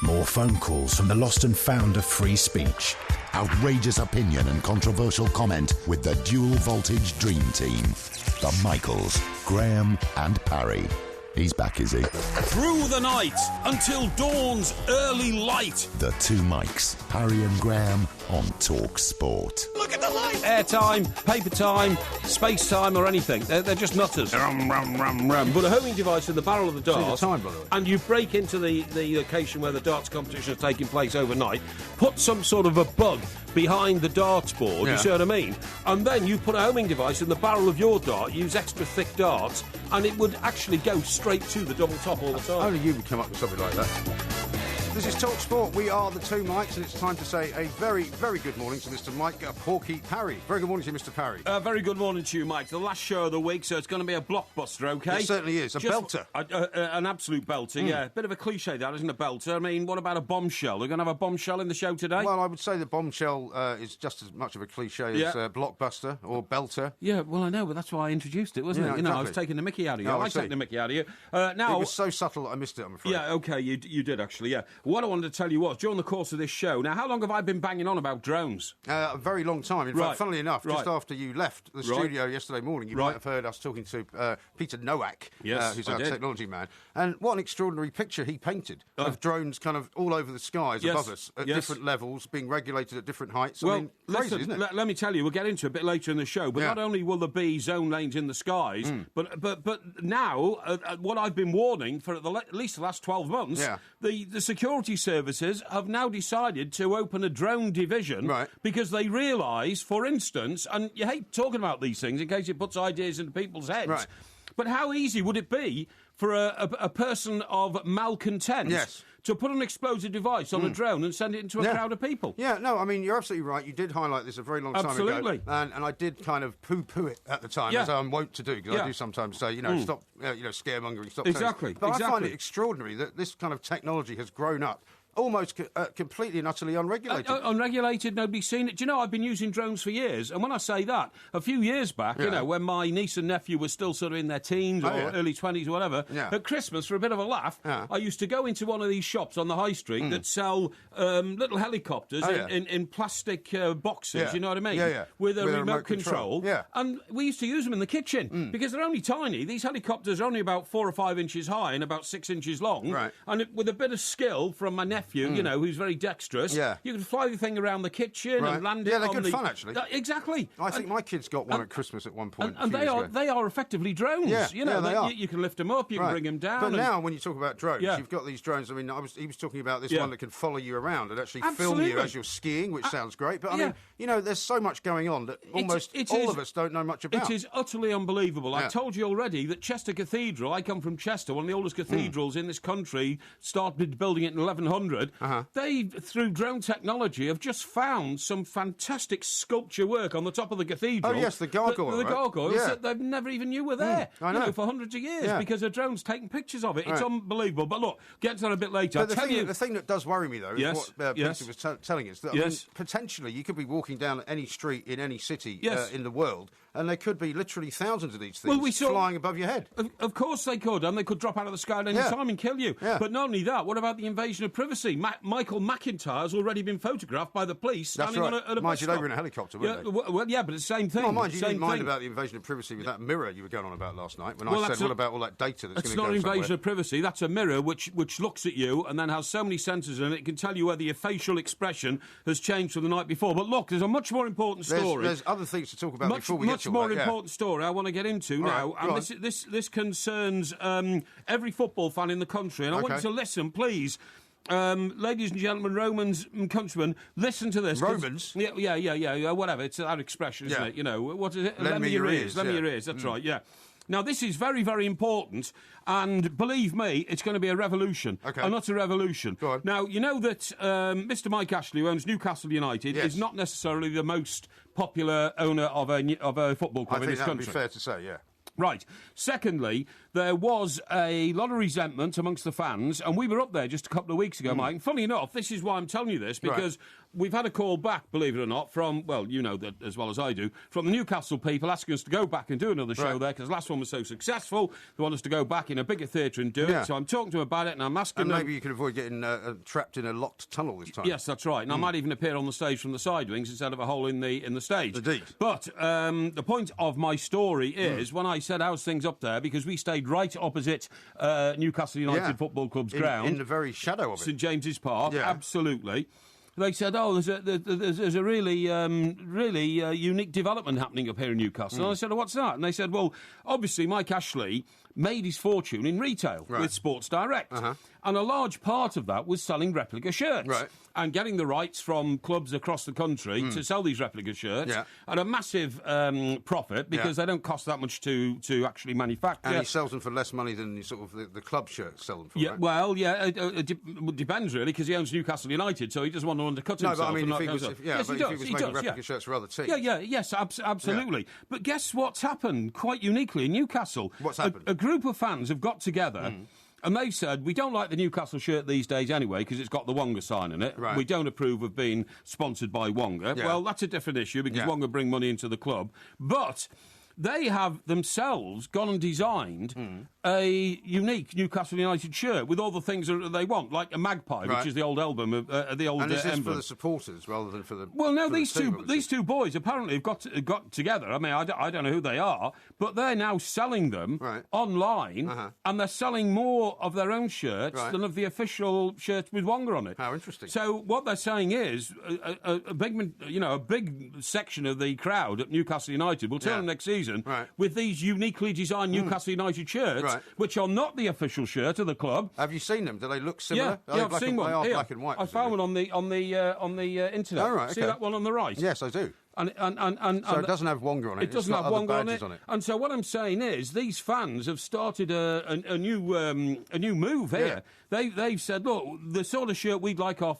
More phone calls from the lost and found of free speech. Outrageous opinion and controversial comment with the dual voltage dream team. The Michaels, Graham and Parry. He's back, is he? Through the night until dawn's early light. The two Mikes, Parry and Graham on Talk Sport. Look at the light! Airtime, paper time, space time or anything. They're just nutters. Put a homing device in the barrel of the dart. See the time, by the way. And you break into the location where the darts competition is taking place overnight. Put some sort of a bug behind the darts board, you see what I mean? And then you put a homing device in the barrel of your dart, use extra thick darts, and it would actually go straight to the double top all the time. Only you would come up with something like that. This is Talk Sport. We are the two Mikes, and it's time to say a very, very good morning to Mr. Mike Porky Parry. Very good morning to you, Mr. Parry. Very good morning to you, Mike. The last show of the week, so it's going to be a blockbuster, OK? It certainly is. A belter. An absolute belter, yeah. Bit of a cliche, that, isn't a belter? I mean, what about a bombshell? We're going to have a bombshell in the show today? Well, I would say the bombshell is just as much of a cliche as blockbuster or belter. Yeah, well, I know, but that's why I introduced it, wasn't it? Exactly. I was taking the mickey out of you. No, I like taking the mickey out of you. Now, it was so subtle that I missed it, I'm afraid. Yeah, OK, you did, actually, yeah. What I wanted to tell you was, during the course of this show, now, how long have I been banging on about drones? A very long time. In fact, funnily enough, just after you left the studio yesterday morning, you might have heard us talking to Peter Nowak, who's our technology man. And what an extraordinary picture he painted of drones kind of all over the skies above us at different levels, being regulated at different heights. Well, I mean, crazy, isn't it? Let me tell you, we'll get into it a bit later in the show, but not only will there be zone lanes in the skies, but now, what I've been warning for at least the last 12 months, the security services have now decided to open a drone division because they realise, for instance, and you hate talking about these things in case it puts ideas into people's heads, but how easy would it be for a person of malcontent to put an explosive device on a drone and send it into a crowd of people? Yeah, no, I mean, you're absolutely right. You did highlight this a very long time ago. And I did kind of poo-poo it at the time, as I'm wont to do, because I do sometimes say, stop, scaremongering, stop. Exactly. But I find it extraordinary that this kind of technology has grown up almost completely and utterly unregulated. Unregulated, nobody's seen it. Do you know, I've been using drones for years, and when I say that, a few years back, when my niece and nephew were still sort of in their teens or early 20s or whatever, at Christmas, for a bit of a laugh, I used to go into one of these shops on the high street that sell little helicopters in plastic boxes, you know what I mean? With a remote control. And we used to use them in the kitchen, because they're only tiny. These helicopters are only about 4 or 5 inches high and about 6 inches long. And with a bit of skill from my nephew, who's very dexterous, you can fly the thing around the kitchen and land it on the... Yeah, they're good fun, actually. Exactly. I think my kids got one at Christmas at one point. And they are effectively drones. They are. You can lift them up, you can bring them down. But now, when you talk about drones, you've got these drones. I mean, he was talking about this one that can follow you around and actually film you as you're skiing, which sounds great. But, I mean, there's so much going on that almost all of us don't know much about. It is utterly unbelievable. I told you already that Chester Cathedral, I come from Chester, one of the oldest cathedrals in this country, started building it in 1100. They, through drone technology, have just found some fantastic sculpture work on the top of the cathedral. Oh, yes, the gargoyle, The gargoyles that they never even knew were there. I know. For hundreds of years, because a drone's taking pictures of it. It's unbelievable. But look, get to that a bit later. But the thing that does worry me, though, is what Peter was telling us, that I mean, potentially you could be walking down any street in any city in the world, and there could be literally thousands of these things flying above your head. Of course they could, and they could drop out of the sky at any time and kill you. But not only that, what about the invasion of privacy? Michael McIntyre's already been photographed by the police standing on a bus Mind stop. you, they were in a helicopter, weren't they? Well, yeah, but it's the same thing. Well, mind you, didn't mind about the invasion of privacy with that mirror you were going on about last night, when I said, what about all that data that's going to go somewhere? It's not an invasion of privacy, that's a mirror which looks at you and then has so many sensors in it, it can tell you whether your facial expression has changed from the night before. But look, there's a much more important story. There's other things to talk about before we get to much more important story I want to get into now, and this concerns every football fan in the country, and I want you to listen, please. Ladies and gentlemen, Romans and countrymen, listen to this. Romans? Yeah, whatever. It's that expression, isn't it? You know, what is it? Lend me your ears. Lend me your ears, that's right, yeah. Now, this is very, very important, and believe me, it's going to be a revolution. Okay. Not a revolution. Go on. Now, you know that Mr. Mike Ashley, who owns Newcastle United, is not necessarily the most popular owner of a football club in this country. I think that would be fair to say, yeah. Right. Secondly, there was a lot of resentment amongst the fans, and we were up there just a couple of weeks ago, Mike. And funny enough, this is why I'm telling you this, because we've had a call back, believe it or not, from, well, you know that as well as I do, from the Newcastle people asking us to go back and do another show there, because the last one was so successful. They want us to go back in a bigger theatre and do it. So I'm talking to them about it, and I'm asking them... And maybe you can avoid getting trapped in a locked tunnel this time. Yes, that's right. And I might even appear on the stage from the side wings instead of a hole in the stage. Indeed. But the point of my story is, when I said how's things up there, because we stayed right opposite Newcastle United Football Club's ground. In the very shadow of it. St James's Park, absolutely. They said, there's a really unique development happening up here in Newcastle. And I said, what's that? And they said, well, obviously Mike Ashley made his fortune in retail with Sports Direct. And a large part of that was selling replica shirts. And getting the rights from clubs across the country to sell these replica shirts at a massive profit, because they don't cost that much to actually manufacture. And he sells them for less money than the club shirts sell them for, right? Well, it depends, really, because he owns Newcastle United, so he doesn't want to undercut himself. No, but I mean, if he was making replica shirts for other teams. Yes, absolutely. Yeah. But guess what's happened, quite uniquely, in Newcastle? What's happened? A group of fans have got together... And they said, we don't like the Newcastle shirt these days anyway, because it's got the Wonga sign in it. We don't approve of being sponsored by Wonga. Well, that's a different issue, because Wonga bring money into the club. But they have themselves gone and designed a unique Newcastle United shirt with all the things that they want, like a magpie, which is the old album of the old. And is this emblem for the supporters rather than for the? Well, no, these two boys apparently have got together. I mean, I don't know who they are, but they're now selling them online, and they're selling more of their own shirts than of the official shirts with Wonga on it. How interesting! So what they're saying is a big section of the crowd at Newcastle United will turn next season with these uniquely designed Newcastle United shirts, which are not the official shirt of the club. Have you seen them? Do they look similar? Yeah, I've seen one. They are black and white. I found one on the internet. Oh, right, okay. See that one on the right? Yes, I do. So it doesn't have Wonga on it. It doesn't have Wonga on it. And so what I'm saying is, these fans have started a new move here. They've said, look, the sort of shirt we'd like our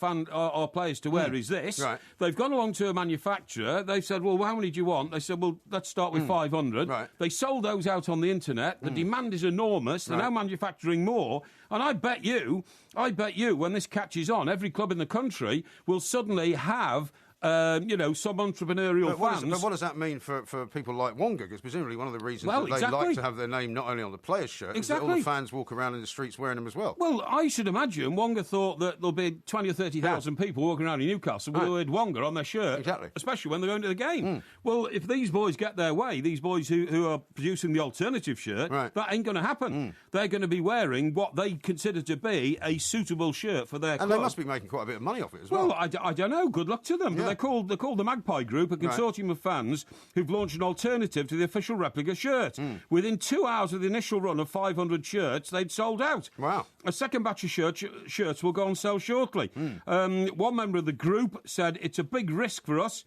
players to wear is this. They've gone along to a manufacturer. They've said, well, how many do you want? They said, well, let's start with 500. They sold those out on the internet. The demand is enormous. They're now manufacturing more. And I bet you, when this catches on, every club in the country will suddenly have some entrepreneurial fans. But what does that mean for people like Wonga? Because presumably one of the reasons that they like to have their name not only on the player's shirt is that all the fans walk around in the streets wearing them as well. Well, I should imagine Wonga thought that there'll be 20 or 30,000 people walking around in Newcastle with the word Wonga on their shirt, especially when they're going to the game. Well, if these boys get their way, these boys who are producing the alternative shirt, that ain't going to happen. They're going to be wearing what they consider to be a suitable shirt for their club. And they must be making quite a bit of money off it as well. Well, I don't know. Good luck to them. But they're called the Magpie Group, a consortium of fans who've launched an alternative to the official replica shirt. Within 2 hours of the initial run of 500 shirts, they'd sold out. Wow. A second batch of shirts will go on sale shortly. One member of the group said, it's a big risk for us,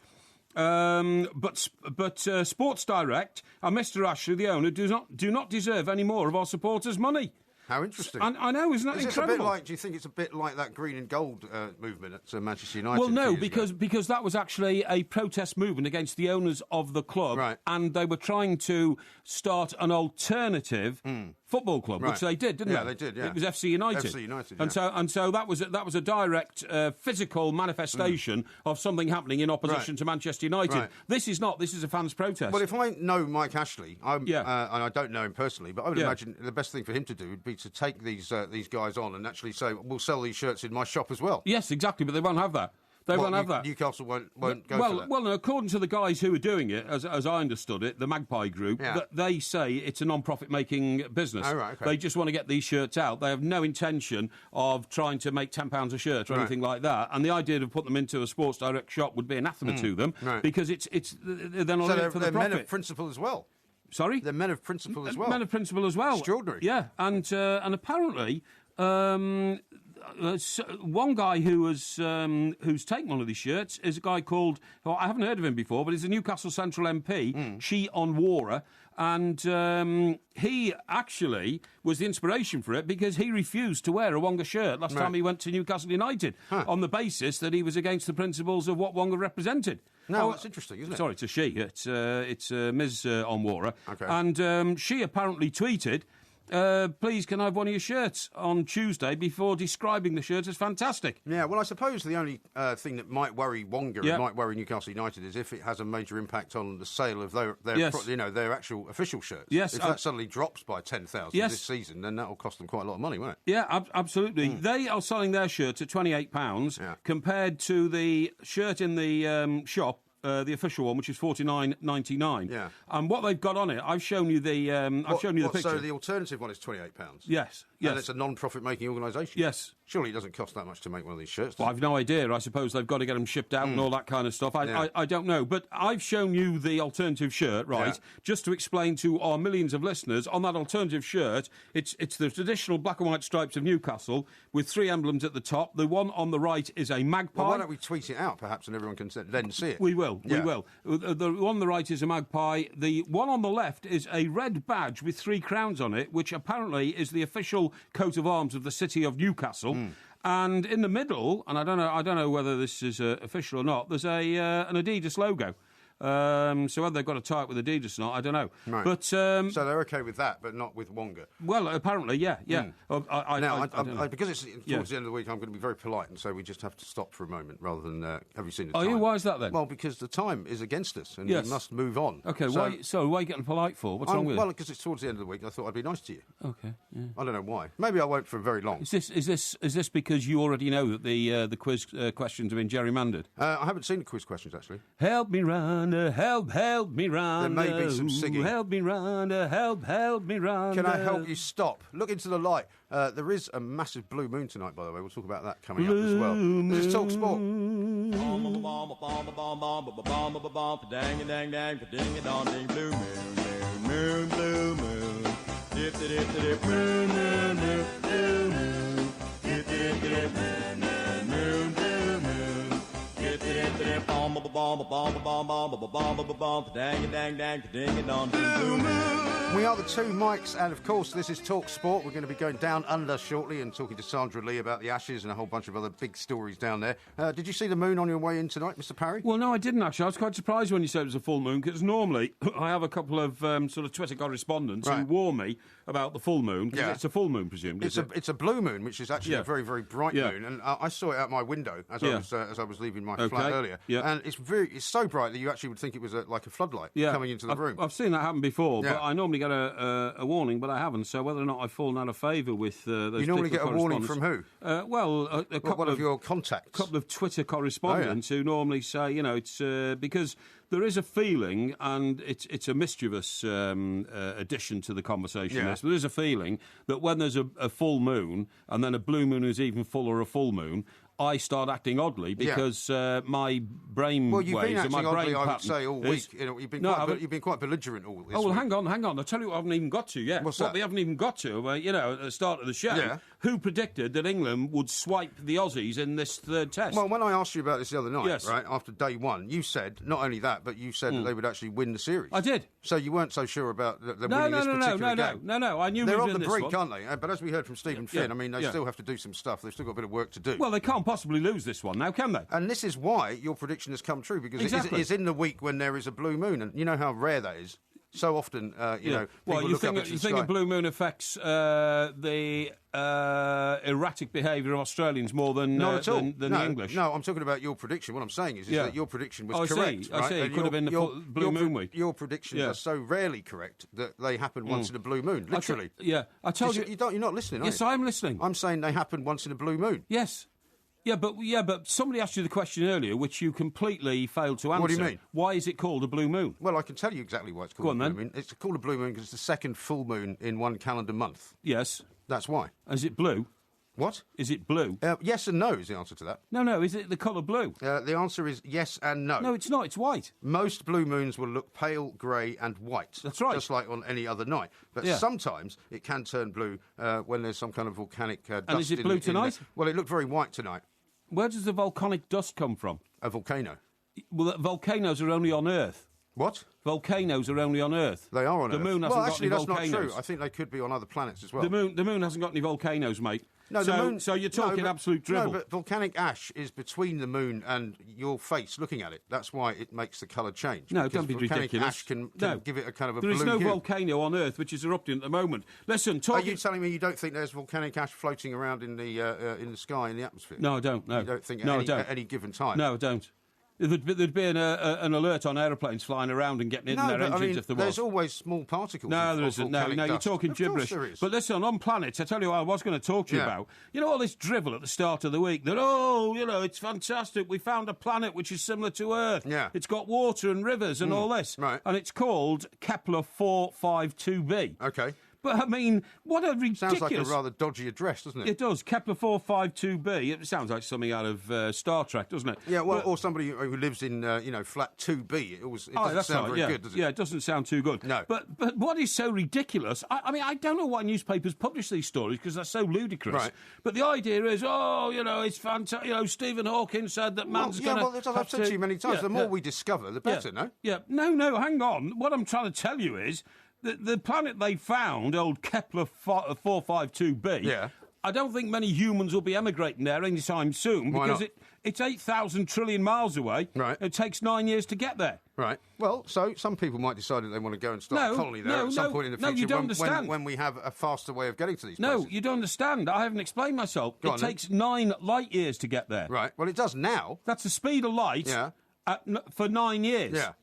but Sports Direct and Mr. Ashley, the owner, do not deserve any more of our supporters' money. How interesting. I know, isn't that incredible? Do you think it's a bit like that green and gold movement at Manchester United? Well, no, because that was actually a protest movement against the owners of the club, and they were trying to start an alternative football club, which they did, didn't they? Yeah, they did, yeah. It was FC United. FC United, And so that was a direct physical manifestation of something happening in opposition to Manchester United. This is not. This is a fans' protest. Well, if I know Mike Ashley, and I don't know him personally, but I would imagine the best thing for him to do would be to take these guys on and actually say, we'll sell these shirts in my shop as well. Yes, exactly, but they won't have that. They won't have that. Newcastle won't go for that. Well, no, according to the guys who are doing it, as I understood it, the Magpie Group, they say it's a non-profit making business. Oh, right, okay. They just want to get these shirts out. They have no intention of trying to make £10 a shirt or anything like that. And the idea of putting them into a Sports Direct shop would be anathema to them because they're not in it for the profit. Men of principle as well. Sorry? They're men of principle as well. Men of principle as well. Extraordinary. Yeah, and apparently... one guy who's taken one of these shirts is a guy called, I haven't heard of him before, but he's a Newcastle Central MP, Chi Onwara, and he actually was the inspiration for it because he refused to wear a Wonga shirt last time he went to Newcastle United on the basis that he was against the principles of what Wonga represented. No, that's interesting, isn't it? Sorry, it's a she. It's Ms. Onwara. Okay. And she apparently tweeted, please can I have one of your shirts on Tuesday before describing the shirt as fantastic. Yeah, well, I suppose the only thing that might worry Wonga and might worry Newcastle United is if it has a major impact on the sale of their actual official shirts. Yes, if that suddenly drops by 10,000 this season, then that will cost them quite a lot of money, won't it? Yeah, absolutely. They are selling their shirts at £28 compared to the shirt in the shop. The official one, which is $49.99. Yeah. And what they've got on it, I've shown you the. I've shown you the picture. So the alternative one is £28. Yes. And it's a non-profit making organisation. Yes. Surely it doesn't cost that much to make one of these shirts. Well, I've no idea. I suppose they've got to get them shipped out and all that kind of stuff. I don't know. But I've shown you the alternative shirt, right? Just to explain to our millions of listeners, on that alternative shirt, it's the traditional black and white stripes of Newcastle with 3 emblems at the top. The one on the right is a magpie. Well, why don't we tweet it out, perhaps, and everyone can then see it? We will. We will. The one on the right is a magpie. The one on the left is a red badge with 3 crowns on it, which apparently is the official coat of arms of the city of Newcastle. And in the middle, and I don't know whether this is official or not, there's an Adidas logo. So whether they've got to tie it with Adidas or not, I don't know. Right. But so they're okay with that, but not with Wonga. Well, apparently, yeah. Because it's towards the end of the week, I'm going to be very polite and say we just have to stop for a moment rather than have you seen the time? Are you? Why is that then? Well, because the time is against us and we must move on. Okay. Why are you getting polite for? What's wrong with it? Well, because it's towards the end of the week. I thought I'd be nice to you. Okay. Yeah. I don't know why. Maybe I won't for very long. Is this because you already know that the quiz questions have been gerrymandered? I haven't seen the quiz questions actually. Help me, Rhonda. Help me, Rhonda. There may be some singing. Help me, Rhonda. Help me, Rhonda. Can I help you stop? Look into the light. There is a massive blue moon tonight, by the way. We'll talk about that coming up as well. This is Talk Sport. We are the two Mikes, and of course this is Talk Sport. We're going to be going down under shortly and talking to Sandra Lee about the Ashes and a whole bunch of other big stories down there. Did you see the moon on your way in tonight, Mr. Parry? Well, no, I didn't actually. I was quite surprised when you said it was a full moon, because normally I have a couple of sort of Twitter correspondents who warn me about the full moon, because it's a full moon, presumably. It's a blue moon, which is actually a very, very bright moon, and I saw it out my window as I was leaving my flat earlier, and it's so bright that you actually would think it was like a floodlight coming into the room. I've seen that happen before, but I normally get a warning, but I haven't. So whether or not I've fallen out of favour with those, you normally get a warning from who? A couple of your contacts, a couple of Twitter correspondents who normally say, it's because there is a feeling, and it's a mischievous addition to the conversation. But there is a feeling that when there's a full moon and then a blue moon is even fuller a full moon, I start acting oddly because my brain waves and my brain pattern. I would say all week. You've been quite belligerent all this week. Well, hang on. I'll tell you what I haven't even got to yet. What's that? We haven't even got to. At the start of the show. Yeah. Who predicted that England would swipe the Aussies in this third test? Well, when I asked you about this the other night, right, after day one, you said, not only that, but you said that they would actually win the series. I did. So you weren't so sure about them winning this particular game? No. I knew they're on the brink, aren't they? But as we heard from Stephen Finn, I mean, they still have to do some stuff. They've still got a bit of work to do. Well, they can't possibly lose this one now, can they? And this is why your prediction has come true, because it's in the week when there is a blue moon, and you know how rare that is. So often, people look up at the sky. You think a blue moon affects the erratic behaviour of Australians more than the English? No, I'm talking about your prediction. What I'm saying is that your prediction was correct. I see. It could have been the blue moon week. Your predictions are so rarely correct that they happen once in a blue moon, literally. I told you. You're not listening, are you? Yes, I'm listening. I'm saying they happen once in a blue moon. Yes. Yeah, but somebody asked you the question earlier, which you completely failed to answer. What do you mean? Why is it called a blue moon? Well, I can tell you exactly why it's called a blue moon. It's called a blue moon because it's the second full moon in one calendar month. Yes. That's why. Is it blue? What? Is it blue? Yes and no is the answer to that. No. Is it the colour blue? The answer is yes and no. No, it's not. It's white. Most blue moons will look pale, grey and white. That's right. Just like on any other night. But sometimes it can turn blue when there's some kind of volcanic dust. And is it blue tonight? Well, it looked very white tonight. Where does the volcanic dust come from? A volcano. Well, volcanoes are only on Earth. What? Volcanoes are only on Earth. They are on Earth. The moon hasn't got any volcanoes. Well, actually, that's not true. I think they could be on other planets as well. The moon hasn't got any volcanoes, mate. No, the moon. So you're talking absolute dribble. No, but volcanic ash is between the moon and your face looking at it. That's why it makes the colour change. No, don't be ridiculous. Volcanic ash can give it a kind of a blue hue. There is no hue. volcano on Earth which is erupting at the moment. Listen, Are you telling me you don't think there's volcanic ash floating around in the sky, in the atmosphere? No, I don't. No. You don't think at any given time? No, I don't. There'd be an alert on aeroplanes flying around and getting in their engines if there was. There's always small particles. No, there isn't. No, you're talking gibberish. There is. But listen, on planets, I tell you what I was going to talk to you about. You know all this drivel at the start of the week that, it's fantastic. We found a planet which is similar to Earth. Yeah. It's got water and rivers and all this. Right. And it's called Kepler 452b. Okay. But, I mean, what a ridiculous... Sounds like a rather dodgy address, doesn't it? It does. Kepler 452b. It sounds like something out of Star Trek, doesn't it? Yeah, well, or somebody who lives in, flat 2B. It doesn't sound very good, does it? Yeah, it doesn't sound too good. No. But what is so ridiculous... I mean, I don't know why newspapers publish these stories because they're so ludicrous. Right. But the idea is, it's fantastic. Stephen Hawking said that man's going to... Yeah, well, I've said to you many times, the more we discover, the better, no? Yeah. No, hang on. What I'm trying to tell you is... The planet they found, old Kepler 452b, I don't think many humans will be emigrating there anytime soon because it's 8,000 trillion miles away. Right. It takes 9 years to get there. Right. Well, so some people might decide that they want to go and start a colony there at some point in the future. No, you don't understand. When we have a faster way of getting to these places. No, you don't understand. I haven't explained myself. It takes 9 light years to get there. Right. Well, it does now. That's the speed of light for 9 years. Yeah.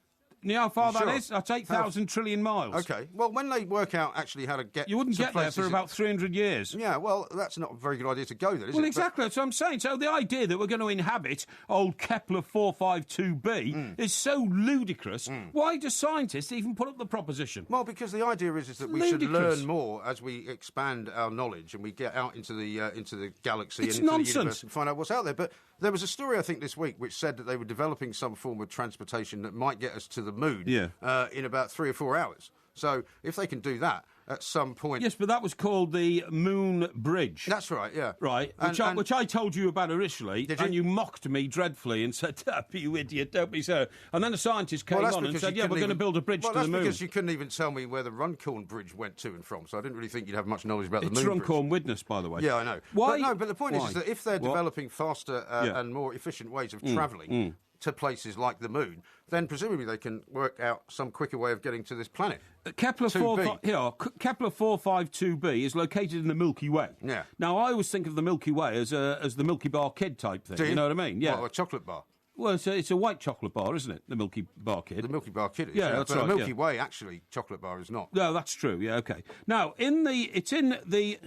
You know how far that is? That's 8,000 trillion miles. OK. Well, when they work out actually how to get... You wouldn't get there for about 300 years. Yeah, well, that's not a very good idea to go there, is it? Well, exactly. That's what I'm saying. So the idea that we're going to inhabit old Kepler 452b is so ludicrous. Why do scientists even put up the proposition? Well, because the idea is that we should learn more as we expand our knowledge and we get out into the galaxy and into the universe and find out what's out there. But there was a story, I think, this week which said that they were developing some form of transportation that might get us to the moon in about 3 or 4 hours. So if they can do that at some point... Yes, but that was called the Moon Bridge. That's right, yeah. Right, which I told you about initially, and you mocked me dreadfully and said, you idiot, don't be so... And then the scientist came on and said, we're going to build a bridge to the moon. Well, that's because you couldn't even tell me where the Runcorn Bridge went to and from, so I didn't really think you'd have much knowledge about the moon bridge. It's Runcorn Widnes, by the way. Yeah, I know. Why? But the point is that if they're developing faster and more efficient ways of travelling... to places like the moon, then presumably they can work out some quicker way of getting to this planet. Kepler 452b is located in the Milky Way. Yeah. Now, I always think of the Milky Way as the Milky Bar Kid type thing. You know what I mean? Yeah. What, a chocolate bar? Well, it's a white chocolate bar, isn't it? The Milky Bar Kid. The Milky Bar Kid is. Yeah, that's but right. The Milky Way, actually, chocolate bar is not. No, that's true. Yeah, okay. Now, it's in the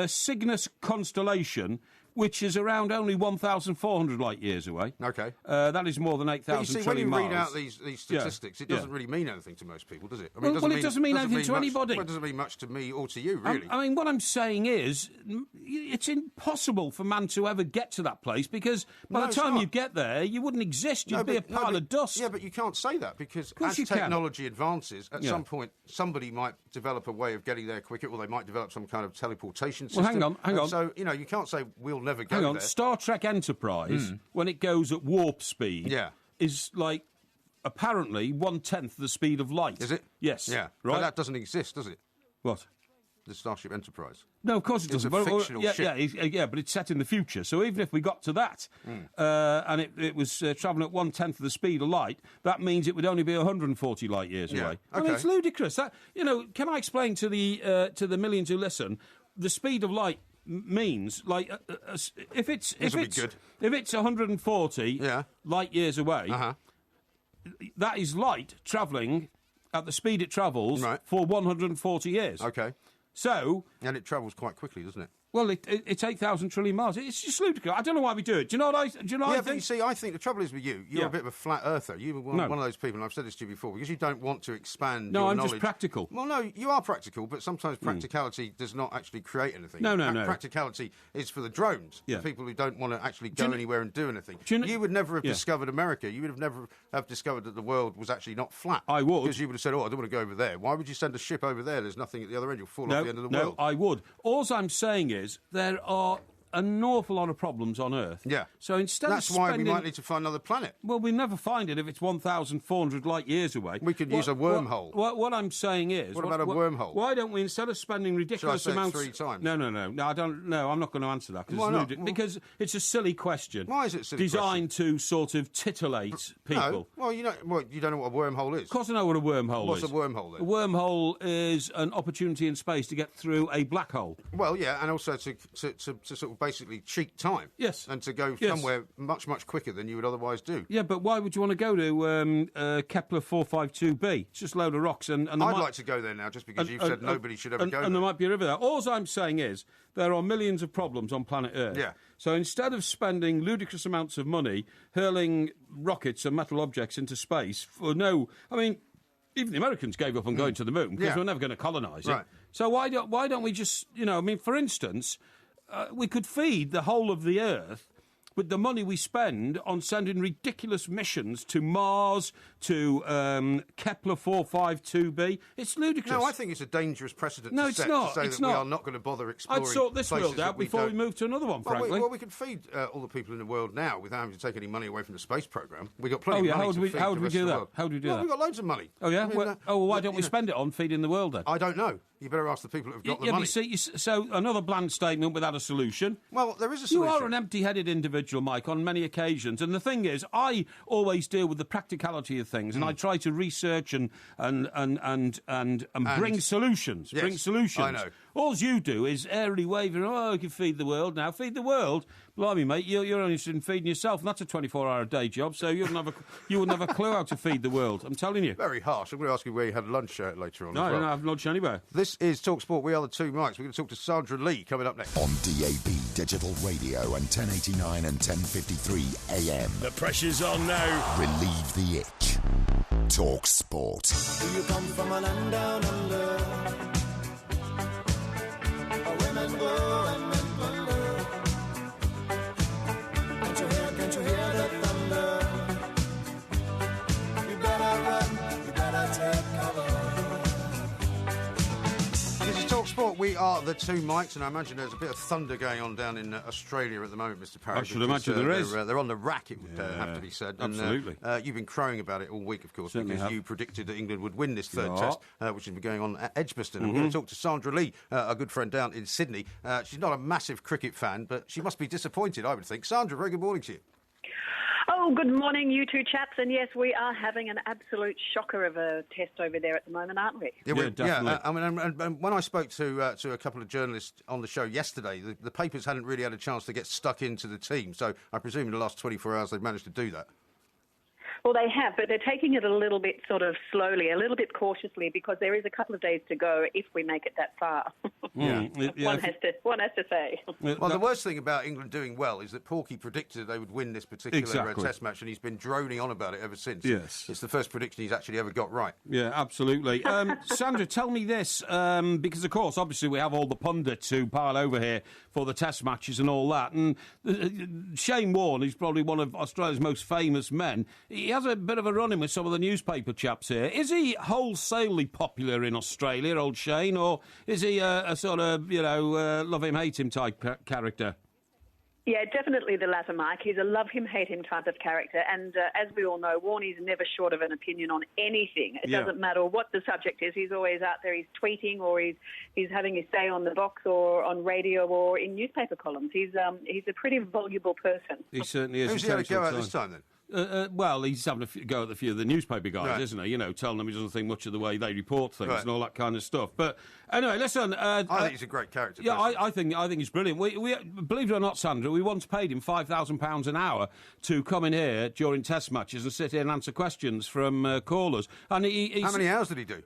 Cygnus constellation, which is around only 1,400 light years away. OK. That is more than 8,000 trillion miles. When you read out these statistics, it doesn't really mean anything to most people, does it? I mean, it doesn't mean anything to anybody. Well, it doesn't mean much to me or to you, really. I mean, what I'm saying is it's impossible for man to ever get to that place because by the time you get there, you wouldn't exist. You'd be a pile of dust. Yeah, but you can't say that because as technology advances, at some point, somebody might develop a way of getting there quicker or they might develop some kind of teleportation system. Well, hang on. So, you can't say we'll never go there. Star Trek Enterprise, when it goes at warp speed, is like apparently 1/10 the speed of light. Is it? Yes. Yeah. Right. But that doesn't exist, does it? What? The Starship Enterprise. No, of course it doesn't. It's a fictional ship. Yeah, but it's set in the future. So even if we got to that, and it was travelling at 1/10 of the speed of light, that means it would only be 140 light years away. Okay. I mean, it's ludicrous. That can I explain to the millions who listen the speed of light? Means like if it's 140 light years away, that is light travelling at the speed it travels for 140 years. Okay. So and it travels quite quickly, doesn't it? Well, it's 8,000 trillion miles. It's just ludicrous. I don't know why we do it. Do you know what I think? But you see, I think the trouble is with you. You're a bit of a flat earther. You're one of those people, and I've said this to you before, because you don't want to expand your knowledge. No, I'm just practical. Well, no, you are practical, but sometimes practicality does not actually create anything. No. Practicality is for the drones, the people who don't want to actually go anywhere and do anything. You would never have discovered America. You would have never have discovered that the world was actually not flat. I would. Because you would have said, I don't want to go over there. Why would you send a ship over there? There's nothing at the other end. You'll fall off the end of the world. No, I would. All I'm saying is there are an awful lot of problems on Earth. Yeah. So instead That's of spending... why we might need to find another planet. Well, we'll never find it if it's 1,400 light years away. We could use a wormhole. What I'm saying is... What about a wormhole? Why don't we, instead of spending ridiculous Should I say amounts... it 3 times? No, I don't... No, I'm not going to answer that. Why not? Because it's a silly question. Why is it a silly designed to sort of titillate people. No. Well, you don't know what a wormhole is. Of course I know what a wormhole is. What's a wormhole, then? A wormhole is an opportunity in space to get through a black hole. Well, yeah, and also to sort of basically cheat time. Yes. And to go somewhere much, much quicker than you would otherwise do. Yeah, but why would you want to go to Kepler 452b? It's just a load of rocks. And I'd like to go there now, just because you've said nobody should ever go there. And there might be a river there. All I'm saying is there are millions of problems on planet Earth. Yeah. So instead of spending ludicrous amounts of money hurling rockets and metal objects into space for no... I mean, even the Americans gave up on going to the moon because we're never going to colonise it. Right. So why don't we just... I mean, for instance... we could feed the whole of the Earth with the money we spend on sending ridiculous missions to Mars, to Kepler 452b. It's ludicrous. No, I think it's a dangerous precedent to say that we are not going to bother exploring. I'd sort this world out before we move to another one, frankly. Well, we could feed all the people in the world now without having to take any money away from the space programme. We've got plenty of money to feed the rest of the world. How do we do that? We've got loads of money. Oh, yeah? Why don't we spend it on feeding the world, then? I don't know. You better ask the people who have got the money. So another bland statement without a solution. Well, there is a solution. You are an empty-headed individual, Mike, on many occasions. And the thing is, I always deal with the practicality of things, and I try to research and bring solutions. Yes, bring solutions. I know. All you do is airily waving, you can feed the world now. Feed the world? Blimey, mate, you're only interested in feeding yourself, and that's a 24-hour day job, so you wouldn't have a clue how to feed the world. I'm telling you. Very harsh. I'm going to ask you where you had lunch later on. No, I don't have lunch anywhere. This is TalkSport. We are the two mics. We're going to talk to Sandra Lee coming up next. On DAB Digital Radio and 1089 and 1053 AM. The pressure's on now. Relieve the itch. TalkSport. Do you come from a land down under? Women go and men wonder. Can't you hear the thunder? You better run, you better take cover. This is TalkSport. We are the two mics, and I imagine there's a bit of thunder going on down in Australia at the moment, Mr. Parry. I should imagine there is. They're on the rack, it would have to be said. Absolutely. And, you've been crowing about it all week, of course, Certainly because have. you predicted that England would win this third test, which has been going on at Edgbaston. And we're going to talk to Sandra Lee, a good friend down in Sydney. She's not a massive cricket fan, but she must be disappointed, I would think. Sandra, very good morning to you. Oh, good morning, you two chaps. And yes, we are having an absolute shocker of a test over there at the moment, aren't we? Yeah, definitely. I mean, and when I spoke to a couple of journalists on the show yesterday, the papers hadn't really had a chance to get stuck into the team. So I presume in the last 24 hours they've managed to do that. Well, they have, but they're taking it a little bit sort of slowly, a little bit cautiously, because there is a couple of days to go if we make it that far. One has to say. Well, the worst thing about England doing well is that Porky predicted they would win this particular test match, and he's been droning on about it ever since. Yes. It's the first prediction he's actually ever got right. Yeah, absolutely. Sandra, tell me this, because, of course, obviously we have all the pundits who pile over here for the test matches and all that, and Shane Warne, who's probably one of Australia's most famous men, he has a bit of a run-in with some of the newspaper chaps here. Is he wholesalely popular in Australia, old Shane, or is he a sort of, love him, hate him type character? Yeah, definitely the latter, Mike. He's a love him, hate him type of character. And as we all know, Warnie's never short of an opinion on anything. It doesn't matter what the subject is. He's always out there. He's tweeting, or he's having his say on the box or on radio or in newspaper columns. He's a pretty voluble person. He certainly is. Who's he had to go out this time, then? Well, he's having a go at a few of the newspaper guys, isn't he? Telling them he doesn't think much of the way they report things and all that kind of stuff. But anyway, listen. I think he's a great character. Yeah, I think he's brilliant. We believe it or not, Sandra, we once paid him £5,000 an hour to come in here during test matches and sit here and answer questions from callers. And how many hours did he do?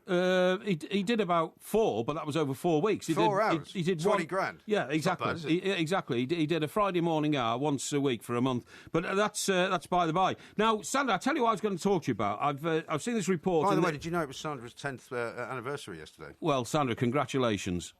He did about 4, but that was over 4 weeks. 4 hours. He did 20 grand. Yeah, exactly. Not bad, is it? Exactly. He did a Friday morning hour once a week for a month. But that's by the by. Now, Sandra, I'll tell you what I was going to talk to you about. I've seen this report. By the way, did you know it was Sandra's 10th anniversary yesterday? Well, Sandra, congratulations.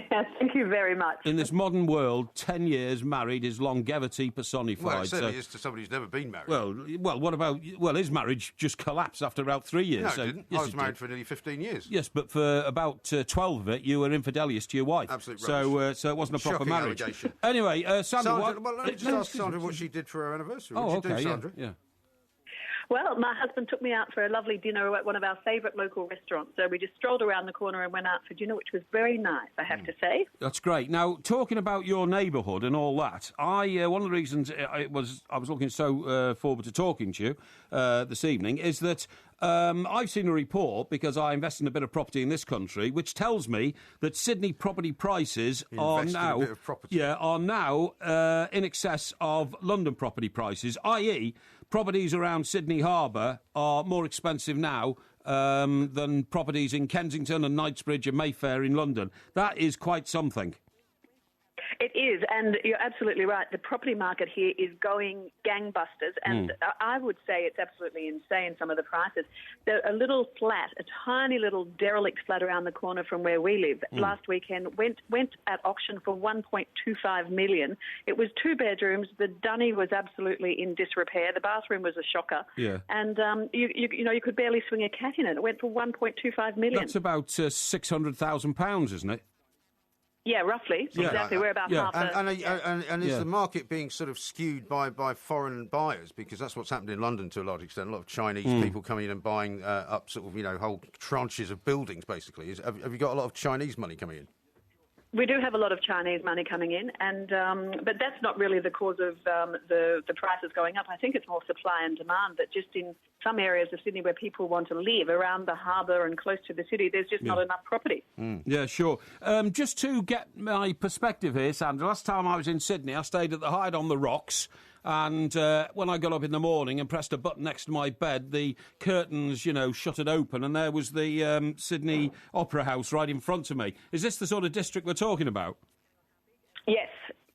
Thank you very much. In this modern world, 10 years married is longevity personified. Well, it certainly is to somebody who's never been married. Well, what about... Well, his marriage just collapsed after about 3 years. No, it didn't. Yes, I was married for nearly 15 years. Yes, but for about 12 of it, you were infidelious to your wife. Absolutely rubbish. So it wasn't a proper Shocking marriage. allegation. Anyway, Sandra... Well, let me just ask Sandra what she did for her anniversary. What did you do, Sandra? Yeah. Well, my husband took me out for a lovely dinner at one of our favourite local restaurants. So we just strolled around the corner and went out for dinner, which was very nice, I have to say. That's great. Now, talking about your neighbourhood and all that, one of the reasons I was looking so forward to talking to you this evening is that I've seen a report, because I invest in a bit of property in this country, which tells me that Sydney property prices are now in excess of London property prices, i.e., properties around Sydney Harbour are more expensive now than properties in Kensington and Knightsbridge and Mayfair in London. That is quite something. It is, and you're absolutely right. The property market here is going gangbusters, and I would say it's absolutely insane, some of the prices. A little flat, a tiny little derelict flat around the corner from where we live, last weekend went at auction for $1.25 million. It was 2 bedrooms. The dunny was absolutely in disrepair. The bathroom was a shocker. Yeah. And you could barely swing a cat in it. It went for $1.25 million. That's about £600,000, isn't it? Yeah, roughly. Yeah. Exactly. We're about half. And is the market being sort of skewed by foreign buyers? Because that's what's happened in London to a large extent. A lot of Chinese people coming in and buying up sort of, whole tranches of buildings, basically. Have you got a lot of Chinese money coming in? We do have a lot of Chinese money coming in, and but that's not really the cause of the prices going up. I think it's more supply and demand, that just in some areas of Sydney where people want to live, around the harbour and close to the city, there's just not enough property. Yeah, sure. Just to get my perspective here, Sandra, last time I was in Sydney, I stayed at the Hyde on the Rocks. And when I got up in the morning and pressed a button next to my bed, the curtains, shuttered open, and there was the Sydney Opera House right in front of me. Is this the sort of district we're talking about? Yes,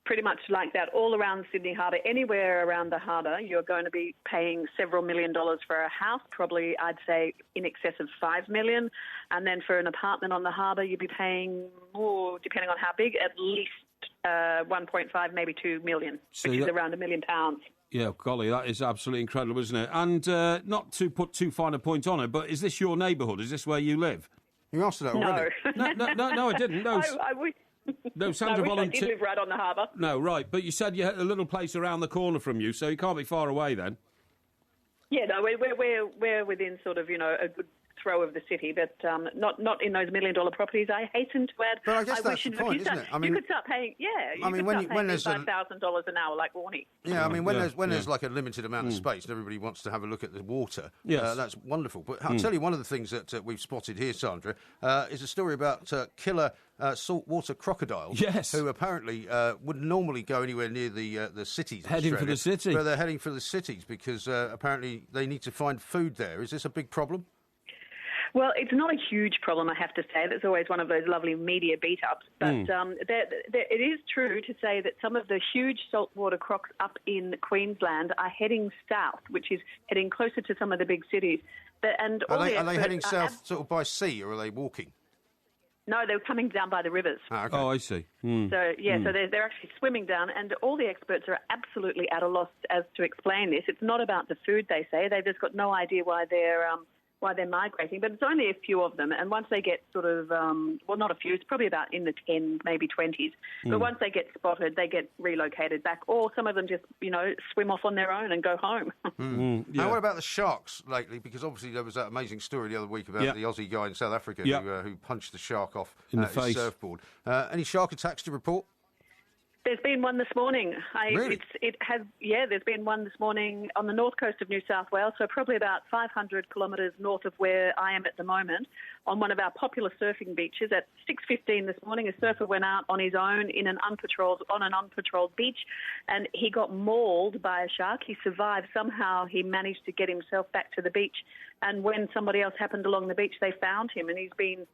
pretty much like that. All around Sydney Harbour, anywhere around the harbour, you're going to be paying several $1 million for a house, probably, I'd say, in excess of $5 million. And then for an apartment on the harbour, you'd be paying more, depending on how big, at least 1.5, maybe 2 million, which is around £1 million. Yeah, golly, that is absolutely incredible, isn't it? And not to put too fine a point on it, but is this your neighbourhood? Is this where you live? You answered that already. No, I didn't. No, I wish. No, Sandra volunteered. I did live right on the harbour. No, right, but you said you had a little place around the corner from you, so you can't be far away then. Yeah, no, we're within sort of, a good throw of the city, but not in those $1 million properties. I hasten to add. But I guess that's the point, isn't it? You could start paying. Yeah, when there's $5,000 an hour, like Warnie. Yeah, I mean, when there's like a limited amount of space and everybody wants to have a look at the water, that's wonderful. But I'll tell you, one of the things that we've spotted here, Sandra, is a story about killer saltwater crocodiles. Yes, who apparently wouldn't normally go anywhere near the cities. Heading for the city, but they're heading for the cities because apparently they need to find food there. Is this a big problem? Well, it's not a huge problem, I have to say. That's always one of those lovely media beat-ups. But it is true to say that some of the huge saltwater crocs up in Queensland are heading south, which is heading closer to some of the big cities. Are they heading south sort of by sea, or are they walking? No, they're coming down by the rivers. Okay. Oh, I see. So they're actually swimming down, and all the experts are absolutely at a loss as to explain this. It's not about the food, they say. They've just got no idea why they're migrating, but it's only a few of them. And once they get sort of, not a few, it's probably about in the 10s, maybe 20s. But once they get spotted, they get relocated back, or some of them just, swim off on their own and go home. Now, what about the sharks lately? Because obviously there was that amazing story the other week about the Aussie guy in South Africa who punched the shark off his surfboard. Any shark attacks to report? There's been one this morning. Really? There's been one this morning on the north coast of New South Wales, so probably about 500 kilometres north of where I am at the moment, on one of our popular surfing beaches. At 6:15 this morning, a surfer went out on his own on an unpatrolled beach, and he got mauled by a shark. He survived. Somehow he managed to get himself back to the beach, and when somebody else happened along the beach, they found him, and he's been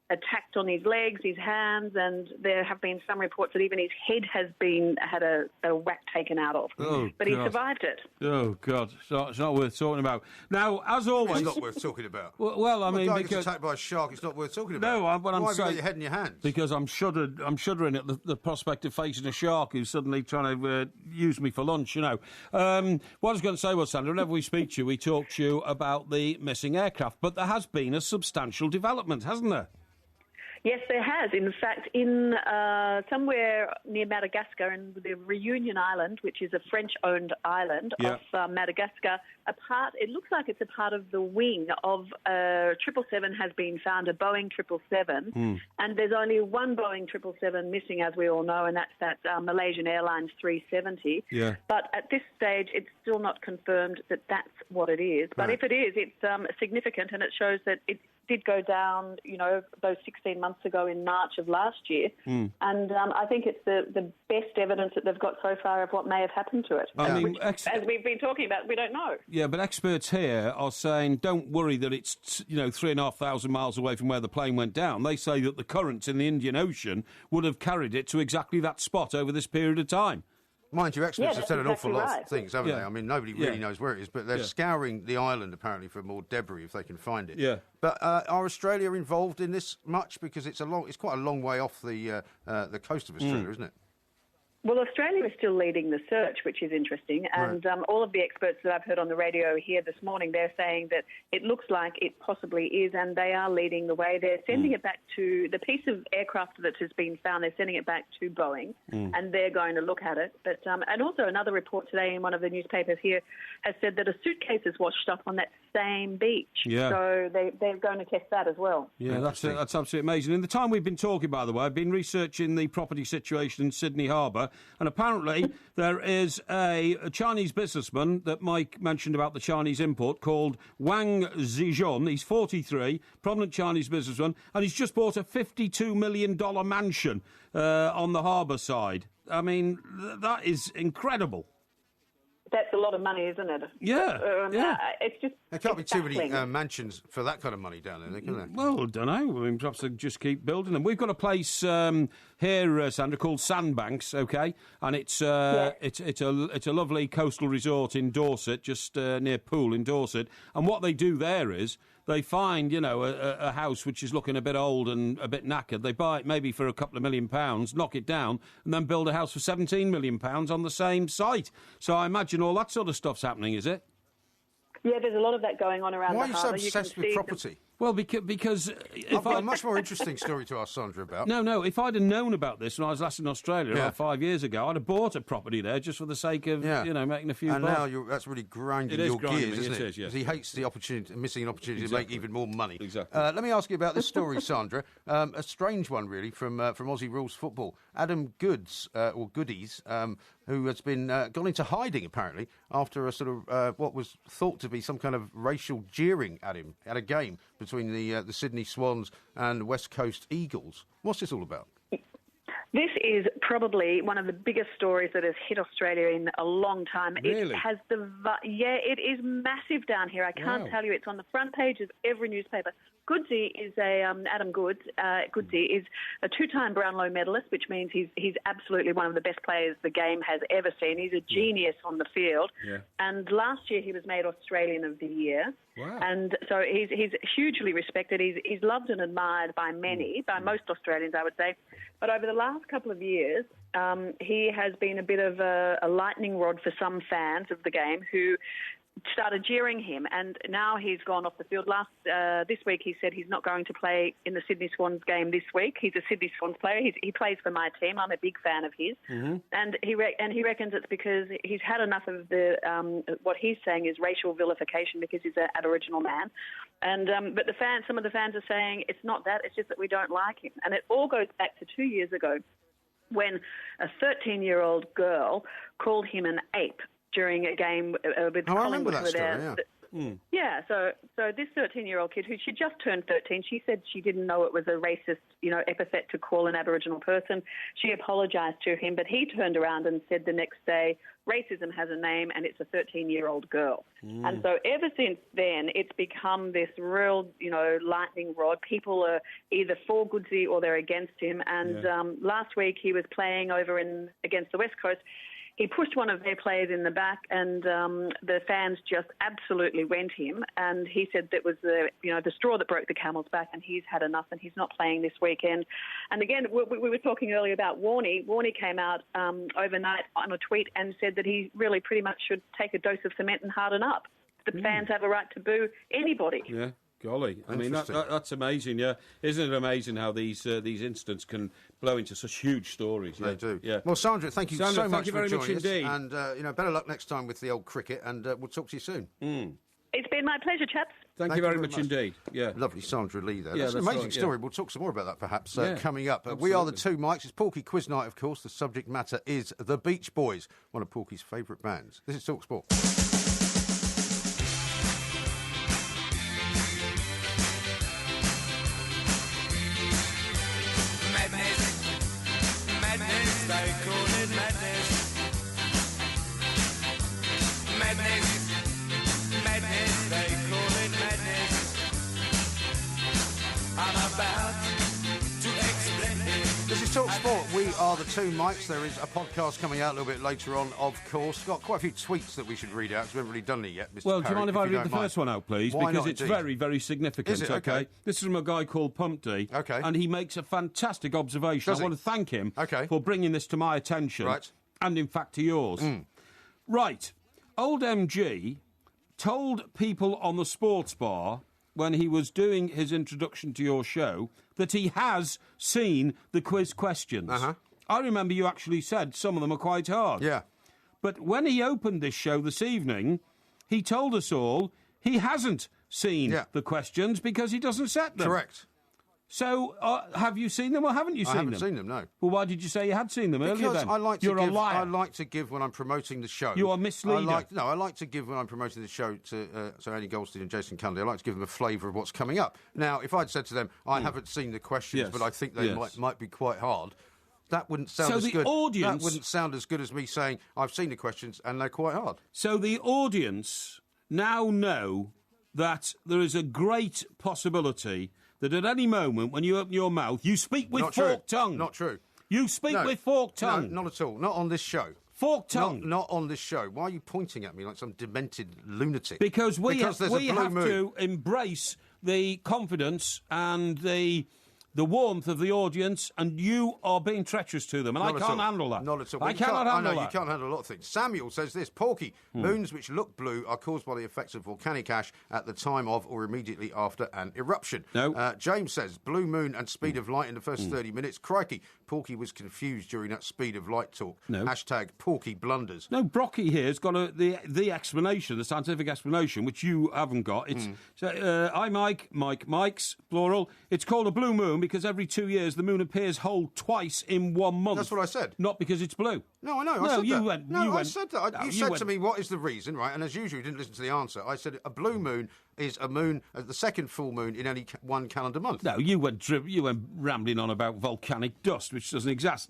attacked on his legs, his hands, and there have been some reports that even his head has had a whack taken out of. Oh, but God. he survived it. Oh, God. It's not worth talking about. Now, as always... It's not worth talking about. Well, I mean... A guy gets attacked by a shark, it's not worth talking about. No, what I'm Why saying... have you got your head in your hands? Because I'm shuddering at the prospect of facing a shark who's suddenly trying to use me for lunch, you know. What I was going to say was, Sandra, whenever we speak to you, we talk to you about the missing aircraft, but there has been a substantial development, hasn't there? Yes, there has. In fact, in somewhere near Madagascar, in the Reunion Island, which is a French-owned island off Madagascar, it looks like it's a part of the wing of 777 has been found, a Boeing 777, and there's only one Boeing 777 missing, as we all know, and that's that Malaysian Airlines 370. Yeah. But at this stage, it's still not confirmed that that's what it is. But if it is, it's significant, and it shows that it did go down, you know, those 16 months ago in March of last year. And I think it's the best evidence that they've got so far of what may have happened to it. I mean, as we've been talking about, we don't know. Yeah, but experts here are saying don't worry that it's, 3,500 miles away from where the plane went down. They say that the currents in the Indian Ocean would have carried it to exactly that spot over this period of time. Mind you, experts have said an awful lot right. of things, haven't they? I mean, nobody really knows where it is, but they're scouring the island, apparently, for more debris if they can find it. Yeah. But are Australia involved in this much? Because it's quite a long way off the coast of Australia, isn't it? Well, Australia is still leading the search, which is interesting. And all of the experts that I've heard on the radio here this morning, they're saying that it looks like it possibly is, and they are leading the way. They're sending it back to the piece of aircraft that has been found. They're sending it back to Boeing, and they're going to look at it. But and also another report today in one of the newspapers here has said that a suitcase is washed up on that same beach. Yeah. So they're going to test that as well. Yeah, that's absolutely amazing. In the time we've been talking, by the way, I've been researching the property situation in Sydney Harbour, and apparently there is a Chinese businessman that Mike mentioned about the Chinese import called Wang Zijun. He's 43, prominent Chinese businessman, and he's just bought a $52 million mansion on the harbour side. I mean, that is incredible. That's a lot of money, isn't it? Yeah, it's just... There can't be too many mansions for that kind of money down there, can there? Well, I don't know. I mean, perhaps they just keep building them. We've got a place here, Sandra, called Sandbanks, OK? And it's a lovely coastal resort in Dorset, just near Poole in Dorset. And what they do there is they find, a house which is looking a bit old and a bit knackered. They buy it maybe for a couple of £1 million, knock it down, and then build a house for £17 million on the same site. So I imagine all that sort of stuff's happening, is it? Yeah, there's a lot of that going on around Why the are harbour. you so obsessed with property? Well, because... I've got a much more interesting story to ask Sandra about. No, if I'd have known about this when I was last in Australia about 5 years ago, I'd have bought a property there just for the sake of, making a few bucks. And now that's really grinding your gears, isn't it? It is, yes. Because he hates the opportunity, missing an opportunity to make even more money. Exactly. Let me ask you about this story, Sandra. A strange one, really, from Aussie Rules Football. Adam Goods, or Goodies, who has been gone into hiding, apparently, after a sort of what was thought to be some kind of racial jeering at him at a game between the Sydney Swans and West Coast Eagles. What's this all about? This is probably one of the biggest stories that has hit Australia in a long time. Really? It has it is massive down here. I can't tell you. It's on the front page of every newspaper. Goodsy is Adam Goods. Goodsy is a two-time Brownlow medalist, which means he's absolutely one of the best players the game has ever seen. He's a genius on the field. Yeah. And last year he was made Australian of the Year. Wow. And so he's hugely respected. He's loved and admired by many, by most Australians, I would say. But over the last couple of years, he has been a bit of a lightning rod for some fans of the game who started jeering him, and now he's gone off the field. This week he said he's not going to play in the Sydney Swans game this week. He's a Sydney Swans player. He plays for my team. I'm a big fan of his, and he reckons it's because he's had enough of the what he's saying is racial vilification because he's an Aboriginal man, and but some of the fans are saying it's not that. It's just that we don't like him, and it all goes back to 2 years ago when a 13-year-old girl called him an ape during a game with Collingwood. I remember that story, Yeah, so this 13-year-old kid who she just turned 13, she said she didn't know it was a racist, epithet to call an Aboriginal person. She apologised to him, but he turned around and said the next day, racism has a name and it's a 13-year-old girl. And so ever since then, it's become this real, lightning rod. People are either for Goodsey or they're against him. And last week he was playing over against the West Coast. He pushed one of their players in the back, and the fans just absolutely went him. And he said that was the straw that broke the camel's back, and he's had enough, and he's not playing this weekend. And again, we were talking earlier about Warnie. Warnie came out overnight on a tweet and said that he really pretty much should take a dose of cement and harden up. The fans have a right to boo anybody. Yeah. Golly, I mean, that's amazing, yeah. Isn't it amazing how these incidents can blow into such huge stories? They do. Yeah. Well, Sandra, thank you so much for joining us. And, better luck next time with the old cricket, and we'll talk to you soon. It's been my pleasure, chaps. Thank you very much indeed. Yeah. Lovely Sandra Lee there. That's an amazing story. We'll talk some more about that perhaps coming up. We are the Two Mikes. It's Porky Quiz Night, of course. The subject matter is the Beach Boys, one of Porky's favourite bands. This is Talk Sport. They call it madness. Madness, madness, they call it madness. I'm about to explain it. This is Talk Sport. We are the Two Mikes. There is a podcast coming out a little bit later on, of course. Got quite a few tweets that we should read out because we haven't really done it yet, Mr. Well, Parry, do you mind if I read the first one out, please? Why because not, it's indeed? very, very significant, Is it? Okay. This is from a guy called Pumpty. Okay. And he makes a fantastic observation. Does I he? want to thank him Okay. for bringing this to my attention. Right. And, in fact, to yours. Right. Old MG told people on the sports bar when he was doing his introduction to your show that he has seen the quiz questions. I remember you actually said some of them are quite hard. Yeah. But when he opened this show this evening, he told us all he hasn't seen the questions because he doesn't set them. Correct. So, have you seen them or haven't you seen them? I haven't seen them, no. Well, why did you say you had seen them earlier then? You're a liar. I like to give when I'm promoting the show. You are misleading. I like to give when I'm promoting the show to Andy Goldstein and Jason Cundy. I like to give them a flavour of what's coming up. Now, if I'd said to them, I haven't seen the questions, but I think they might be quite hard, that wouldn't sound as good. That wouldn't sound as good as me saying I've seen the questions and they're quite hard. So the audience now know that there is a great possibility that at any moment when you open your mouth, you speak with forked tongue. Not true. You speak with forked tongue. No, not at all. Not on this show. Forked tongue. Not on this show. Why are you pointing at me like some demented lunatic? Because we have to embrace the confidence and the warmth of the audience, and you are being treacherous to them, and I can't handle that. Not at all. I cannot handle that. You can't handle a lot of things. Samuel says this, Porky, moons which look blue are caused by the effects of volcanic ash at the time of or immediately after an eruption. No. James says, blue moon and speed of light in the first 30 minutes. Crikey, Porky was confused during that speed of light talk. No. Hashtag Porky blunders. No, Brocky here has got the explanation, the scientific explanation, which you haven't got. It's I, Mike's, plural. It's called a blue moon because every 2 years the moon appears whole twice in 1 month. That's what I said. Not because it's blue. No, I know. I said that. You said to me, what is the reason, right? And as usual, you didn't listen to the answer. I said a blue moon is a moon, the second full moon in any one calendar month. No, you went rambling on about volcanic dust, which doesn't exist.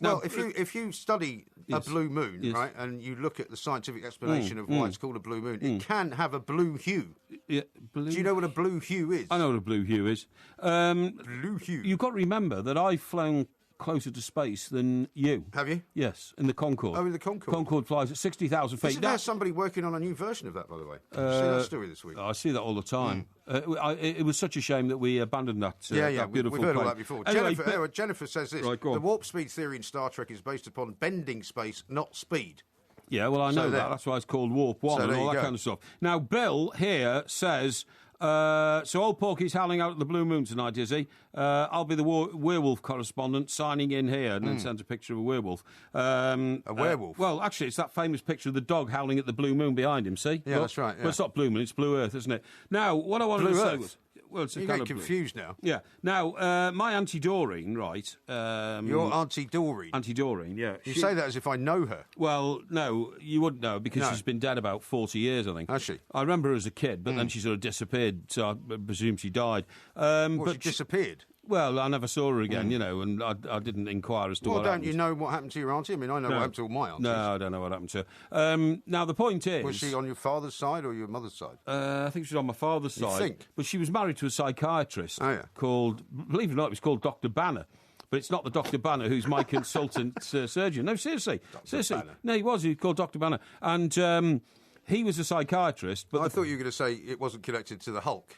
Well, if you study a blue moon, right, and you look at the scientific explanation of why it's called a blue moon, it can have a blue hue. Yeah, blue. Do you know what a blue hue is? I know what a blue hue is. Blue hue. You've got to remember that I've flown closer to space than you. Have you? Yes, in the Concorde. Oh, in the Concorde. Concorde flies at 60,000 feet. Isn't there somebody working on a new version of that, by the way? Did you see that story this week? I see that all the time. It was such a shame that we abandoned that that beautiful we've heard plane. all that before. Anyway, Jennifer says this, right, the warp speed theory in Star Trek is based upon bending space, not speed. Yeah, well, I know that. That's why it's called Warp 1 and all that kind of stuff. Now, Bill here says... so old Porky's howling out at the blue moon tonight, is he? I'll be the werewolf correspondent signing in here, and then sends a picture of a werewolf. A werewolf? Well, actually, it's that famous picture of the dog howling at the blue moon behind him, see? Yeah, that's right. Yeah. Well, it's not blue moon, it's blue earth, isn't it? Now, what I wanted to say was... well, it's a you kind get of confused now. Yeah. Now, my Auntie Doreen, right? Your Auntie Doreen? Auntie Doreen, yeah. You say that as if I know her. Well, no, you wouldn't know, because she's been dead about 40 years, I think. Has she? I remember her as a kid, but then she sort of disappeared, so I presume she died. She disappeared? Well, I never saw her again, and I didn't inquire as to what happened. Well, don't you know what happened to your auntie? I mean, I know what happened to all my aunties. No, I don't know what happened to her. Now, the point is... Was she on your father's side or your mother's side? I think she was on my father's side. You think? But she was married to a psychiatrist called, believe it or not, it was called Dr. Banner. But it's not the Dr. Banner who's my consultant surgeon. No, seriously. Banner. No, he was called Dr. Banner. And he was a psychiatrist. But I thought you were going to say it wasn't connected to the Hulk.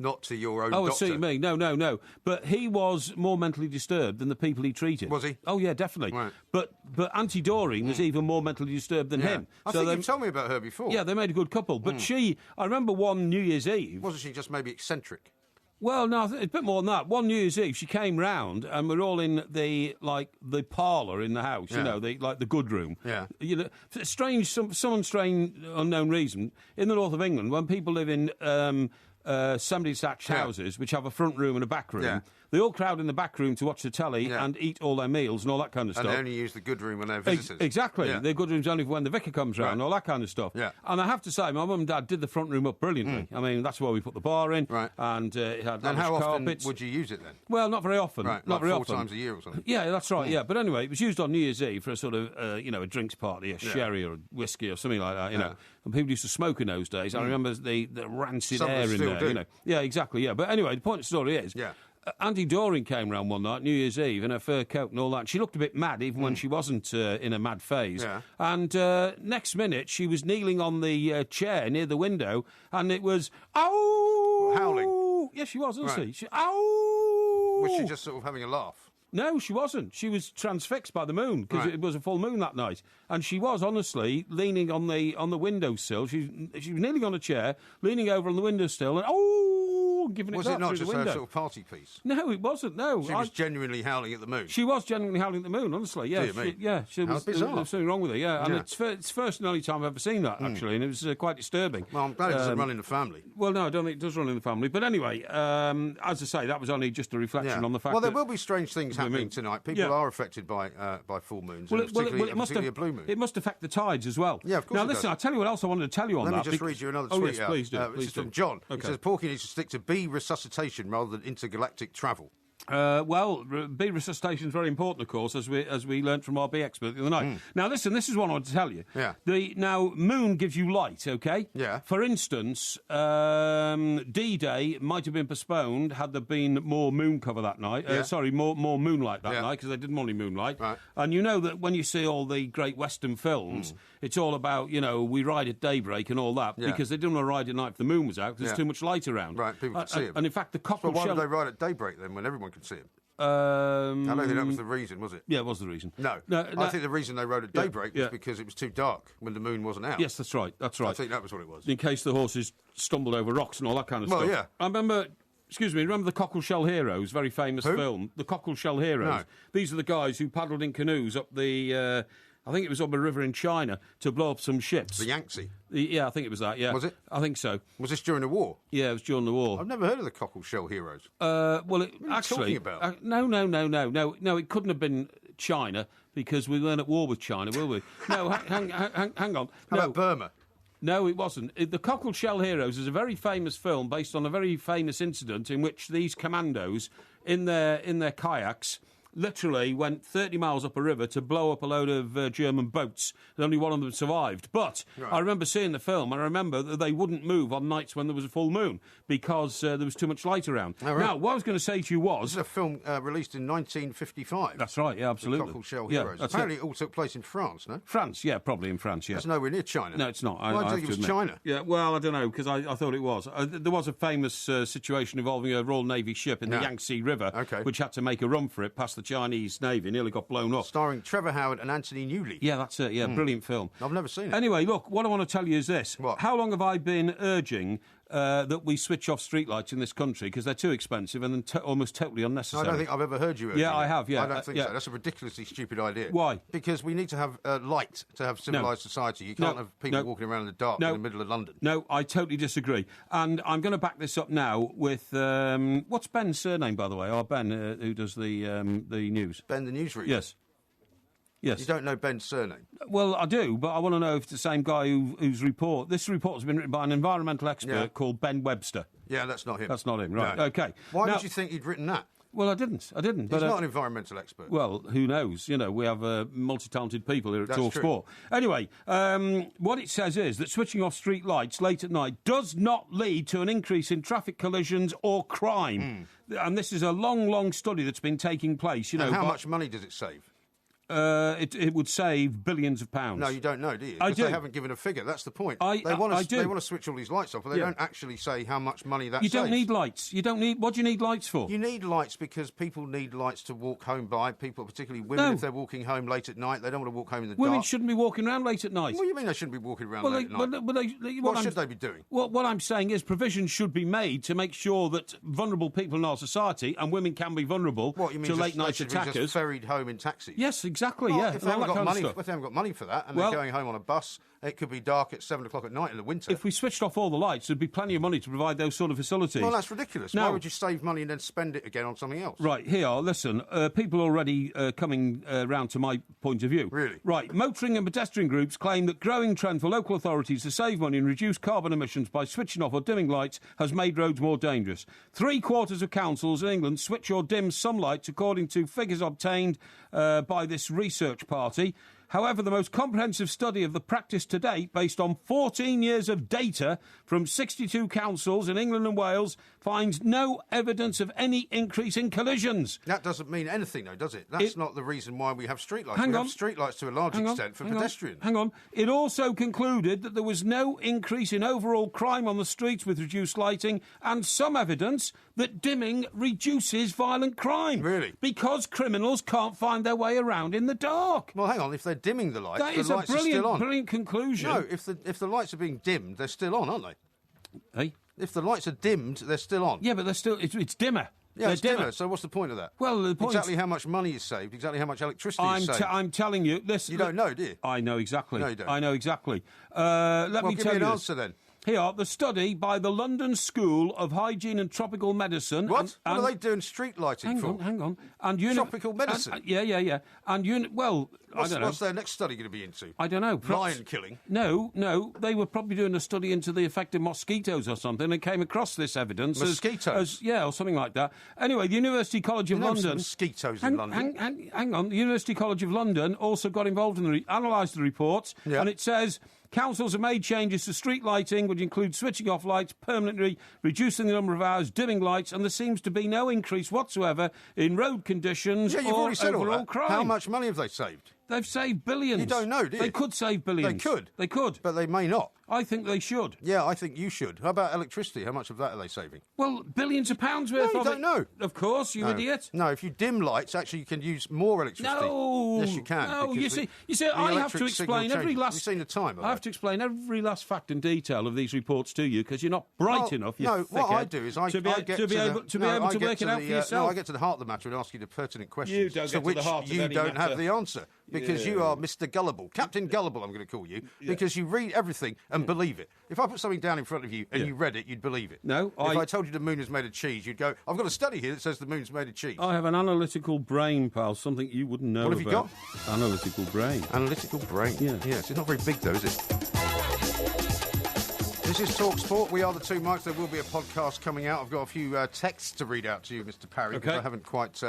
Not to your own doctor. doctor. I see what you mean. No. But he was more mentally disturbed than the people he treated. Was he? Oh, yeah, definitely. Right. But Auntie Doreen was even more mentally disturbed than him. I think you told me about her before. Yeah, they made a good couple. But I remember one New Year's Eve... Wasn't she just maybe eccentric? Well, no, it's a bit more than that. One New Year's Eve, she came round, and we're all in the parlour in the house, the good room. Yeah. Some strange, unknown reason, in the north of England, when people live in semi-detached houses, which have a front room and a back room, they all crowd in the back room to watch the telly and eat all their meals and all that kind of stuff. And they only use the good room when they're visitors. Exactly. Yeah. The good room's only for when the vicar comes round and all that kind of stuff. Yeah. And I have to say, my mum and dad did the front room up brilliantly. I mean, that's where we put the bar in. Right. And it had and how often carpets. would you use it then? Well, not very often. Right, not very four often. times a year or something. Yeah, that's right, yeah. But anyway, it was used on New Year's Eve for a sort of, a drinks party, a sherry or a whiskey or something like that, you know. And people used to smoke in those days. I remember the rancid air in there, you know. Yeah, exactly, yeah. But anyway, the point of the story is... Yeah. Auntie Doreen came round one night, New Year's Eve, in her fur coat and all that. She looked a bit mad, even when she wasn't in a mad phase. Yeah. And next minute, she was kneeling on the chair near the window, and it was, "Ow!" Howling. Yes, she was, wasn't she? Ow! Was she just sort of having a laugh? No, she wasn't. She was transfixed by the moon, because it was a full moon that night. And she was, honestly, leaning on the windowsill. She was kneeling on a chair, leaning over on the windowsill, and giving it Was it not just her sort of party piece? No, it wasn't, no. She was genuinely howling at the moon? She was genuinely howling at the moon, honestly, yeah. There was something wrong with her, yeah. And it's first and only time I've ever seen that, actually, and it was quite disturbing. Well, I'm glad it doesn't run in the family. Well, no, I don't think it does run in the family. But anyway, as I say, that was only just a reflection on the fact that... Well, there will be strange things happening tonight. People are affected by full moons, particularly a blue moon. It must affect the tides as well. Yeah, of course. Now, listen, I'll tell you what else I wanted to tell you on that. Let me just read you another tweet. Oh, yes, please do. This is from John. He says, Porky needs to stick to bee resuscitation rather than intergalactic travel. Bee resuscitation is very important, of course, as we learnt from our bee expert the other night. Now, listen, this is what I want to tell you. Yeah. Now, moon gives you light, okay? Yeah. For instance, D-Day might have been postponed had there been more moon cover that night. More moonlight that night, because they didn't want any moonlight. Right. And you know that when you see all the great Western films, it's all about, we ride at daybreak and all that, because they didn't want to ride at night if the moon was out, because there's too much light around. Right, people could see it. And in fact, the cockle why would they ride at daybreak then, when everyone could see him? I don't think that was the reason, was it? Yeah, it was the reason. No. I think the reason they rode at daybreak was because it was too dark when the moon wasn't out. Yes, that's right. I think that was what it was. In case the horses stumbled over rocks and all that kind of stuff. Well, yeah. I remember the Cockleshell Heroes, very famous film? The Cockleshell Heroes. No. These are the guys who paddled in canoes up the... I think it was up a river in China to blow up some ships. The Yangtze? Yeah, I think it was that, yeah. Was it? I think so. Was this during the war? Yeah, it was during the war. I've never heard of the Cockleshell Heroes. Well, what are you talking about? No, it couldn't have been China, because we weren't at war with China, will we? No, hang on. How about Burma? No, it wasn't. The Cockleshell Heroes is a very famous film based on a very famous incident in which these commandos, in their kayaks, literally went 30 miles up a river to blow up a load of German boats, and only one of them survived. But I remember seeing the film, and I remember that they wouldn't move on nights when there was a full moon, because there was too much light around. Oh, right. Now, what I was going to say to you was... This is a film released in 1955. That's right, yeah, absolutely. The Cockleshell Heroes. Apparently it all took place in France, no? France, yeah, probably in France, yeah. That's nowhere near China. No, it's not. Why do you think it was China? Yeah, well, I don't know, because I thought it was. There was a famous situation involving a Royal Navy ship in the Yangtze River, which had to make a run for it past the Chinese Navy. Nearly got blown up. Starring Trevor Howard and Anthony Newley. Yeah, that's it. Yeah, brilliant film. I've never seen it. Anyway, look, what I want to tell you is this. What? How long have I been urging that we switch off streetlights in this country because they're too expensive and almost totally unnecessary. I don't think I've ever heard you. Yeah, I have. Yeah, I don't think so. That's a ridiculously stupid idea. Why? Because we need to have light to have civilised society. You can't have people walking around in the dark in the middle of London. No, I totally disagree. And I'm going to back this up now with what's Ben's surname, by the way? Oh, Ben, who does the news. Ben, the newsreader. Yes. Yes. You don't know Ben's surname? Well, I do, but I want to know if it's the same guy whose report... This report has been written by an environmental expert called Ben Webster. Yeah, that's not him. That's not him, right. No. OK. Why would you think he'd written that? Well, I didn't. He's not an environmental expert. Well, who knows? You know, we have multi-talented people here at Talk Sport. Anyway, what it says is that switching off street lights late at night does not lead to an increase in traffic collisions or crime. And this is a long, long study that's been taking place. You know, and how much money does it save? It would save billions of pounds. No, you don't know, do you? I do. They haven't given a figure. That's the point. I do. They want to switch all these lights off, but they don't actually say how much money that saves. You don't need lights. You don't need... What do you need lights for? You need lights because people need lights to walk home by. People, particularly women, if they're walking home late at night, they don't want to walk home in the dark. Women shouldn't be walking around late at night. What do you mean they shouldn't be walking around late at night? What should they be doing? What I'm saying is provisions should be made to make sure that vulnerable people in our society, and women can be vulnerable to late-night attackers... just ferried home in taxis? Yes, exactly, If they haven't got money for that and they're going home on a bus, it could be dark at 7 o'clock at night in the winter. If we switched off all the lights, there'd be plenty of money to provide those sort of facilities. Well, that's ridiculous. Why would you save money and then spend it again on something else? Right, here, listen, people are already coming round to my point of view. Really? Right, motoring and pedestrian groups claim that growing trend for local authorities to save money and reduce carbon emissions by switching off or dimming lights has made roads more dangerous. 3/4 of councils in England switch or dim some lights, according to figures obtained by this research party. However, the most comprehensive study of the practice to date, based on 14 years of data from 62 councils in England and Wales, finds no evidence of any increase in collisions. That doesn't mean anything, though, does it? That's not the reason why we have streetlights. We have streetlights to a large extent for pedestrians. Hang on. It also concluded that there was no increase in overall crime on the streets with reduced lighting and some evidence that dimming reduces violent crime. Really? Because criminals can't find their way around in the dark. Well, hang on. If they're dimming the lights, the lights are still on. Brilliant conclusion. No, if the lights are being dimmed, they're still on, aren't they? Hey? If the lights are dimmed, they're still on. Yeah, but they're still... It's dimmer. Yeah, it's dimmer. So what's the point of that? Well, the point... Exactly how much money is saved, exactly how much electricity is saved. I'm telling you... You don't know, do you? I know exactly. No, you don't. I know exactly. Let me tell you give me an answer, then. Here, the study by the London School of Hygiene and Tropical Medicine... What? What are they doing street lighting for? Hang on. And Tropical medicine? Yeah. And I don't know. What's their next study going to be into? I don't know. Lion killing? No. They were probably doing a study into the effect of mosquitoes or something and came across this evidence. Mosquitoes? Or something like that. Anyway, the University College of London... mosquitoes in London. Hang on. The University College of London also got involved in analysed the reports, and it says... Councils have made changes to street lighting, which include switching off lights permanently, reducing the number of hours, dimming lights, and there seems to be no increase whatsoever in road conditions or overall crime. How much money have they saved? They've saved billions. You don't know, do you? They could save billions. They could. But they may not. I think they should. Yeah, I think you should. How about electricity? How much of that are they saving? Well, billions of pounds worth of it. You don't know. Of course, you idiot. No, if you dim lights, actually you can use more electricity. No. Yes, you can. No, you see, I have to explain every last... You've seen the time. I have to explain every last fact and detail of these reports to you because you're not bright enough, what I do is I get to be able to work it out for yourself. No, I get to the heart of the matter and ask you the pertinent questions. You don't get to the heart of any you don't matter. have the answer. Because you are Mr. Gullible. Captain Gullible, I'm going to call you. Because you read everything and believe it. If I put something down in front of you and you read it, you'd believe it. No, If I told you the moon is made of cheese, you'd go, I've got a study here that says the moon's made of cheese. I have an analytical brain, pal, something you wouldn't know about. What have you got? Analytical brain. Analytical brain? Yeah. Yes, it's not very big, though, is it? This is Talk Sport. We are the two mics. There will be a podcast coming out. I've got a few texts to read out to you, Mr. Parry, because I haven't quite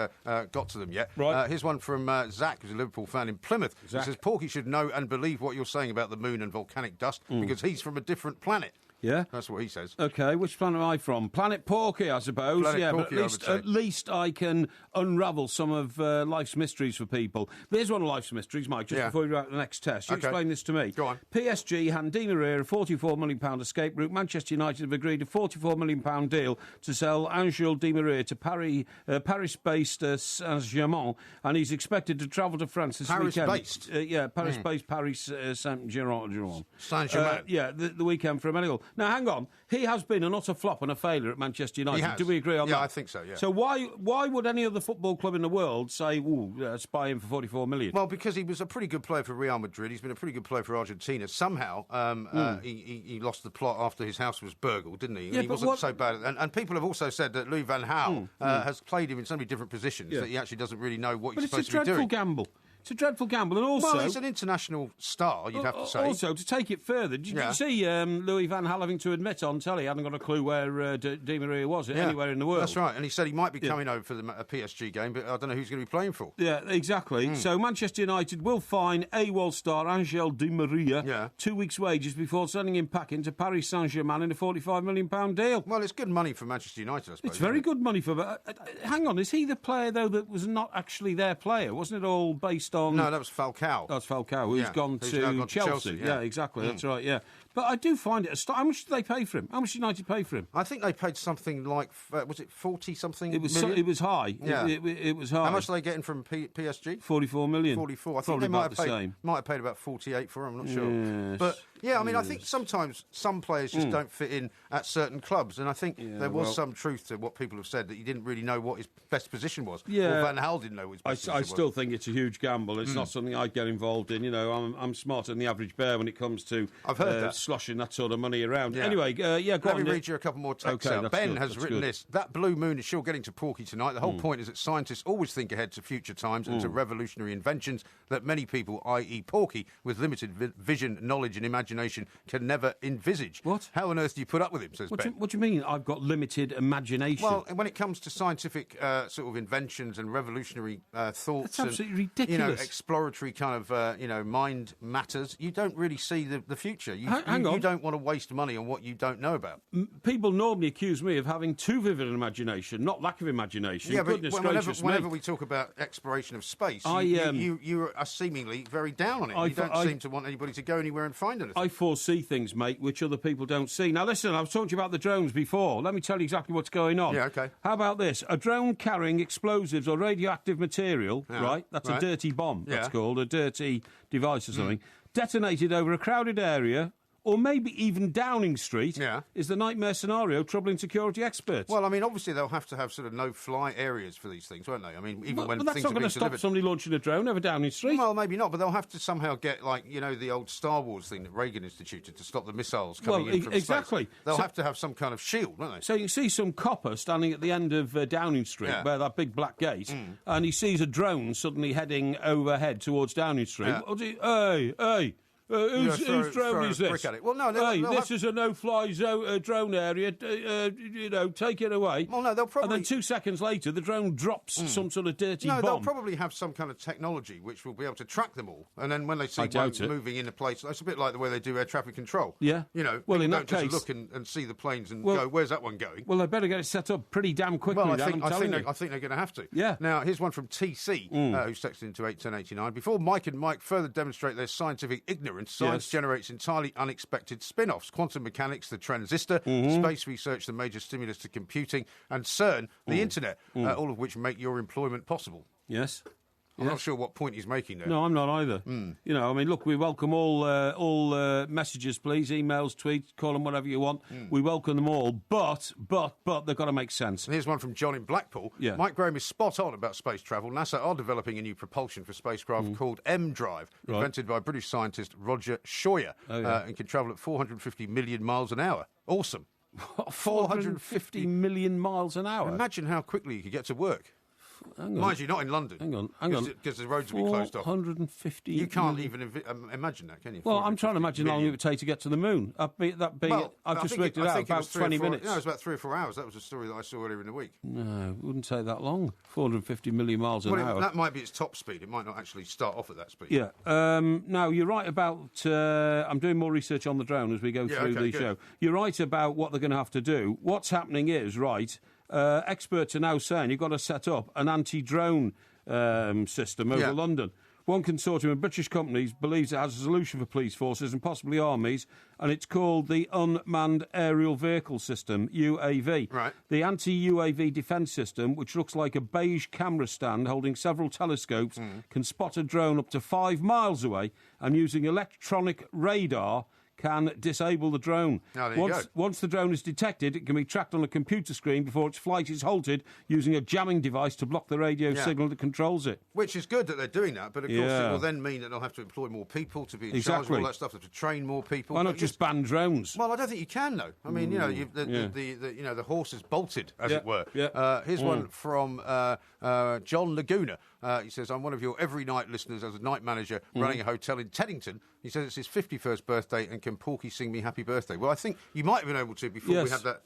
got to them yet. Right. Here's one from Zach, who's a Liverpool fan in Plymouth. He says, Porky should know and believe what you're saying about the moon and volcanic dust because he's from a different planet. Yeah? That's what he says. OK, which planet am I from? Planet Porky, I suppose. Planet Porky, but at least I can unravel some of life's mysteries for people. There's one of life's mysteries, Mike, just before you write the next test. You explain this to me. Go on. PSG hand Di Maria a £44 million escape route. Manchester United have agreed a £44 million deal to sell Angel Di Maria to Paris-based Saint-Germain, and he's expected to travel to France this weekend. Paris-based? Paris-based Paris Saint-Germain. Saint-Germain. The weekend for a medical. Now, hang on. He has been an utter flop and a failure at Manchester United. Do we agree on that? Yeah, I think so, yeah. So why would any other football club in the world say, let's buy him for 44 million? Well, because he was a pretty good player for Real Madrid. He's been a pretty good player for Argentina. Somehow, he lost the plot after his house was burgled, didn't he? Yeah, he wasn't so bad. And people have also said that Louis van Gaal has played him in so many different positions that he actually doesn't really know what he's supposed to be doing. It's a dreadful gamble. It's a dreadful gamble, and also... Well, he's an international star, you'd have to say. Also, to take it further, did you see Louis van Gaal having to admit on telly he hadn't got a clue where Di Maria was anywhere in the world? That's right, and he said he might be coming over for the PSG game, but I don't know who's going to be playing for. Yeah, exactly. So Manchester United will fine AWOL star Angel Di Maria 2 weeks' wages before sending him packing to Paris Saint-Germain in a £45 million deal. Well, it's good money for Manchester United, I suppose. It's very good money for... hang on, is he the player, though, that was not actually their player? Wasn't it all based on... No, that was Falcao. That's Falcao, who's gone to Chelsea. Yeah, exactly, that's right, yeah. But I do find it... How much did they pay for him? How much did United pay for him? I think they paid something like... was it 40-something million? It was high. Yeah. It was high. How much are they getting from PSG? 44 million. 44. I think Probably they might about have paid about 48 for him, I'm not sure. Yes. But... Yeah, I mean, I think sometimes some players just don't fit in at certain clubs, and I think there was some truth to what people have said, that he didn't really know what his best position was. Yeah. Or Van Gaal didn't know what his best position was. I still think it's a huge gamble. It's not something I'd get involved in. You know, I'm smarter than the average bear when it comes to sloshing that sort of money around. Yeah. Anyway, go on. Let me read you a couple more texts out. Ben has written this. That blue moon is sure getting to Porky tonight. The whole point is that scientists always think ahead to future times and to revolutionary inventions that many people, i.e. Porky, with limited vision, knowledge and imagination, can never envisage. What? How on earth do you put up with him, says Ben. What do you mean I've got limited imagination? Well, when it comes to scientific sort of inventions and revolutionary thoughts... That's absolutely ridiculous. You know, exploratory kind of, mind matters, you don't really see the future. Hang on. You don't want to waste money on what you don't know about. People normally accuse me of having too vivid an imagination, not lack of imagination. Yeah, but whenever me. we talk about exploration of space, you are seemingly very down on it. You don't seem to want anybody to go anywhere and find anything. I foresee things, mate, which other people don't see. Now, listen, I was talking to you about the drones before. Let me tell you exactly what's going on. Yeah, OK. How about this? A drone carrying explosives or radioactive material, right? That's a dirty bomb, that's called, a dirty device or something, detonated over a crowded area... or maybe even Downing Street, is the nightmare scenario troubling security experts. Well, I mean, obviously they'll have to have sort of no-fly areas for these things, won't they? I mean, even when but that's not going to stop somebody launching a drone over Downing Street. Well, maybe not, but they'll have to somehow get, like, you know, the old Star Wars thing that Reagan instituted to stop the missiles coming in from exactly. space. They'll have to have some kind of shield, won't they? So you see some copper standing at the end of Downing Street, where that big black gate, and he sees a drone suddenly heading overhead towards Downing Street. Hey! Whose drone is this? Well, no, this is a no-fly drone area. Take it away. Well, no, they'll probably... And then 2 seconds later, the drone drops some sort of dirty bomb. No, they'll probably have some kind of technology which will be able to track them all. And then when they see one moving in a place, it's a bit like the way they do air traffic control. Yeah. You know, well, in don't that just case, look and see the planes and go, where's that one going? Well, they better get it set up pretty damn quickly. Well, I think they're going to have to. Yeah. Now, here's one from TC, who's texted into 81089. Before Mike and Mike further demonstrate their scientific ignorance, science generates entirely unexpected spin-offs. Quantum mechanics, the transistor, space research, the major stimulus to computing, and CERN, the internet, all of which make your employment possible. Yes. I'm not sure what point he's making there. No, I'm not either. You know, I mean, look, we welcome all messages, please, emails, tweets, call them whatever you want. We welcome them all, but they've got to make sense. And here's one from John in Blackpool. Yeah. Mike Graham is spot on about space travel. NASA are developing a new propulsion for spacecraft called M-Drive, invented by British scientist Roger Scheuer, and can travel at 450 million miles an hour. Awesome. 450 million miles an hour? Imagine how quickly you could get to work. Hang on. Mind you, not in London. Hang on. Because the roads will be closed off. 450. You can't even imagine that, can you? Well, I'm trying to imagine how long it would take to get to the moon. I've just worked it out, about 20 minutes. No, it was about 3 or 4 hours. That was a story that I saw earlier in the week. No, it wouldn't take that long. 450 million miles an hour. That might be its top speed. It might not actually start off at that speed. Yeah. Now, you're right about... I'm doing more research on the drone as we go through the show. You're right about what they're going to have to do. What's happening is, experts are now saying you've got to set up an anti-drone system over London. One consortium of British companies believes it has a solution for police forces and possibly armies, and it's called the Unmanned Aerial Vehicle System, UAV. Right. The anti-UAV defence system, which looks like a beige camera stand holding several telescopes, can spot a drone up to 5 miles away, and using electronic radar can disable the drone. Oh, there you go. Once the drone is detected, it can be tracked on a computer screen before its flight is halted using a jamming device to block the radio signal that controls it. Which is good that they're doing that, but of course it will then mean that they'll have to employ more people to be in charge of all that stuff, to train more people. Why not just ban drones? Well, I don't think you can, though. I mean, the horse is bolted, as it were. Yeah. Here's one from John Laguna. He says, I'm one of your every night listeners as a night manager running a hotel in Teddington. He says it's his 51st birthday, and can Porky sing me happy birthday? Well, I think you might have been able to before we had that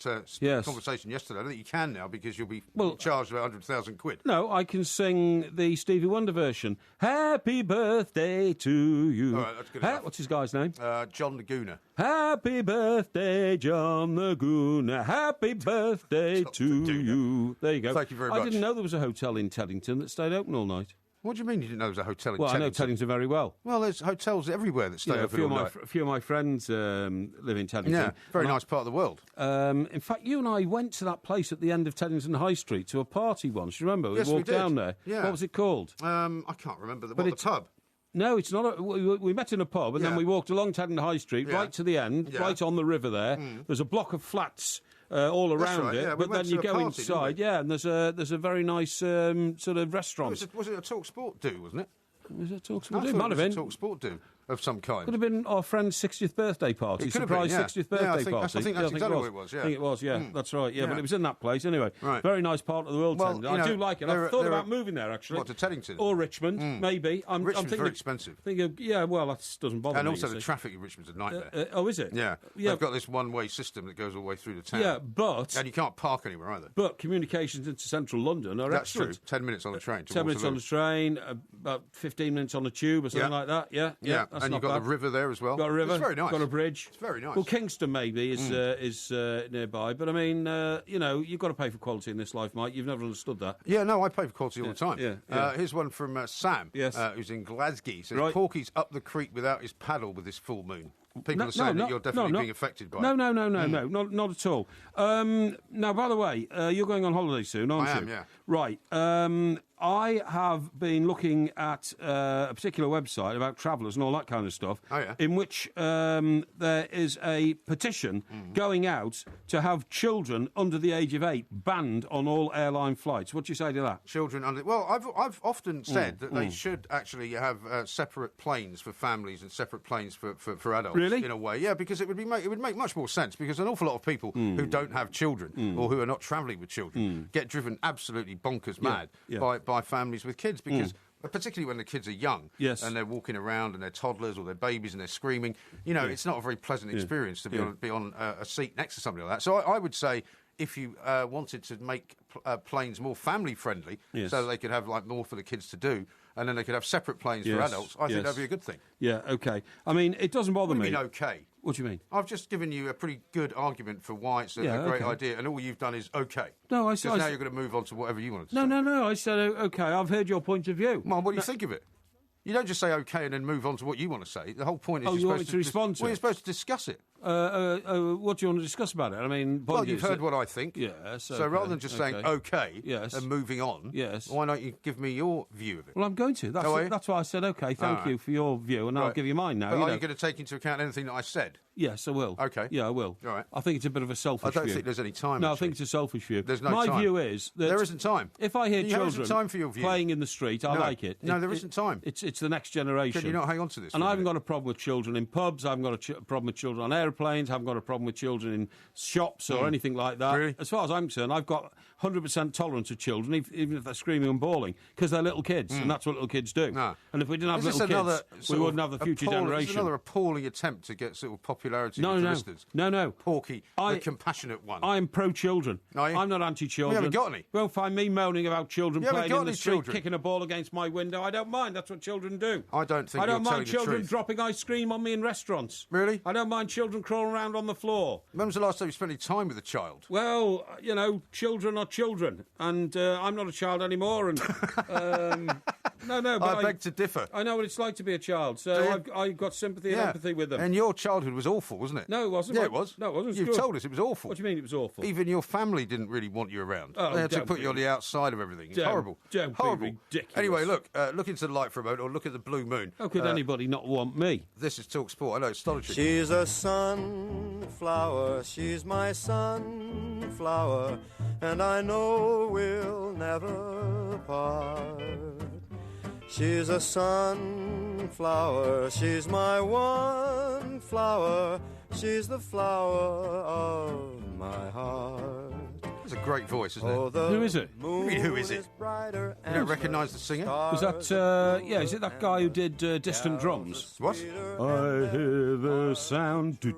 conversation yesterday. I don't think you can now, because you'll be charged about 100,000 quid. No, I can sing the Stevie Wonder version. Happy birthday to you. All right, that's good enough. What's his guy's name? John Laguna. Happy birthday, John Laguna. Happy birthday to you. There you go. Thank you very much. I didn't know there was a hotel in Teddington that stayed open all night. What do you mean you didn't know there was a hotel in Teddington? Teddington? I know Teddington very well. Well, there's hotels everywhere that stay open all night. A few of my friends live in Teddington. Yeah, very nice part of the world. In fact, you and I went to that place at the end of Teddington High Street to a party once. You remember? Yes, we walked we did. down there. Yeah. What was it called? I can't remember. The pub? No, it's not. We met in a pub, and then we walked along Teddington High Street, right to the end, right on the river there. There's a block of flats all around it, but then you go inside, and there's a very nice sort of restaurant. Was it a Talk Sport do, wasn't it? Was it a Talk Sport do? I thought Might have been. Talk Sport do of some kind. Could have been our friend's 60th birthday party. Surprise 60th birthday party. I think that's exactly what it was, I think it was, that's right, but it was in that place anyway. Right. Very nice part of the world, Teddington. I do like it. I've thought about moving there, actually. What, to Teddington? Or Richmond, maybe. Richmond's very expensive. Well, that doesn't bother me. And also the traffic in Richmond's a nightmare. Oh, is it? Yeah. They've got this one-way system that goes all the way through the town. Yeah, but... And you can't park anywhere either. But communications into central London are excellent. That's true. 10 minutes on the train. 10 minutes on the train, about 15 minutes on the tube or something like that. Yeah. And you've got the river there as well. Got a river. It's very nice. Got a bridge. It's very nice. Well, Kingston maybe is nearby, but I mean, you've got to pay for quality in this life, Mike. You've never understood that. Yeah, no, I pay for quality all the time. Yeah. Here's one from Sam, who's in Glasgow. He says, Porky's up the creek without his paddle with this full moon. People are saying that you're definitely being affected by it. No, not at all. Now, by the way, you're going on holiday soon, aren't you? I am, yeah. Right. I have been looking at a particular website about travellers and all that kind of stuff, in which there is a petition going out to have children under the age of 8 banned on all airline flights. What do you say to that? Children under... Well, I've often said that they should actually have separate planes for families and separate planes for adults. Really? In a way, yeah, because it would make much more sense, because an awful lot of people who don't have children or who are not travelling with children get driven absolutely bonkers mad by families with kids, because particularly when the kids are young and they're walking around and they're toddlers or they're babies and they're screaming, it's not a very pleasant experience to be on a seat next to somebody like that. So I would say, if you wanted to make planes more family-friendly so they could have more for the kids to do, and then they could have separate planes for adults, I think that'd be a good thing. Yeah, OK. I mean, it doesn't bother me. What do you mean, OK? What do you mean? I've just given you a pretty good argument for why it's a great idea, and all you've done is OK. No, I said... Because now you're going to move on to whatever you wanted to say. No, I said OK, I've heard your point of view. Mum, what do you think of it? You don't just say OK and then move on to what you want to say. The whole point is you want me to respond to it? Well, you're supposed to discuss it. What do you want to discuss about it? I mean... Well, you've heard what I think. Yes. So rather than just saying OK and moving on, why don't you give me your view of it? Well, I'm going to. That's why I said OK, thank you for your view, and I'll give you mine now. But are you going to take into account anything that I said? Yes, I will. OK. Yeah, I will. All right. I think it's a bit of a selfish view. I don't think there's any time. No, I think it's a selfish view. There's no time. My view is that... There isn't time. If I hear children time for your view. playing in the street, I like it. No, there isn't time. It's the next generation. Can you not hang on to this? And I haven't got a problem with children in pubs. I haven't got a problem with children on aeroplanes. I haven't got a problem with children in shops or anything like that. Really? As far as I'm concerned, I've got 100% tolerance of children, even if they're screaming and bawling, because they're little kids, and that's what little kids do. No. And if we didn't have little kids, we wouldn't have the future generation. It's another appalling attempt to get sort of popularity with the listeners. No. Porky, the compassionate one. I'm pro-children. I'm not anti-children. We haven't got any. You won't find me moaning about children playing in the street, children. kicking a ball against my window. I don't mind. That's what children do. I don't mind children dropping ice cream on me in restaurants. Really? I don't mind children crawling around on the floor. When was the last time you spent any time with a child? Well, children are children, and I'm not a child anymore, and No, but I beg to differ. I know what it's like to be a child, so I've got sympathy and empathy with them. And your childhood was awful, wasn't it? No, it wasn't. Yeah, it was. No, it wasn't. You've told us it was awful. What do you mean it was awful? Even your family didn't really want you around. Oh, they had to put you on the outside of everything. It's horrible. Horrible. Ridiculous. Anyway, look into the light for a moment, or look at the blue moon. How could anybody not want me? This is Talk Sport. I know, it's astonishing. She's a sunflower, she's my sunflower, and I know we'll never part. She's a sunflower, she's my one flower, she's the flower of my heart. It's a great voice, isn't it? Who is it? I mean, who is it? You don't recognise the singer? Was that, is it that guy who did Distant Drums? What? I hear the sound Who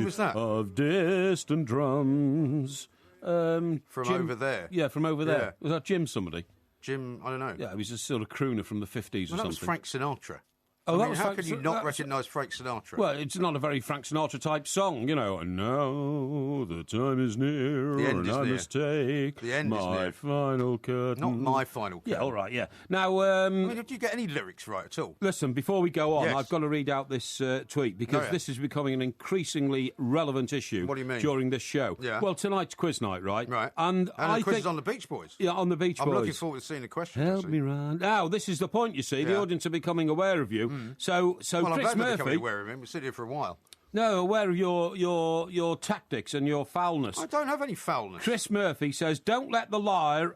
was that? of distant drums. From Jim, over there? Yeah, from over there. Yeah. Was that Jim somebody? Jim, I don't know. Yeah, he was a sort of crooner from the 50s or That was something. Frank Sinatra. Oh, I mean, how can you not recognise Frank Sinatra? Well, it's not a very Frank Sinatra type song, you know. And now the time is near, and I must take my final curtain. Not my final curtain. Yeah, all right, yeah. Now, I mean, did you get any lyrics right at all? Listen, before we go on, Yes. I've got to read out this tweet because this is becoming an increasingly relevant issue. What do you mean? During this show. Yeah. Well, tonight's quiz night, right? Right. And the quiz think, is on the Beach Boys. Yeah, on the Beach Boys. I'm looking forward to seeing the question. Help me round. Now, this is the point, you see. The audience are becoming aware of you. So Well, Chris I'm glad they're Murphy... becoming aware of him. We've sitting here for a while. No, aware of your tactics and your foulness. I don't have any foulness. Chris Murphy says, don't let the liar,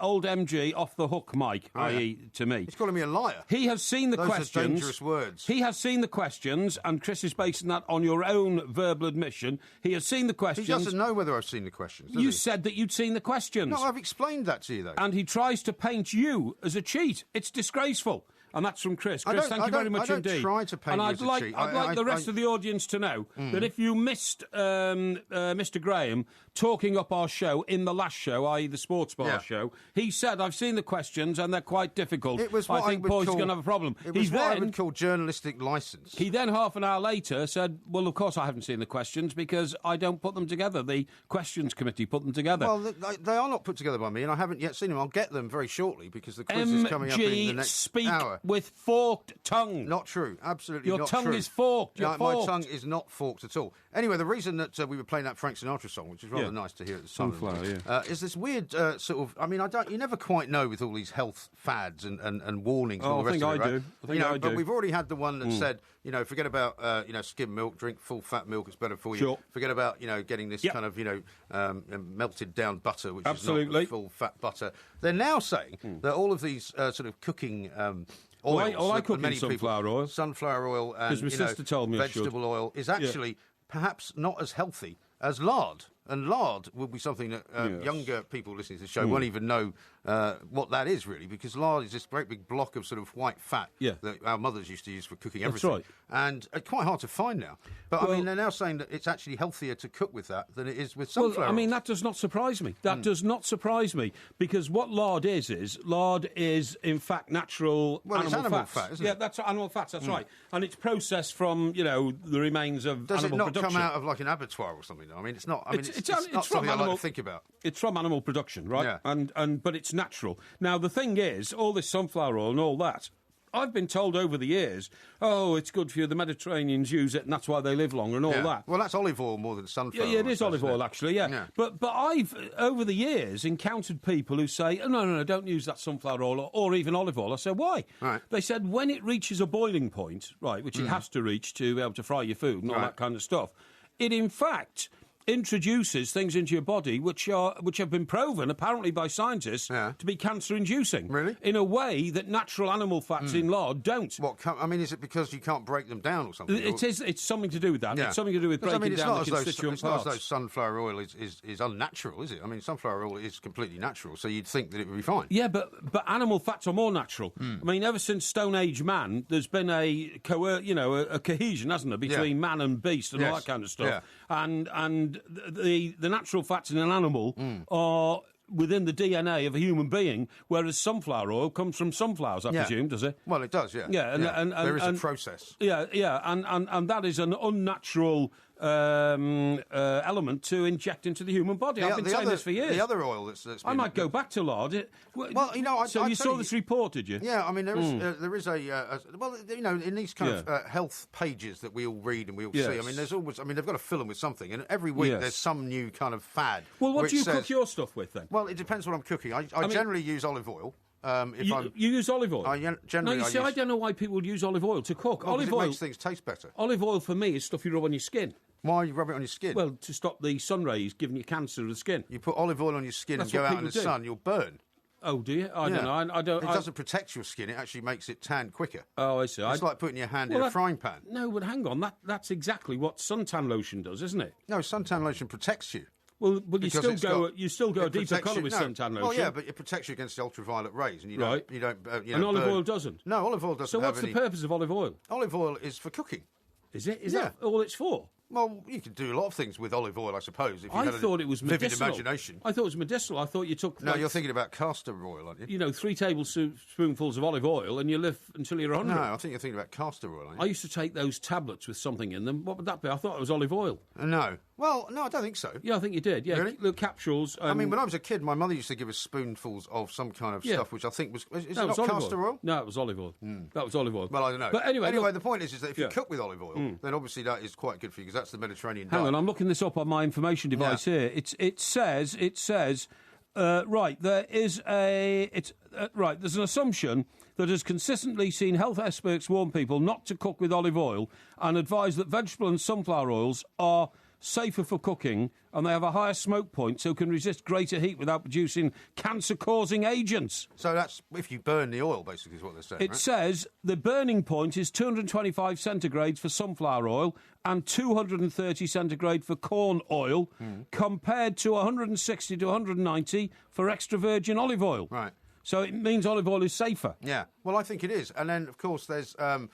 old MG, off the hook, Mike, i.e. to me. He's calling me a liar. He has seen the Those questions. are dangerous words. He has seen the questions, and Chris is basing that on your own verbal admission. He has seen the questions. He doesn't know whether I've seen the questions, does You he? said that you'd seen the questions. No, I've explained that to you, though. And he tries to paint you as a cheat. It's disgraceful. And that's from Chris. Chris, thank you very much indeed. I don't try to paint you as a cheat. I'd like the rest of the audience to know that if you missed Mr. Graham talking up our show in the last show, i.e. the Sports Bar show, he said, I've seen the questions and they're quite difficult. It was what I think Paul's going to have a problem. It was what I would call journalistic licence. He then, half an hour later, said, well, of course I haven't seen the questions because I don't put them together. The questions committee put them together. Well, they are not put together by me, and I haven't yet seen them. I'll get them very shortly because the quiz is coming up in the next speak hour. With forked tongue. Not true. Absolutely not true. Your tongue is forked. No, my tongue is not forked at all. Anyway, the reason that we were playing that Frank Sinatra song, which is rather nice to hear at the time, is this weird sort of... I mean, you never quite know with all these health fads and warnings and all the rest of it, right? I think I do. But we've already had the one that said, forget about, skim milk, drink full fat milk, it's better for you. Sure. Forget about, getting this kind of, melted down butter, which is not full fat butter. They're now saying that all of these sort of cooking... oils, I cook in sunflower oil. Sunflower oil and my sister told me vegetable oil is actually perhaps not as healthy as lard. And lard will be something that younger people listening to the show won't even know what that is, really, because lard is this great big block of sort of white fat that our mothers used to use for cooking everything. That's right. And it's quite hard to find now. But, I mean, they're now saying that it's actually healthier to cook with that than it is with sunflower Well, I mean, oil. that does not surprise me. That does not surprise me, because what lard is, in fact, natural animal fats. fat, isn't it? Yeah, that's animal fats, that's right. And it's processed from, the remains of Does animal production. Does it not come out of, like, an abattoir or something? I mean, it's not... I mean, it's not something I like to think about. It's from animal production, right? Yeah. But it's natural. Now, the thing is, all this sunflower oil and all that, I've been told over the years, it's good for you, the Mediterraneans use it, and that's why they live longer and all that. Well, that's olive oil more than sunflower oil. Yeah, it is olive oil, actually, yeah. But I've, over the years, encountered people who say, no, don't use that sunflower oil or even olive oil. I said, why? Right. They said, when it reaches a boiling point, right, which it has to reach to be able to fry your food and all that kind of stuff, it, in fact... introduces things into your body which have been proven, apparently by scientists, to be cancer-inducing. Really? In a way that natural animal fats in lard don't. Is it because you can't break them down or something? It's something to do with that. Yeah. It's something to do with breaking down the constituent parts. It's not as though sunflower oil is unnatural, is it? I mean, sunflower oil is completely natural, so you'd think that it would be fine. Yeah, but animal fats are more natural. I mean, ever since Stone Age man, there's been a cohesion, hasn't there, between man and beast and all that kind of stuff. Yeah. And the natural fats in an animal are within the DNA of a human being, whereas sunflower oil comes from sunflowers, I presume, does it? Well, it does, yeah. Yeah, and there is a process. Yeah, and that is an unnatural element to inject into the human body. I've been saying this for years. The other oil that's I might go back to lard. Well, you know, so you saw this report, did you? Yeah, I mean, there is well, you know, in these kind of health pages that we all read and we all see. I mean, there's always, I mean, they've got to fill them with something, and every week there's some new kind of fad. Well, what do you cook your stuff with then? Well, it depends what I'm cooking. I generally use olive oil. You use olive oil? Generally, I don't know why people would use olive oil to cook. Well, olive oil makes things taste better. Olive oil for me is stuff you rub on your skin. Why you rub it on your skin? Well, to stop the sun rays giving you cancer of the skin. You put olive oil on your skin and go out in the sun, you'll burn. Oh, do you? I don't know. It doesn't protect your skin. It actually makes it tan quicker. Oh, I see. It's like putting your hand in a frying pan. No, but hang on. That's exactly what suntan lotion does, isn't it? No, suntan lotion protects you. Well, but you still go a deeper colour with suntan lotion. Well, yeah, but it protects you against the ultraviolet rays, and you don't. And olive oil doesn't. No, olive oil doesn't. So what's the purpose of olive oil? Olive oil is for cooking. Is it? Is that all it's for? Well, you can do a lot of things with olive oil, I suppose. If you I thought it was vivid medicinal. imagination. I thought it was medicinal. I thought you took. No, you're thinking about castor oil, aren't you? You know, 3 tablespoonfuls of olive oil, and you live until you're 100. No, I think you're thinking about castor oil, aren't you? I used to take those tablets with something in them. What would that be? I thought it was olive oil. No. Well, no, I don't think so. Yeah, I think you did. Yeah, really? The capsules. I mean, when I was a kid, my mother used to give us spoonfuls of some kind of stuff, which I think was. Is it not castor oil? No, it was olive oil. That was olive oil. Well, I don't know. But anyway, the point is that if you cook with olive oil, then obviously that is quite good for you because that's the Mediterranean diet. Hang on, I'm looking this up on my information device here. It says right. There's an assumption that has consistently seen health experts warn people not to cook with olive oil and advise that vegetable and sunflower oils are safer for cooking and they have a higher smoke point so can resist greater heat without producing cancer-causing agents. So that's if you burn the oil, basically, is what they're saying, It says the burning point is 225 centigrade for sunflower oil and 230 centigrade for corn oil, compared to 160 to 190 for extra virgin olive oil. Right. So it means olive oil is safer. Yeah, well, I think it is. And then, of course, there's some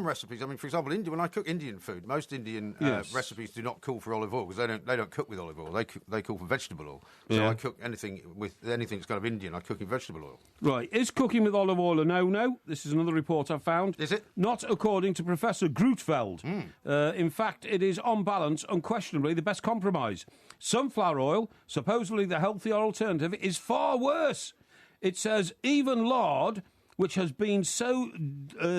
recipes. I mean, for example, when I cook Indian food, most Indian recipes do not call for olive oil because they don't cook with olive oil. They call for vegetable oil. So I cook anything that's kind of Indian, I cook in vegetable oil. Right. Is cooking with olive oil a no-no? This is another report I've found. Is it? Not according to Professor Grootveld. In fact, it is, on balance, unquestionably the best compromise. Sunflower oil, supposedly the healthier alternative, is far worse. It says even lard, which has been so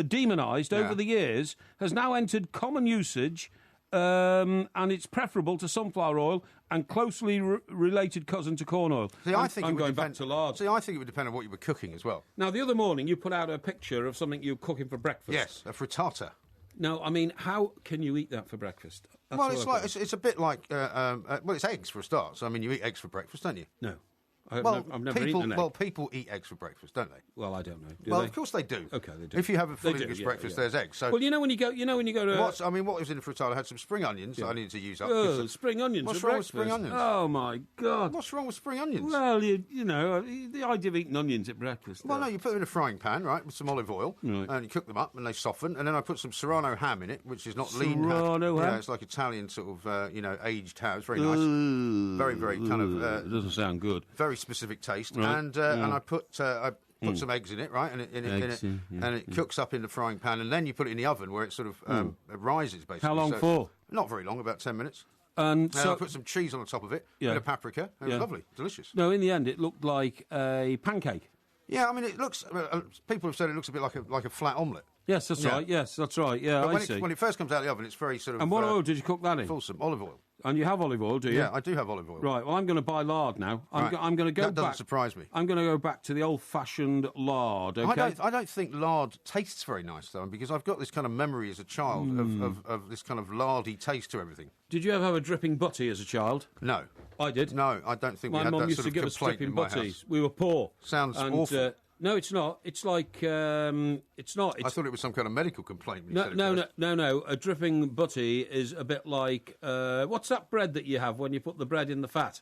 demonised over the years, has now entered common usage, and it's preferable to sunflower oil and closely related cousin to corn oil. See, I'm going back to lard. See, I think it would depend on what you were cooking as well. Now, the other morning you put out a picture of something you were cooking for breakfast. Yes, a frittata. No, I mean, how can you eat that for breakfast? It's a bit like it's eggs for a start. So I mean, you eat eggs for breakfast, don't you? No. I've never eaten an egg. Well, people eat eggs for breakfast, don't they? Well, I don't know. Do they? Of course they do. Okay, they do. If you have a full English breakfast, there's eggs. So, well, you know when you go to. What was in the frittata? I had some spring onions that I needed to use up. Oh, spring onions. What's wrong with spring onions? Oh my God! What's wrong with spring onions? Well, you know the idea of eating onions at breakfast. Well, no, you put them in a frying pan, right, with some olive oil, and you cook them up, and they soften. And then I put some Serrano ham in it, which is not lean ham. Serrano ham. Yeah, it's like Italian sort of aged ham. It's very nice. Very, very kind of. It doesn't sound good. Very specific taste, and I put some eggs in it, right, and it cooks up in the frying pan, and then you put it in the oven where it sort of rises, basically. How long for? Not very long, about 10 minutes. And so I put some cheese on the top of it, a bit of paprika. It was lovely, delicious. No, in the end, it looked like a pancake. Yeah, I mean, it looks. People have said it looks a bit like a flat omelette. Yes, that's right. Yes, that's right. Yeah, but when it first comes out of the oven, it's very sort of. And what oil did you cook that in? Fulsome olive oil. And you have olive oil, do you? Yeah, I do have olive oil. Right, well, I'm going to buy lard now. I'm going to go back. That doesn't surprise me. I'm going to go back to the old-fashioned lard, OK? I don't think lard tastes very nice, though, because I've got this kind of memory as a child of this kind of lardy taste to everything. Did you ever have a dripping butty as a child? No. I did. No, I don't think we had that sort of complaint in my house. My mum used to give us dripping butties. We were poor. Sounds awful. No, it's not. It's like it's not. I thought it was some kind of medical complaint. No. A dripping butty is a bit like what's that bread that you have when you put the bread in the fat?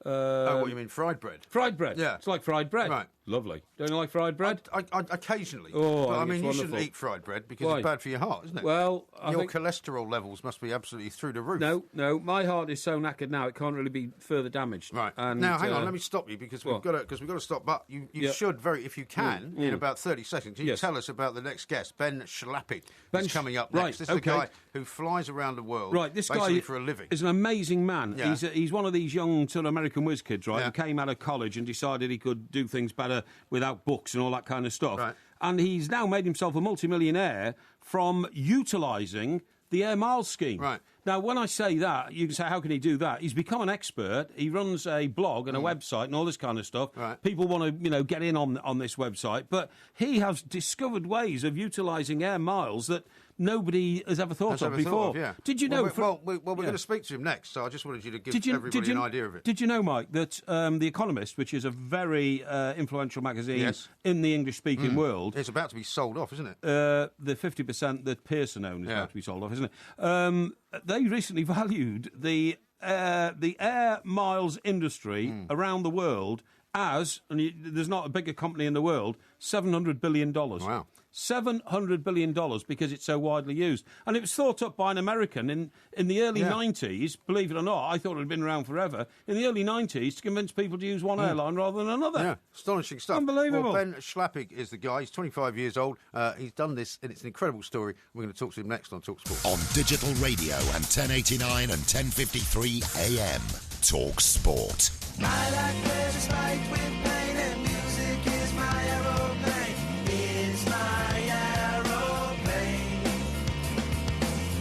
what you mean, fried bread? Fried bread. Yeah. It's like fried bread. Right. Lovely. Don't you like fried bread? I occasionally. Oh, but, I I mean, you wonderful. shouldn't eat fried bread because Why? it's bad for your heart, isn't it? Well, your cholesterol levels must be absolutely through the roof. No, my heart is so knackered now it can't really be further damaged. Right. And, now, hang on, let me stop you because we've got to stop. But you should if you can, in about 30 seconds, you tell us about the next guest, Ben Schlappig, who's coming up next. Right, This is a guy who flies around the world, this basically guy for a living. Is an amazing man. Yeah. He's one of these young sort of American whiz kids, right? Yeah. Who came out of college and decided he could do things better without books and all that kind of stuff. Right. And he's now made himself a multimillionaire from utilising the Air Miles scheme. Right. Now, when I say that, you can say, how can he do that? He's become an expert. He runs a blog and a website and all this kind of stuff. Right. People want to, get in on this website. But he has discovered ways of utilising Air Miles that nobody has ever thought of before. Did you know? We're going to speak to him next, so I just wanted you to give everybody an idea of it. Did you know, Mike, that The Economist, which is a very influential magazine in the English-speaking world... It's about to be sold off, isn't it? The 50% that Pearson owns is about to be sold off, isn't it? They recently valued the Air Miles industry around the world as, and there's not a bigger company in the world, $700 billion. Wow. $700 billion because it's so widely used. And it was thought up by an American in the early 90s, believe it or not. I thought it had been around forever. In the early 90s to convince people to use one airline rather than another. Yeah, astonishing stuff. Unbelievable. Well, Ben Schlappig is the guy. He's 25 years old. He's done this, and it's an incredible story. We're going to talk to him next on TalkSport. On digital radio and 1089 and 1053 AM. TalkSport. My life plays a spike with pain and music is my aeroplane. It's my aeroplane.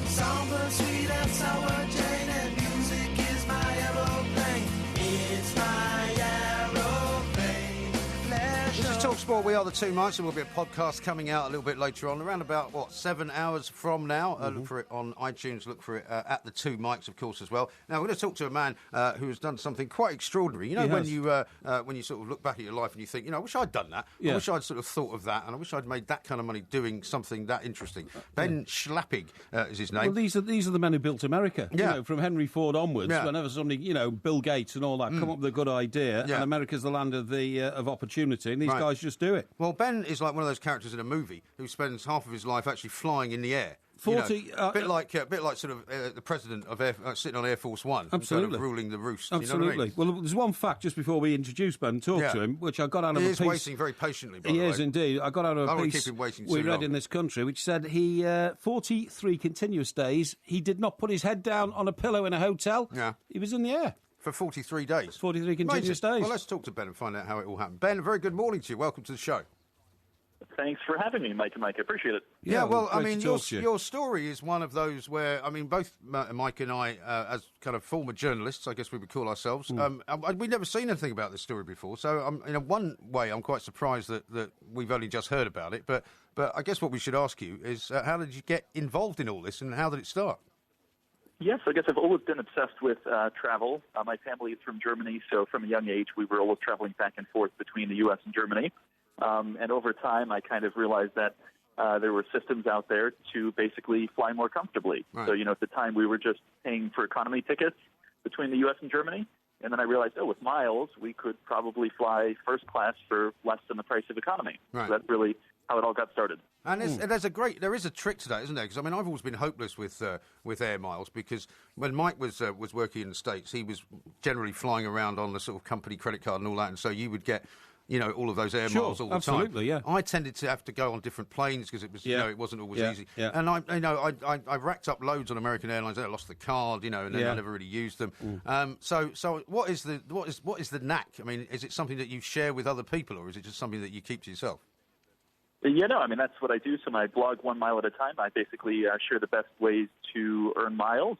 Songbird sweet and sour Jane and music is my aeroplane. It's my aeroplane. This is TalkSport. We are the Two Mics, and there'll be a podcast coming out a little bit later on, around about, 7 hours from now. Look for it on iTunes, look for it at the Two Mics, of course, as well. Now, we're going to talk to a man who has done something quite extraordinary. You know, when you sort of look back at your life and you think, I wish I'd done that. I wish I'd sort of thought of that, and I wish I'd made that kind of money doing something that interesting. Ben Schlappig is his name. Well, these are the men who built America. From Henry Ford onwards, whenever somebody, Bill Gates and all that, come up with a good idea, and America's the land of opportunity, and these guys just do it. Well, Ben is like one of those characters in a movie who spends half of his life actually flying in the air. 40, a bit like sort of the president of sitting on Air Force One, absolutely, sort of ruling the roost. Absolutely. You know what I mean? Well, there's one fact just before we introduce Ben and talk to him, which I got out of a piece. He is waiting very patiently. By the way. He is indeed. I got out of a piece keep him waiting we too read long. in this country, which said he 43 continuous days he did not put his head down on a pillow in a hotel. Yeah, he was in the air for 43 days. 43 continuous days. Well, let's talk to Ben and find out how it all happened. Ben, a very good morning to you. Welcome to the show. Thanks for having me, Mike and Mike. I appreciate it. Yeah, well, I mean, your story is one of those where, I mean, both Mike and I, as kind of former journalists, I guess we would call ourselves, we'd never seen anything about this story before. So, in one way, I'm quite surprised that we've only just heard about it. But I guess what we should ask you is, how did you get involved in all this, and how did it start? Yes, I guess I've always been obsessed with travel. My family is from Germany, so from a young age, we were always traveling back and forth between the U.S. and Germany. And over time, I kind of realized that there were systems out there to basically fly more comfortably. Right. So, at the time, we were just paying for economy tickets between the U.S. and Germany. And then I realized, with miles, we could probably fly first class for less than the price of economy. Right. So that's really how it all got started. And there is a trick to that, isn't there? Because, I mean, I've always been hopeless with Air Miles, because when Mike was working in the States, he was generally flying around on the sort of company credit card and all that, and so you would get all of those Air Miles all the time. Absolutely, yeah. I tended to have to go on different planes because it was, it wasn't always easy. Yeah. And I racked up loads on American Airlines. I lost the card, and then I never really used them. So what is the knack? I mean, is it something that you share with other people, or is it just something that you keep to yourself? Yeah, no, I mean, that's what I do. So my blog, 1 Mile at a Time, I basically share the best ways to earn miles.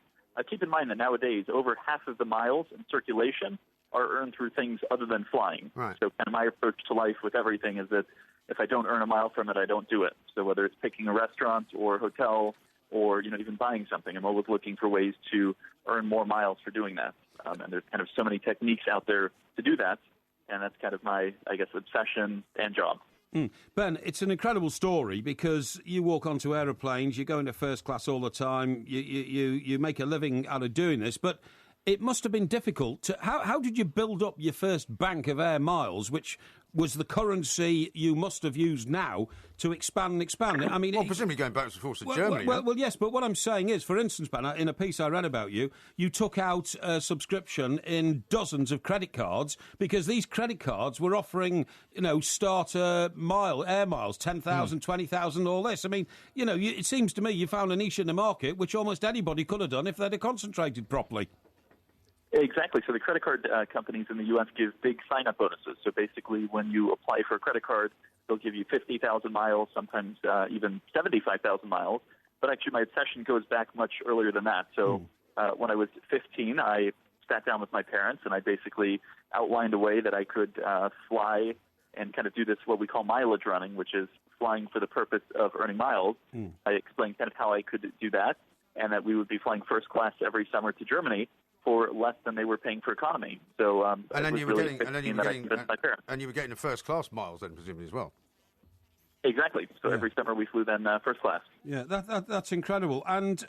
Keep in mind that nowadays, over half of the miles in circulation are earned through things other than flying. Right. So kind of my approach to life with everything is that if I don't earn a mile from it, I don't do it. So whether it's picking a restaurant or a hotel or, even buying something, I'm always looking for ways to earn more miles for doing that. And there's kind of so many techniques out there to do that. And that's kind of my, I guess, obsession and job. Ben, it's an incredible story because you walk onto aeroplanes, you go into first class all the time, you make a living out of doing this, but it must have been difficult. How did you build up your first bank of air miles, which was the currency you must have used now to expand and expand? I mean, presumably going back and forth to Germany. Well, yes, but what I'm saying is, for instance, Ben, in a piece I read about you, you took out a subscription in dozens of credit cards because these credit cards were offering, starter air miles, 10,000, 20,000, all this. I mean, it seems to me you found a niche in the market which almost anybody could have done if they'd have concentrated properly. Exactly. So the credit card companies in the U.S. give big sign-up bonuses. So basically, when you apply for a credit card, they'll give you 50,000 miles, sometimes even 75,000 miles. But actually, my obsession goes back much earlier than that. So when I was 15, I sat down with my parents, and I basically outlined a way that I could fly and kind of do this, what we call mileage running, which is flying for the purpose of earning miles. I explained kind of how I could do that, and that we would be flying first class every summer to Germany for less than they were paying for economy. So, and then you were getting the first class miles then, presumably, as well. Exactly. So every summer we flew then first class. Yeah, that's incredible. And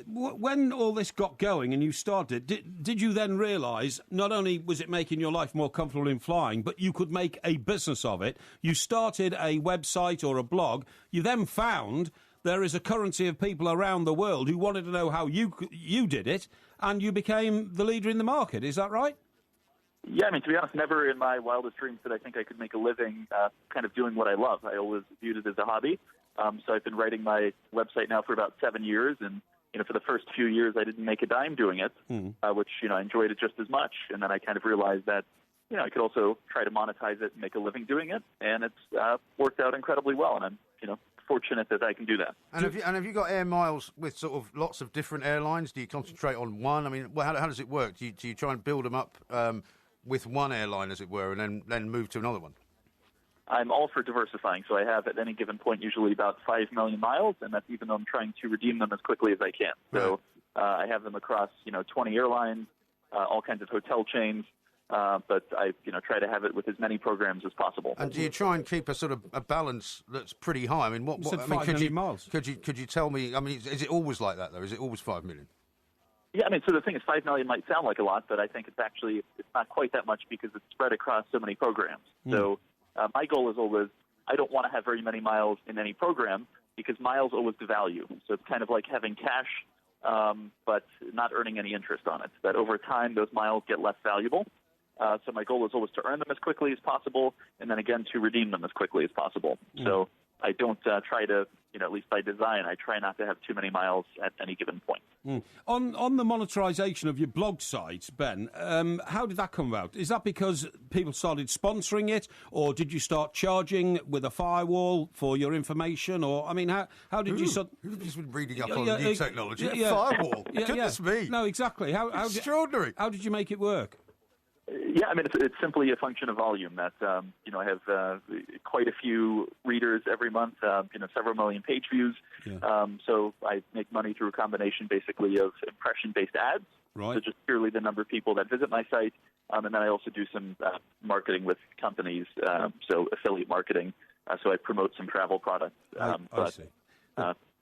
when all this got going and you started, did you then realise not only was it making your life more comfortable in flying, but you could make a business of it? You started a website or a blog. You then found there is a currency of people around the world who wanted to know how you did it, and you became the leader in the market. Is that right? Yeah, I mean, to be honest, never in my wildest dreams did I think I could make a living kind of doing what I love. I always viewed it as a hobby. So I've been writing my website now for about 7 years, and for the first few years I didn't make a dime doing it, which I enjoyed it just as much. And then I kind of realized that I could also try to monetize it and make a living doing it, and it's worked out incredibly well. And I'm fortunate that I can do that. And have you got air miles with sort of lots of different airlines? Do you concentrate on one? I mean, how does it work? Do you try and build them up with one airline, as it were, and then move to another one? I'm all for diversifying, so I have at any given point usually about 5 million miles, and that's even though I'm trying to redeem them as quickly as I can. Right. So I have them across 20 airlines, all kinds of hotel chains. But I, try to have it with as many programs as possible. And do you try and keep a sort of a balance that's pretty high? I mean, could you tell me? I mean, is it always like that though? Is it always 5 million? Yeah, I mean, so the thing is, 5 million might sound like a lot, but I think it's not quite that much because it's spread across so many programs. So my goal is always, I don't want to have very many miles in any program because miles always devalue. So it's kind of like having cash, but not earning any interest on it. That over time, those miles get less valuable. So my goal is always to earn them as quickly as possible, and then again to redeem them as quickly as possible. So I don't try to, at least by design, I try not to have too many miles at any given point. On the monetarisation of your blog site, Ben, how did that come about? Is that because people started sponsoring it, or did you start charging with a firewall for your information? Or, I mean, how did you... You've just been reading up on new technology. Firewall? Goodness me. No, exactly. Extraordinary. How did you make it work? Yeah, I mean, it's simply a function of volume. That I have quite a few readers every month. Several million page views. Yeah. So I make money through a combination, basically, of impression-based ads. Right. So just purely the number of people that visit my site, and then I also do some marketing with companies. So affiliate marketing. So I promote some travel products. I see.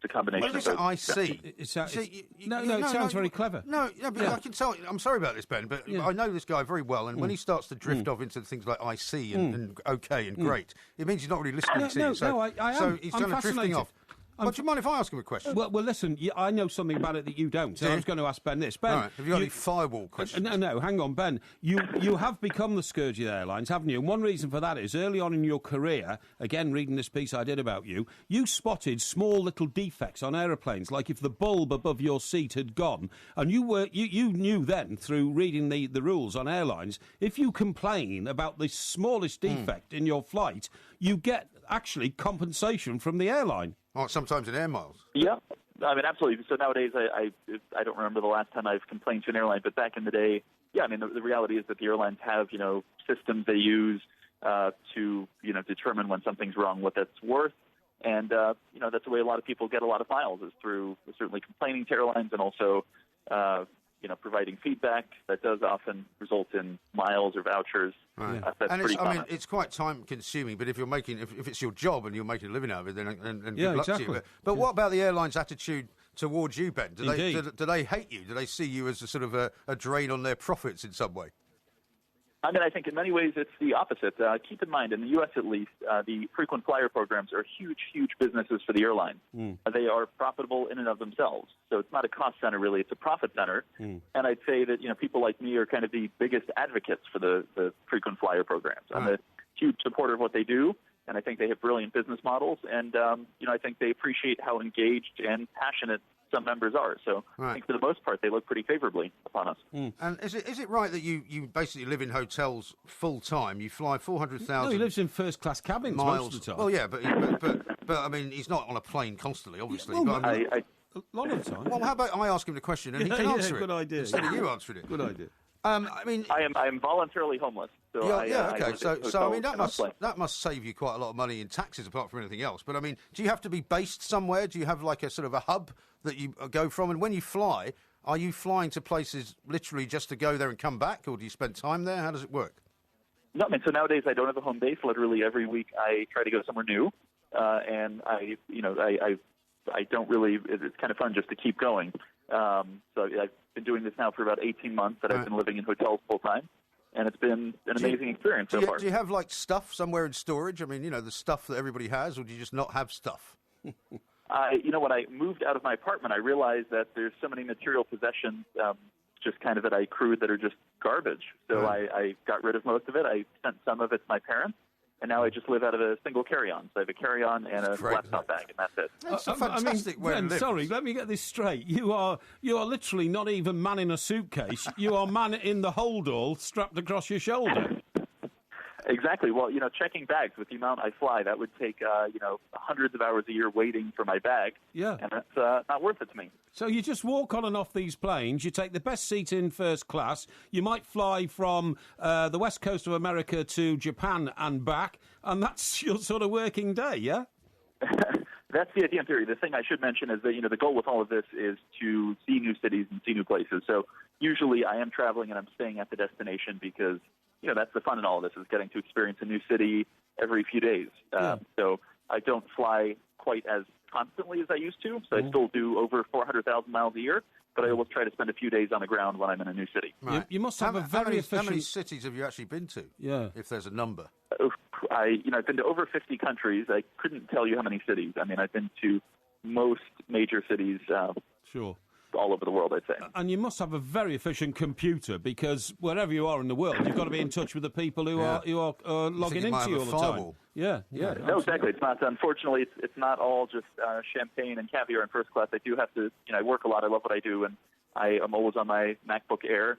It's a combination. What is it? I see. It sounds very clever. No, but I can tell. I'm sorry about this, Ben, but I know this guy very well, and when he starts to drift off into things like I see and okay and great, it means he's not really listening to you. So he's kind of drifting off. But do you mind if I ask him a question? Well, listen, I know something about it that you don't, so I was going to ask Ben this. Ben, right. Have you got any firewall questions? No, hang on, Ben. You have become the scourge of the airlines, haven't you? And one reason for that is early on in your career, again, reading this piece I did about you, you spotted small little defects on aeroplanes, like if the bulb above your seat had gone, and you knew then, through reading the rules on airlines, if you complain about the smallest defect in your flight, you get actually compensation from the airline. Oh, sometimes in air miles. Yeah, I mean, absolutely. So nowadays, I don't remember the last time I've complained to an airline, but back in the day, yeah, I mean, the reality is that the airlines have, systems they use to, determine when something's wrong, what that's worth. And, that's the way a lot of people get a lot of miles is through certainly complaining to airlines and also, providing feedback that does often result in miles or vouchers. Right. It's quite time consuming, but if it's your job and you're making a living out of it, then good luck to you. But what about the airline's attitude towards you, Ben? Do they hate you? Do they see you as a sort of a drain on their profits in some way? I mean, I think in many ways it's the opposite. Keep in mind, in the U.S. at least, the frequent flyer programs are huge, huge businesses for the airline. They are profitable in and of themselves. So it's not a cost center, really. It's a profit center. And I'd say that, people like me are kind of the biggest advocates for the frequent flyer programs. I'm a huge supporter of what they do, and I think they have brilliant business models. And, I think they appreciate how engaged and passionate some members are. So I think for the most part, they look pretty favorably upon us. And is it right that you basically live in hotels full time? You fly 400,000. No, he lives in first class cabins most of the time. Well, yeah, but I mean, he's not on a plane constantly, obviously. Well, but, a lot of the time. Well, how about I ask him the question and he can answer it? Good idea. Instead of you answering it. Good idea. I mean, I am voluntarily homeless. So okay. So I mean, that must save you quite a lot of money in taxes, apart from anything else. But I mean, do you have to be based somewhere? Do you have like a sort of a hub that you go from? And when you fly, are you flying to places literally just to go there and come back, or do you spend time there? How does it work? No, I mean, so nowadays I don't have a home base. Literally every week I try to go somewhere new, and I don't really. It's kind of fun just to keep going. So I've been doing this now for about 18 months that I've been living in hotels full time, and it's been an amazing experience so far. Do you have like stuff somewhere in storage? I mean, the stuff that everybody has, or do you just not have stuff? When I moved out of my apartment, I realized that there's so many material possessions just kind of that I accrued that are just garbage. So I got rid of most of it. I sent some of it to my parents. And now I just live out of a single carry-on. So I have a carry-on and a laptop bag, and that's it. That's a fantastic way to live. Sorry, let me get this straight. You are literally not even man in a suitcase. You are man in the hold-all strapped across your shoulder. Exactly. Well, checking bags with the amount I fly, that would take, hundreds of hours a year waiting for my bag. Yeah. And that's not worth it to me. So you just walk on and off these planes, you take the best seat in first class, you might fly from the west coast of America to Japan and back, and that's your sort of working day, yeah? That's the idea in theory. The thing I should mention is that, the goal with all of this is to see new cities and see new places. So usually I am traveling and I'm staying at the destination because that's the fun in all of this, is getting to experience a new city every few days. So I don't fly quite as constantly as I used to. So I still do over 400,000 miles a year, but I always try to spend a few days on the ground when I'm in a new city. Right. You must have How many cities have you actually been to? Yeah. If there's a number. I've been to over 50 countries. I couldn't tell you how many cities. I mean, I've been to most major cities. Sure. All over the world, I'd say. And you must have a very efficient computer, because wherever you are in the world, you've got to be in touch with the people who are logging into you all the time. Yeah. No, exactly. It's not. Unfortunately, it's not all just champagne and caviar in first class. I do have to. I work a lot. I love what I do, and I am always on my MacBook Air,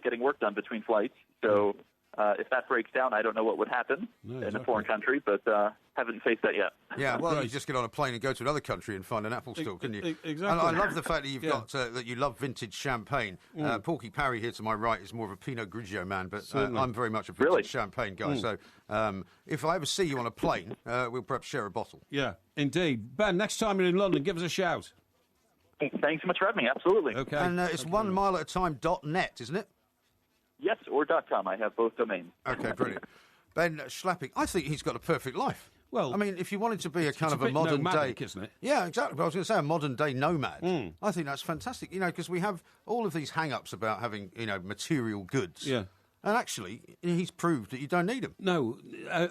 getting work done between flights. So if that breaks down, I don't know what would happen in a foreign country, but haven't faced that yet. Yeah, well, you just get on a plane and go to another country and find an Apple store, couldn't you? Exactly. And I love the fact that you've got that you love vintage champagne. Porky Parry here to my right is more of a Pinot Grigio man, but I'm very much a vintage champagne guy. So if I ever see you on a plane, we'll perhaps share a bottle. Yeah, indeed. Ben, next time you're in London, give us a shout. Thanks so much for having me. Absolutely. Okay. And it's 1mileatatime.net, isn't it? Yes, or .com. I have both domains. Okay, brilliant. Ben Schlapping, I think he's got a perfect life. Well, I mean, if you wanted to be a kind of a modern nomadic, day, isn't it? Yeah, exactly. But I was going to say a modern day nomad. I think that's fantastic. Because we have all of these hang-ups about having material goods. Yeah. And actually, he's proved that you don't need them. No,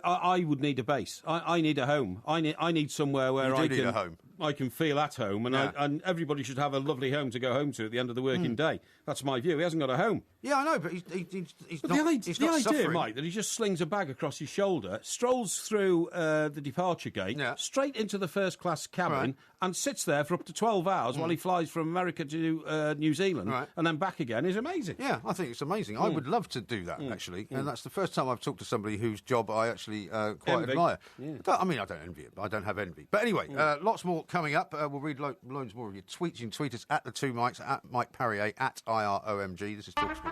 I would need a base. I need a home. I need somewhere where need a home. I can feel at home, and everybody should have a lovely home to go home to at the end of the working day. That's my view. He hasn't got a home. Yeah, I know, but he's not. The idea, suffering. Mike, that he just slings a bag across his shoulder, strolls through the departure gate, straight into the first class cabin, and sits there for up to 12 hours while he flies from America to New Zealand, and then back again is amazing. Yeah, I think it's amazing. I would love to do that, actually, and that's the first time I've talked to somebody whose job I actually quite admire. Yeah. I mean, I don't envy it, but I don't have envy. But anyway, lots more coming up. We'll read loads more of your tweets. You can tweet us at the two Mikes, at Mike Parry, at IROMG. This is TalkSport.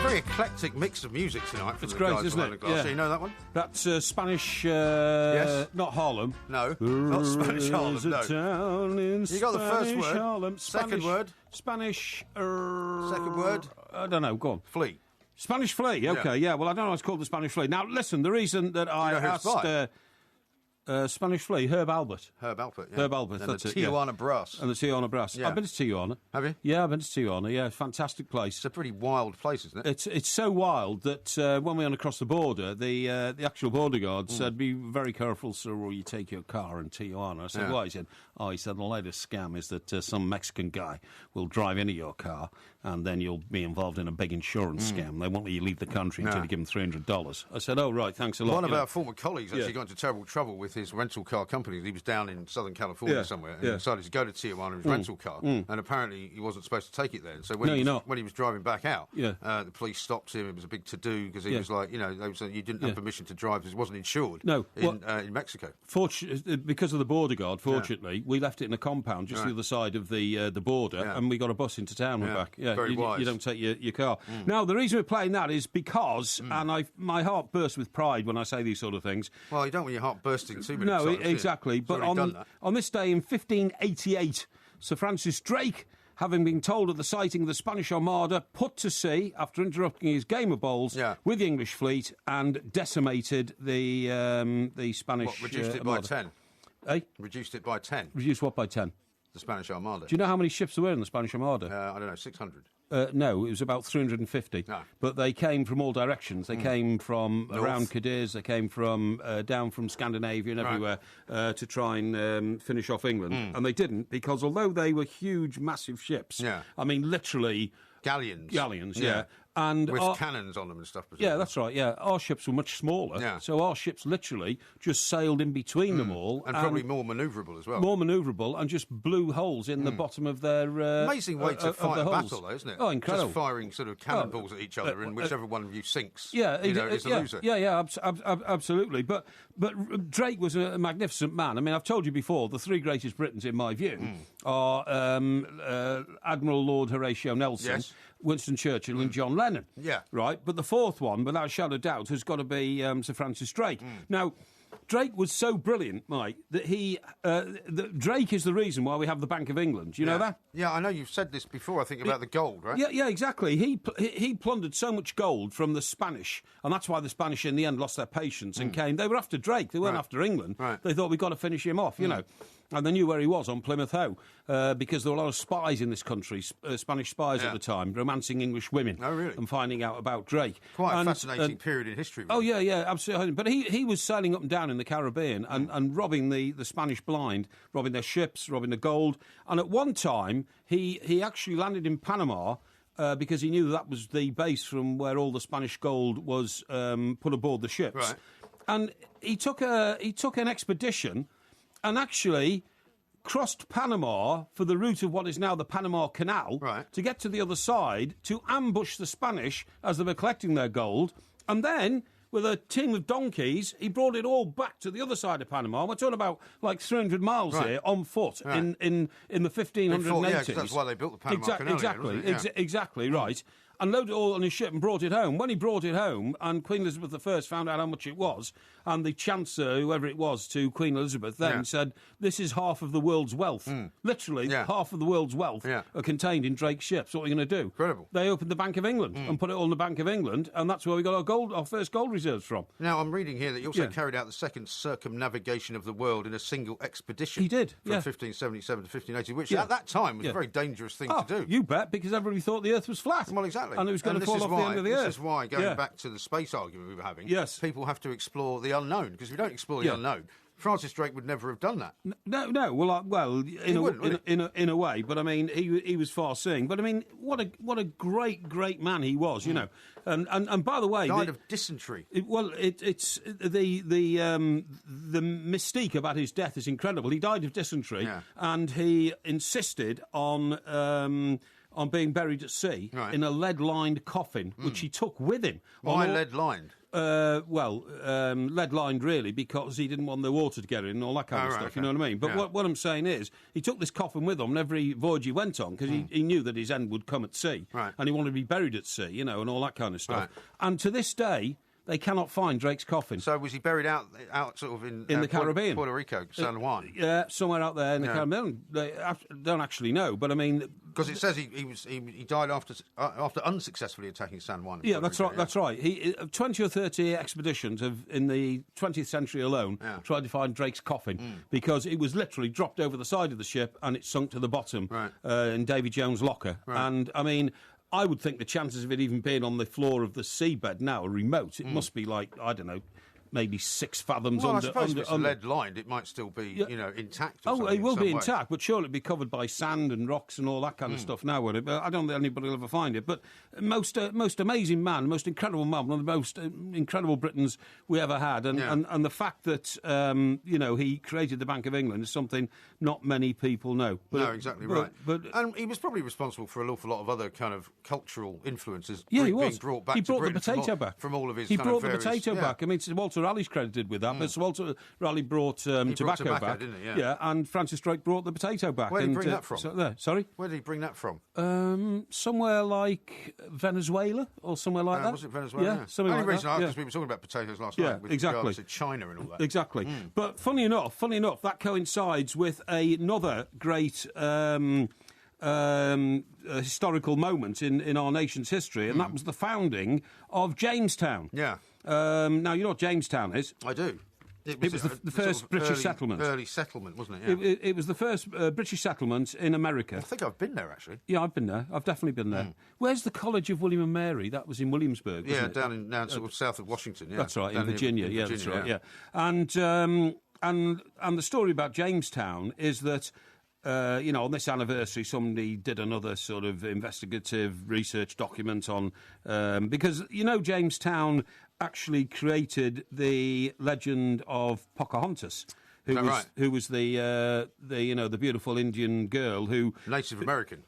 Very eclectic mix of music tonight. From it's the great, guys isn't it? Yeah. So you know that one? That's Spanish. Yes. Not Harlem. No, not Spanish Harlem. No. Town in you got the first Spanish word. Harlem. Second word. Spanish... Second word? I don't know, go on. Flea. Spanish flea, okay, yeah. Well, I don't know why it's called the Spanish flea. Now, listen, the reason that I asked... Spanish flea, Herb Albert. Herb Albert, yeah. Herb Albert, and that's the it. Tijuana Brass. And the Tijuana Brass. Yeah. I've been to Tijuana. Have you? Yeah, I've been to Tijuana, yeah. Fantastic place. It's a pretty wild place, isn't it? It's so wild that when we went across the border, the actual border guard said, be very careful, sir, or you take your car in Tijuana. I said, why? He said, the latest scam is that some Mexican guy will drive into your car and then you'll be involved in a big insurance scam. They won't let you leave the country until you give them $300. I said, oh, right, thanks a lot. One of our former colleagues actually got into terrible trouble with his rental car company. He was down in Southern California somewhere and decided to go to Tijuana in his rental car, and apparently he wasn't supposed to take it there. So when he was driving back out, the police stopped him. It was a big to-do because he was like, they were saying you didn't have permission to drive because it wasn't insured in Mexico. Because of the border guard, fortunately, we left it in a compound just the other side of the border, and we got a bus into town and back. Yeah, very wise. You don't take your car. Now, the reason we're playing that is because, and my heart bursts with pride when I say these sort of things. Well, you don't want your heart bursting too many times. No, exactly. But on this day in 1588, Sir Francis Drake, having been told of the sighting of the Spanish Armada, put to sea after interrupting his game of bowls with the English fleet and decimated the Spanish reduced it Armada. by 10? Eh? Reduced it by 10? Reduced what by 10? The Spanish Armada. Do you know how many ships there were in the Spanish Armada? I don't know, 600. No, it was about 350. No. But they came from all directions. They came from around Cadiz, they came from down from Scandinavia and everywhere to try and finish off England. And they didn't, because although they were huge, massive ships, I mean, literally... Galleons, yeah. And with cannons on them and stuff. Yeah, that's right, yeah. Our ships were much smaller, so our ships literally just sailed in between them all. And probably more manoeuvrable as well. More manoeuvrable, and just blew holes in the bottom of their amazing way to fight a battle, though, isn't it? Oh, incredible. Just firing sort of cannonballs at each other, and whichever one of you sinks, is the loser. Yeah, absolutely. But Drake was a magnificent man. I mean, I've told you before, the three greatest Britons, in my view, are Admiral Lord Horatio Nelson, Winston Churchill and John Lennon. Yeah. Right? But the fourth one, without a shadow of doubt, has got to be Sir Francis Drake. Now, Drake was so brilliant, Mike, that Drake is the reason why we have the Bank of England. Do you know that? Yeah, I know you've said this before, I think, about the gold, right? Yeah, exactly. He plundered so much gold from the Spanish, and that's why the Spanish in the end lost their patience and came. They were after Drake, they weren't after England. Right. They thought, we've got to finish him off, you know. And they knew where he was, on Plymouth Hoe, because there were a lot of spies in this country, Spanish spies at the time, romancing English women. Oh, really? And finding out about Drake. Quite a fascinating period in history. Really. Oh, yeah, absolutely. But he was sailing up and down in the Caribbean and robbing the Spanish blind, robbing their ships, robbing the gold. And at one time, he actually landed in Panama because he knew that was the base from where all the Spanish gold was put aboard the ships. Right. And he took an expedition and actually crossed Panama for the route of what is now the Panama Canal to get to the other side, to ambush the Spanish as they were collecting their gold. And then, with a team of donkeys, he brought it all back to the other side of Panama. We're talking about like 300 miles here on foot in the 1580s. Yeah, because that's why they built the Panama Canal. Exactly, right. And loaded it all on his ship and brought it home. When he brought it home, and Queen Elizabeth I found out how much it was, and the Chancellor, whoever it was, to Queen Elizabeth then said, this is half of the world's wealth. Literally, half of the world's wealth are contained in Drake's ships. What are we going to do? Incredible. They opened the Bank of England and put it all in the Bank of England, and that's where we got our first gold reserves from. Now, I'm reading here that he also carried out the second circumnavigation of the world in a single expedition. He did, From 1577 to 1580, which at that time was a very dangerous thing to do. You bet, because everybody thought the Earth was flat. Well, exactly. And it was going to fall off the end of the Earth. This is why, going back to the space argument we were having, people have to explore the unknown, because if you don't explore the unknown, Francis Drake would never have done that. No. Well, in a way. But I mean, he was far-seeing. But I mean, what a great man he was. You know, and by the way, died of dysentery. It's the mystique about his death is incredible. He died of dysentery, and he insisted on being buried at sea in a lead-lined coffin, which he took with him. Why lead-lined? Lead-lined, really, because he didn't want the water to get in and all that kind of stuff, you know what I mean? But what I'm saying is, he took this coffin with him on every voyage he went on, because he knew that his end would come at sea, and he wanted to be buried at sea, you know, and all that kind of stuff. And to this day, they cannot find Drake's coffin. So was he buried out sort of in the Caribbean? Puerto Rico, San Juan? Yeah, somewhere out there in the Caribbean. They don't actually know, but I mean... Because it says he died after unsuccessfully attacking San Juan. Yeah, that's right. That's right. 20 or 30 expeditions in the 20th century alone tried to find Drake's coffin because it was literally dropped over the side of the ship and it sunk to the bottom in Davy Jones' locker. Right. And I mean, I would think the chances of it even being on the floor of the seabed now are remote. It must be like, I don't know, maybe 6 fathoms under. I suppose if it's lead lined, it might still be, intact. Or it will be intact, but surely it'll be covered by sand and rocks and all that kind of stuff now, would it? But I don't think anybody will ever find it. But most amazing man, most incredible man, one of the most incredible Britons we ever had, and the fact that he created the Bank of England is something not many people know. But, no, exactly right. And he was probably responsible for an awful lot of other kind of cultural influences. Yeah, he was. Being brought back. He brought to the potato back from all of his. He brought the potato back. I mean, Walter Raleigh's credited with that, but Walter Raleigh brought tobacco back, didn't he? Yeah, and Francis Drake brought the potato back. Where did he bring that from? Sorry? Where did he bring that from? Somewhere like Venezuela or somewhere like that. Was it Venezuela? Yeah, something like that. The only reason because we were talking about potatoes last night with regards to China and all that. Exactly. But funny enough, that coincides with another great historical moment in our nation's history, and that was the founding of Jamestown. Yeah. Now, you know what Jamestown is? I do. It was the first sort of British settlement. Early settlement, wasn't it? Yeah. It was the first British settlement in America. I think I've been there, actually. Yeah, I've been there. I've definitely been there. Where's the College of William and Mary? That was in Williamsburg, wasn't it? down sort of south of Washington, yeah. That's right, in Virginia. In Virginia, that's right, yeah. And the story about Jamestown is that on this anniversary, somebody did another sort of investigative research document on because Jamestown actually created the legend of Pocahontas, who was the beautiful Indian girl who Native American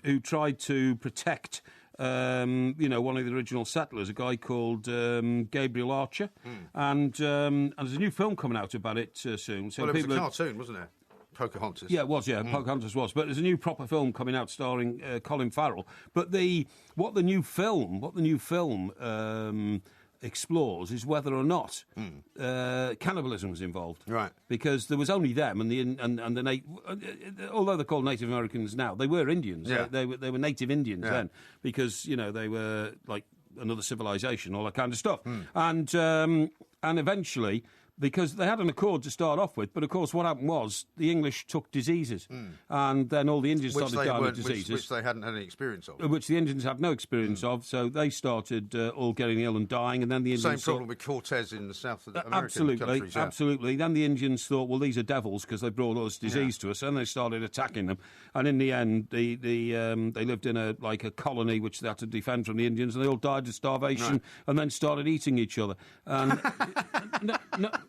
who tried to protect. One of the original settlers, a guy called Gabriel Archer, and there's a new film coming out about it soon. So it was a cartoon, wasn't it? Pocahontas. Yeah, it was. Yeah, Pocahontas was. But there's a new proper film coming out starring Colin Farrell. But what the new film explores is whether or not cannibalism was involved. Right. Because there was only them although they're called Native Americans now, they were Indians. Yeah. They were Native Indians then because they were like another civilization, all that kind of stuff. And eventually, because they had an accord to start off with, but of course what happened was the English took diseases, and then all the Indians started dying of diseases. Which they hadn't had any experience of. Which the Indians had no experience of, so they started all getting ill and dying, and then the Indians... Same problem with Cortez in the South American countries. Absolutely. Then the Indians thought, well, these are devils because they brought all this disease to us, and they started attacking them. And in the end, they lived in a colony which they had to defend from the Indians, and they all died of starvation and then started eating each other. And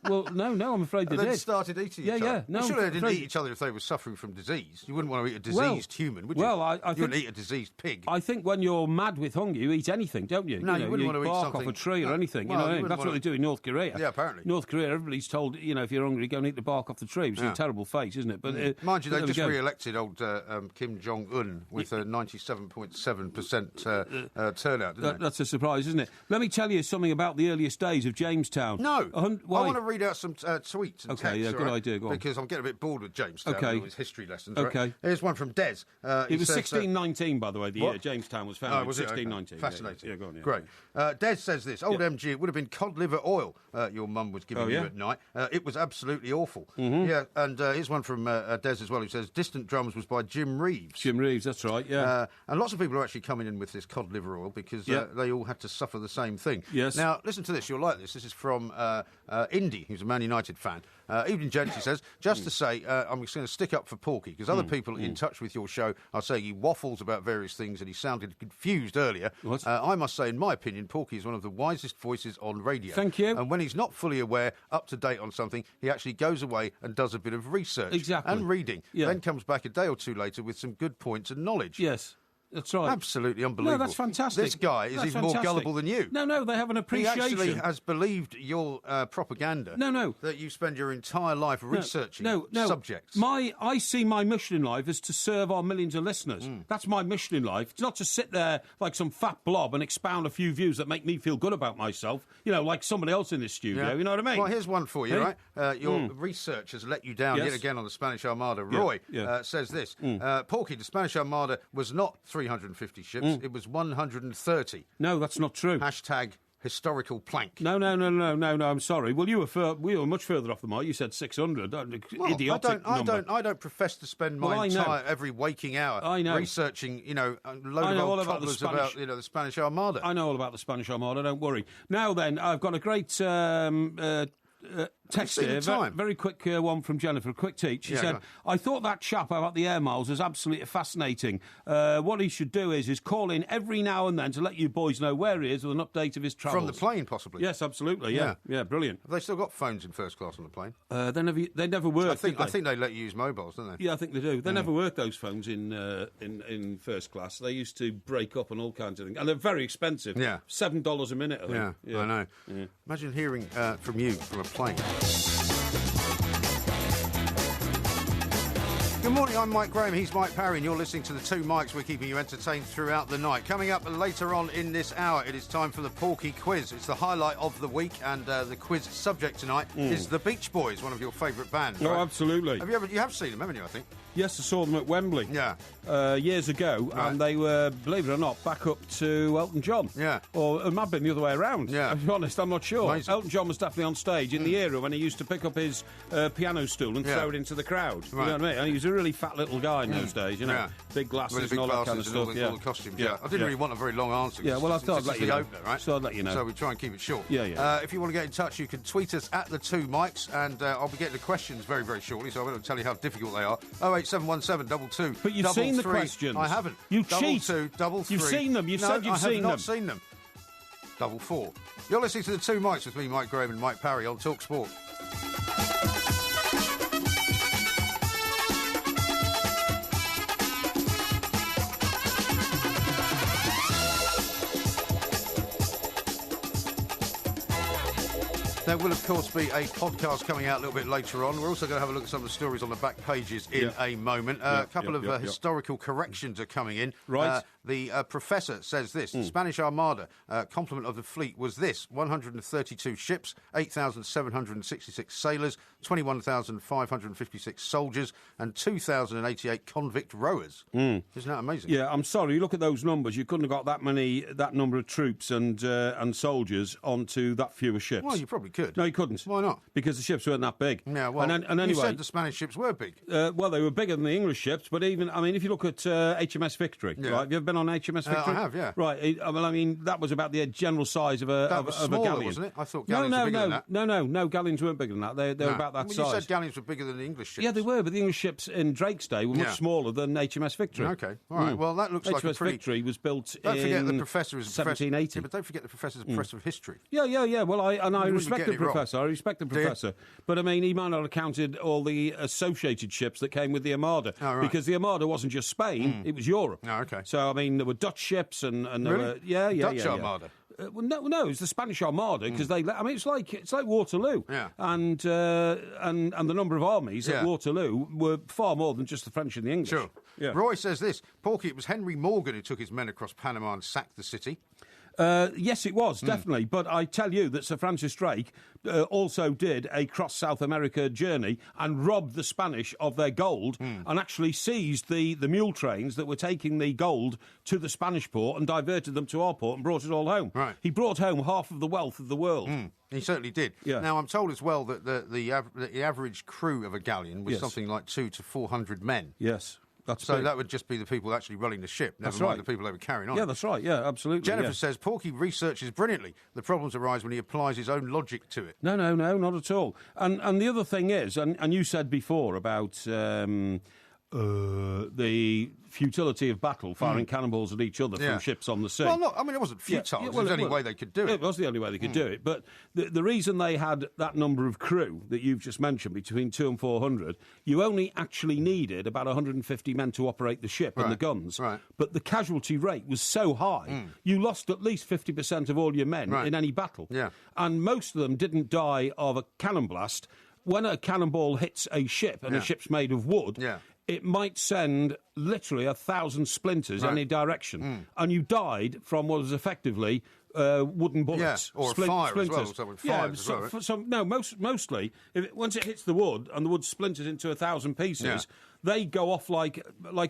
No, I'm afraid they did. They started eating each other? Yeah. No, surely they didn't eat each other if they were suffering from disease. You wouldn't want to eat a diseased human, would you? Well, you wouldn't eat a diseased pig. I think when you're mad with hunger, you eat anything, don't you? No, you wouldn't want to eat bark something... off a tree or anything. Well, that's what they do in North Korea. Yeah, apparently. North Korea, everybody's told, if you're hungry, go and eat the bark off the tree, which is a terrible fate, isn't it? But mind you, they just re-elected old Kim Jong-un with a 97.7% turnout, didn't they? That's a surprise, isn't it? Let me tell you something about the earliest days of Jamestown. No, I want to read out some tweets and texts. Yeah, good idea. Go on. Because I'm getting a bit bored with Jamestown and all his history lessons. Right? Okay. Here's one from Des. It was 1619, by the way, the year Jamestown was founded. Oh, was 1619. Okay. Fascinating. Yeah, go on. Yeah. Great. Des says this. Old MG, it would have been cod liver oil your mum was giving you at night. It was absolutely awful. Yeah, and here's one from Des as well, who says Distant Drums was by Jim Reeves. Jim Reeves, that's right, yeah. And lots of people are actually coming in with this cod liver oil because they all had to suffer the same thing. Yes. Now, listen to this. You'll like this. This is from Indy, who's a Man United fan. Evening, gents, he says, just to say, I'm just going to stick up for Porky, because other people in touch with your show are saying he waffles about various things and he sounded confused earlier. What? I must say, in my opinion, Porky is one of the wisest voices on radio. Thank you. And when he's not fully aware, up to date on something, he actually goes away and does a bit of research. Exactly. And reading. Yeah. Then comes back a day or two later with some good points and knowledge. Yes. That's right. Absolutely unbelievable. No, that's fantastic. This guy is even more gullible than you. No, they have an appreciation. He actually has believed your propaganda. No. That you spend your entire life researching subjects. I see my mission in life is to serve our millions of listeners. That's my mission in life. It's not to sit there like some fat blob and expound a few views that make me feel good about myself, like somebody else in this studio, you know what I mean? Well, here's one for you, right? Your research has let you down yet again on the Spanish Armada. Roy says this. Porky, the Spanish Armada was not 350 ships, it was 130. No, that's not true. Hashtag historical plank. No, I'm sorry. Well, we were much further off the mark. You said 600. Idiotic number. I don't profess to spend my entire every waking hour researching, a load of old toddlers about the Spanish Armada. I know all about the Spanish Armada, don't worry. Now then, I've got a great text here, very quick one from Jennifer, a quick teach. She said, I thought that chap about the air miles was absolutely fascinating. What he should do is call in every now and then to let you boys know where he is with an update of his travels. From the plane, possibly? Yes, absolutely, yeah, brilliant. Have they still got phones in first class on the plane? They never work. I think they let you use mobiles, don't they? Yeah, I think they do. They never work those phones in first class. They used to break up and all kinds of things. And they're very expensive. Yeah. $7 a minute, I think. Yeah, I know. Yeah. Imagine hearing from you from a plane. Good morning, I'm Mike Graham, he's Mike Parry, and you're listening to the Two Mikes. We're keeping you entertained throughout the night. Coming up later on in this hour, it is time for the Porky Quiz. It's the highlight of the week, and the quiz subject tonight is the Beach Boys, one of your favourite bands. Oh, right? Absolutely. You have seen them, haven't you, I think? Yes, I saw them at Wembley. Yeah. Years ago, and they were, believe it or not, back up to Elton John. Yeah. Or it might have been the other way around. Yeah. To be honest, I'm not sure. Amazing. Elton John was definitely on stage in the era when he used to pick up his piano stool and throw it into the crowd. Right. You know what I mean? And he was a really fat little guy in those days, Big glasses and all that kind of stuff. All the costumes, I didn't really want a very long answer. Yeah, well, I thought I'd let you know. Opener, right? So I'd let you know. So we try and keep it short. Yeah. If you want to get in touch, you can tweet us at the Two Mikes, and I'll be getting the questions very, very shortly, so I'm going to tell you how difficult they are. 08717 22. But you've seen the questions. I haven't. You cheat. 2 3. You've seen them. You said you've seen them. I have not seen them. 4. You're listening to the Two Mikes with me, Mike Graham, and Mike Parry on Talk Sport. There will, of course, be a podcast coming out a little bit later on. We're also going to have a look at some of the stories on the back pages in a moment. A couple of historical corrections are coming in. Right. The professor says this. The Spanish Armada complement of the fleet was this. 132 ships, 8,766 sailors, 21,556 soldiers, and 2,088 convict rowers. Isn't that amazing? Yeah, I'm sorry. You look at those numbers. You couldn't have got that number of troops and soldiers onto that fewer ships. Well, you probably could. No, you couldn't. Why not? Because the ships weren't that big. Yeah, well, and anyway, you said the Spanish ships were big. Well, they were bigger than the English ships, but if you look at HMS Victory, right? Have you ever been on HMS Victory? I have, yeah. Right. That was about the general size of a galleon, wasn't it? I thought galleons were bigger than that. No, galleons weren't bigger than that. They were about that size. You said galleons were bigger than the English ships. Yeah, they were, but the English ships in Drake's day were much smaller than HMS Victory. Okay, all right. Well, that looks like a pretty... HMS Victory was built in 1780. But don't forget the professor's a professor of history. Yeah. Well, I respect the professor. But I mean, he might not have counted all the associated ships that came with the Armada, because the Armada wasn't just Spain; it was Europe. Oh, okay. So I mean, there were Dutch ships and there were Dutch Armada. Well, no, it's the Spanish Armada because it's like Waterloo, and the number of armies at Waterloo were far more than just the French and the English. Sure. Yeah. Roy says this: Porky, it was Henry Morgan who took his men across Panama and sacked the city. Yes, it was, definitely. But I tell you that Sir Francis Drake also did a cross-South America journey and robbed the Spanish of their gold and actually seized the mule trains that were taking the gold to the Spanish port and diverted them to our port and brought it all home. Right. He brought home half of the wealth of the world. He certainly did. Yeah. Now, I'm told as well that the average crew of a galleon was something like 200 to 400 men. Yes. That would just be the people actually running the ship, never mind the people they were carrying on. Yeah, that's right. Yeah, absolutely. Jennifer says, Porky researches brilliantly. The problems arise when he applies his own logic to it. No, not at all. And the other thing is, and you said before about the futility of battle, firing cannonballs at each other from ships on the sea. Well, no, I mean, it wasn't futile. It was the only way they could do it. It was the only way they could do it. But the reason they had that number of crew that you've just mentioned, between 200 and 400, you only actually needed about 150 men to operate the ship and the guns. Right. But the casualty rate was so high, you lost at least 50% of all your men in any battle. Yeah. And most of them didn't die of a cannon blast. When a cannonball hits a ship, and a ship's made of wood, it might send literally 1,000 splinters in any direction. And you died from what was effectively wooden bullets. Or fire splinters. as well. Mostly, once it hits the wood and the wood splinters into 1,000 pieces, they go off like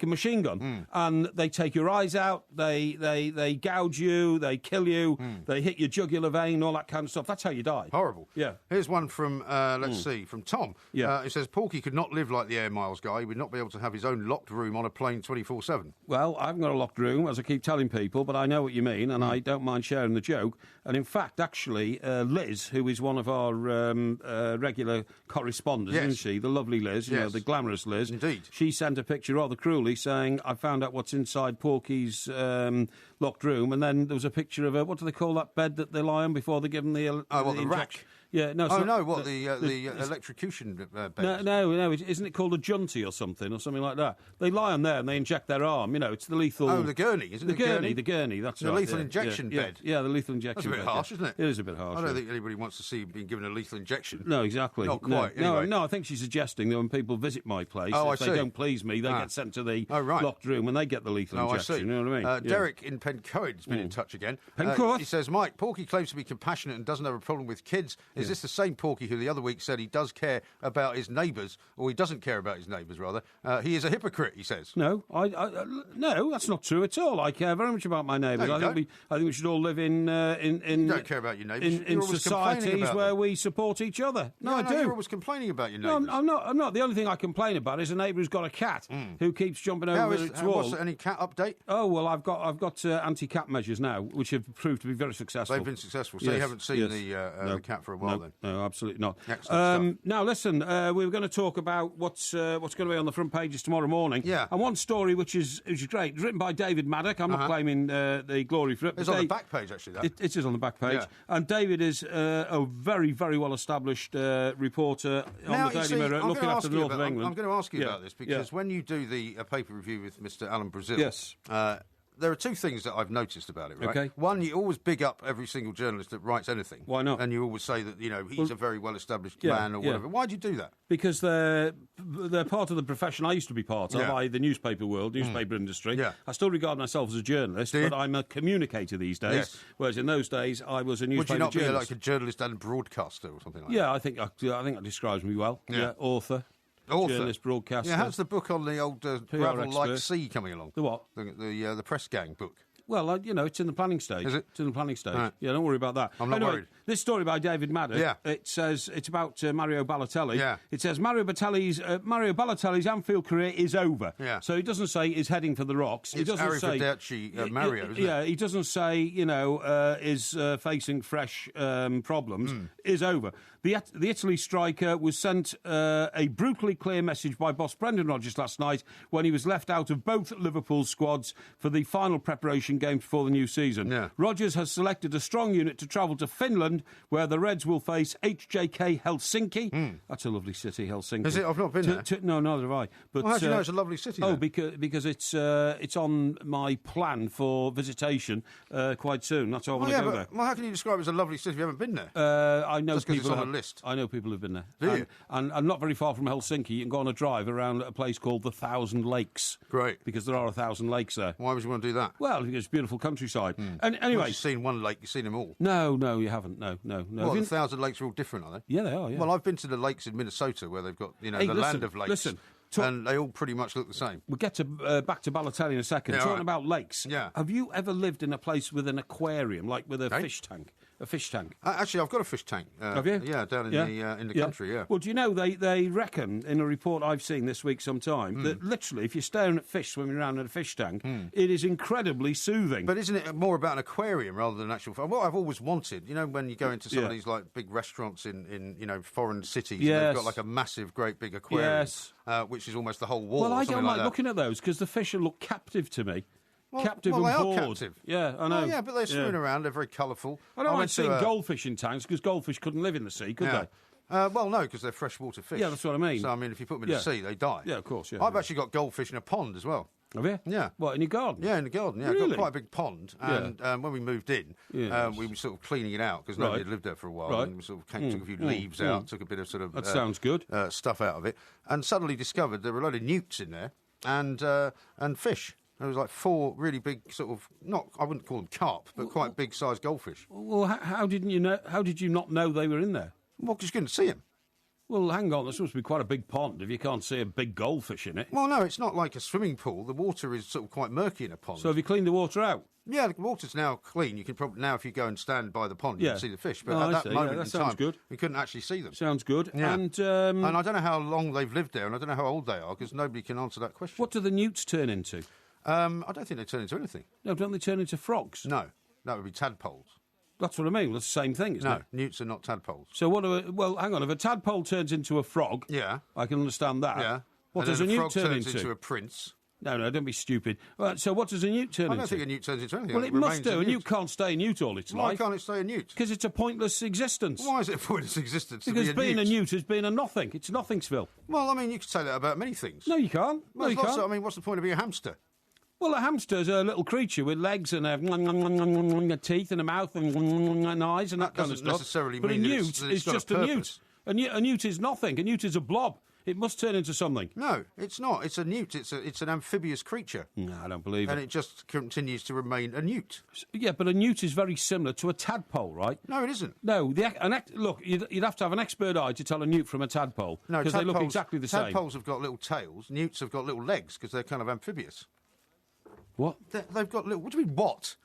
a machine gun, and they take your eyes out, they gouge you, they kill you, they hit your jugular vein, all that kind of stuff. That's how you die. Horrible. Yeah. Here's one from, let's see, from Tom. Yeah. It says, Porky could not live like the Air Miles guy. He would not be able to have his own locked room on a plane 24/7. Well, I haven't got a locked room, as I keep telling people, but I know what you mean, and I don't mind sharing the joke. And in fact, actually, Liz, who is one of our regular correspondents, isn't she? The lovely Liz, you know, the glamorous Liz. Indeed. She sent a picture rather cruelly saying, I found out what's inside Porky's locked room, and then there was a picture of what do they call that bed that they lie on before they give them the the rack? Yeah, no. The electrocution bed? No. Isn't it called a junty or something like that? They lie on there and they inject their arm. You know, it's the lethal. Oh, the gurney, isn't it? The gurney. That's the right. lethal injection bed. Yeah, the lethal injection. That's a bit harsh, isn't it? It is a bit harsh. I don't think anybody wants to see being given a lethal injection. No, exactly. Not quite. Anyway. No. I think she's suggesting that when people visit my place, if they don't please me, they get sent to the locked room and they get the lethal injection. I see. You know what I mean? Derek in Pencoed has been in touch again. He says, Mike, Porky claims to be compassionate and doesn't have a problem with kids. Is this the same Porky who the other week said he does care about his neighbours, or he doesn't care about his neighbours, rather? He is a hypocrite, he says. No, no, that's not true at all. I care very much about my neighbours. No, I think we should all live in you don't care about your neighbours. in societies where we support each other. No, I do. You're always complaining about your neighbours. No, I'm not. The only thing I complain about is a neighbour who's got a cat who keeps jumping over its wall. What's any cat update? Oh well, I've got anti-cat measures now, which have proved to be very successful. They've been successful. So you haven't seen the cat for a while, then? No, absolutely not. Excellent now listen, we were going to talk about what's going to be on the front pages tomorrow morning. Yeah. And one story which is great, written by David Maddock. I'm not claiming the glory for it. It's on the back page, actually. It is on the back page. Yeah. And David is a very, very well established reporter on the Daily Mirror, looking after the north of England. I'm going to ask you about this because when you do the paper review with Mr. Alan Brazil, there are two things that I've noticed about it, right? Okay. One, you always big up every single journalist that writes anything. Why not? And you always say that, he's a very well-established man or whatever. Why do you do that? Because they're part of the profession I used to be part of, i.e. the newspaper world, newspaper industry. Yeah. I still regard myself as a journalist, but I'm a communicator these days, whereas in those days I was a newspaper journalist. Would you not be like a journalist and broadcaster or something like that? Yeah, I think that describes me well. Yeah, author. Journalist, broadcaster. Yeah, how's the book on the old Gravel Like Sea coming along? The what? The press gang book. Well, it's in the planning stage. Is it? It's in the planning stage. Right. Yeah, don't worry about that. I'm not worried. This story by David Maddock, it says it's about Mario Balotelli. Yeah. It says Mario Balotelli's Anfield career is over. Yeah. So he doesn't say he's heading for the rocks. It's Arrivederci Mario, isn't it? Yeah, he doesn't say, is facing fresh problems. Is over. The Italy striker was sent a brutally clear message by boss Brendan Rodgers last night when he was left out of both Liverpool squads for the final preparation games before the new season. Yeah. Rodgers has selected a strong unit to travel to Finland, where the Reds will face HJK Helsinki. That's a lovely city, Helsinki. Is it? I've not been there. No, neither have I. But, how do you know it's a lovely city? Oh, because it's on my plan for visitation quite soon. That's why I want to go there. Well, how can you describe it as a lovely city if you haven't been there? I know just because people it's on a list. I know people who've been there. Do you? And not very far from Helsinki, you can go on a drive around a place called the Thousand Lakes. Great. Because there are 1,000 lakes there. Why would you want to do that? Well, because it's beautiful countryside. And anyway, you've seen one lake, you've seen them all. No, you haven't. No. Well, the 1,000 lakes are all different, are they? Yeah, they are. Yeah. Well, I've been to the lakes in Minnesota where they've got the land of lakes. Listen. And they all pretty much look the same. We'll get to back to Balotelli in a second. Yeah, Talking about lakes. Yeah. Have you ever lived in a place with an aquarium, like with a fish tank? A fish tank. Actually, I've got a fish tank. Have you? Yeah, down in the country. Yeah. Well, do you know they reckon in a report I've seen this week sometime that literally, if you're staring at fish swimming around in a fish tank, it is incredibly soothing. But isn't it more about an aquarium rather than an actual? What I've always wanted, when you go into some of these like big restaurants in foreign cities, and they've got like a massive, great big aquarium, which which is almost the whole wall. Well, I don't like that. looking at those because the fish look captive to me. Captive well, and they bored. are captive. Yeah, I know. Oh, yeah, but they're swimming around. They're very colourful. I don't like seeing goldfish in tanks because goldfish couldn't live in the sea, could they? Well, no, because they're freshwater fish. Yeah, that's what I mean. So, I mean, if you put them in the sea, they die. Yeah, of course, yeah. I've actually got goldfish in a pond as well. Have you? Yeah. What, in your garden? Yeah, in the garden. Yeah, Really? I've got quite a big pond. And when we moved in, we were sort of cleaning it out because nobody had lived there for a while. Right. And we sort of took a few leaves out, took a bit of sort of... That sounds good. Stuff out of it. And suddenly discovered there were a load of newts in there and fish. There was like 4 really big sort of, I wouldn't call them carp, but quite big-sized goldfish. Well, how did you not know they were in there? Well, because you couldn't see them. Well, hang on, there's supposed to be quite a big pond if you can't see a big goldfish in it. Well, no, it's not like a swimming pool. The water is sort of quite murky in a pond. So have you cleaned the water out? Yeah, the water's now clean. You can probably now, if you go and stand by the pond, you can see the fish. But at that moment in time, we couldn't actually see them. Sounds good. Yeah. And I don't know how long they've lived there, and I don't know how old they are, because nobody can answer that question. What do the newts turn into? I don't think they turn into anything. No, don't they turn into frogs? No, that would be tadpoles. That's what I mean. Well, that's the same thing, isn't it? No, newts are not tadpoles. So well, hang on. If a tadpole turns into a frog, I can understand that. Yeah. What does a newt turn into? Into a prince. No, don't be stupid. Right, so what does a newt turn into? I don't think a newt turns into anything. Well, it must do. A newt can't stay a newt all its life. Why can't it stay a newt? Because it's a pointless existence. Why is it a pointless existence? Because being a newt has been a nothing. It's nothingsville. Well, I mean, you could say that about many things. No, you can't. No, you can't. I mean, what's the point of being a hamster? Well, a hamster's a little creature with legs and teeth and a mouth and eyes and that kind of stuff. Necessarily but mean a newt is just a newt. A newt is nothing. A newt is a blob. It must turn into something. No, it's not. It's a newt. It's an amphibious creature. No, I don't believe it. And it just continues to remain a newt. Yeah, but a newt is very similar to a tadpole, right? No, it isn't. No, look, you'd have to have an expert eye to tell a newt from a tadpole. No, because they look exactly the same. Tadpoles have got little tails. Newts have got little legs because they're kind of amphibious. What? They've got little... What do you mean, what?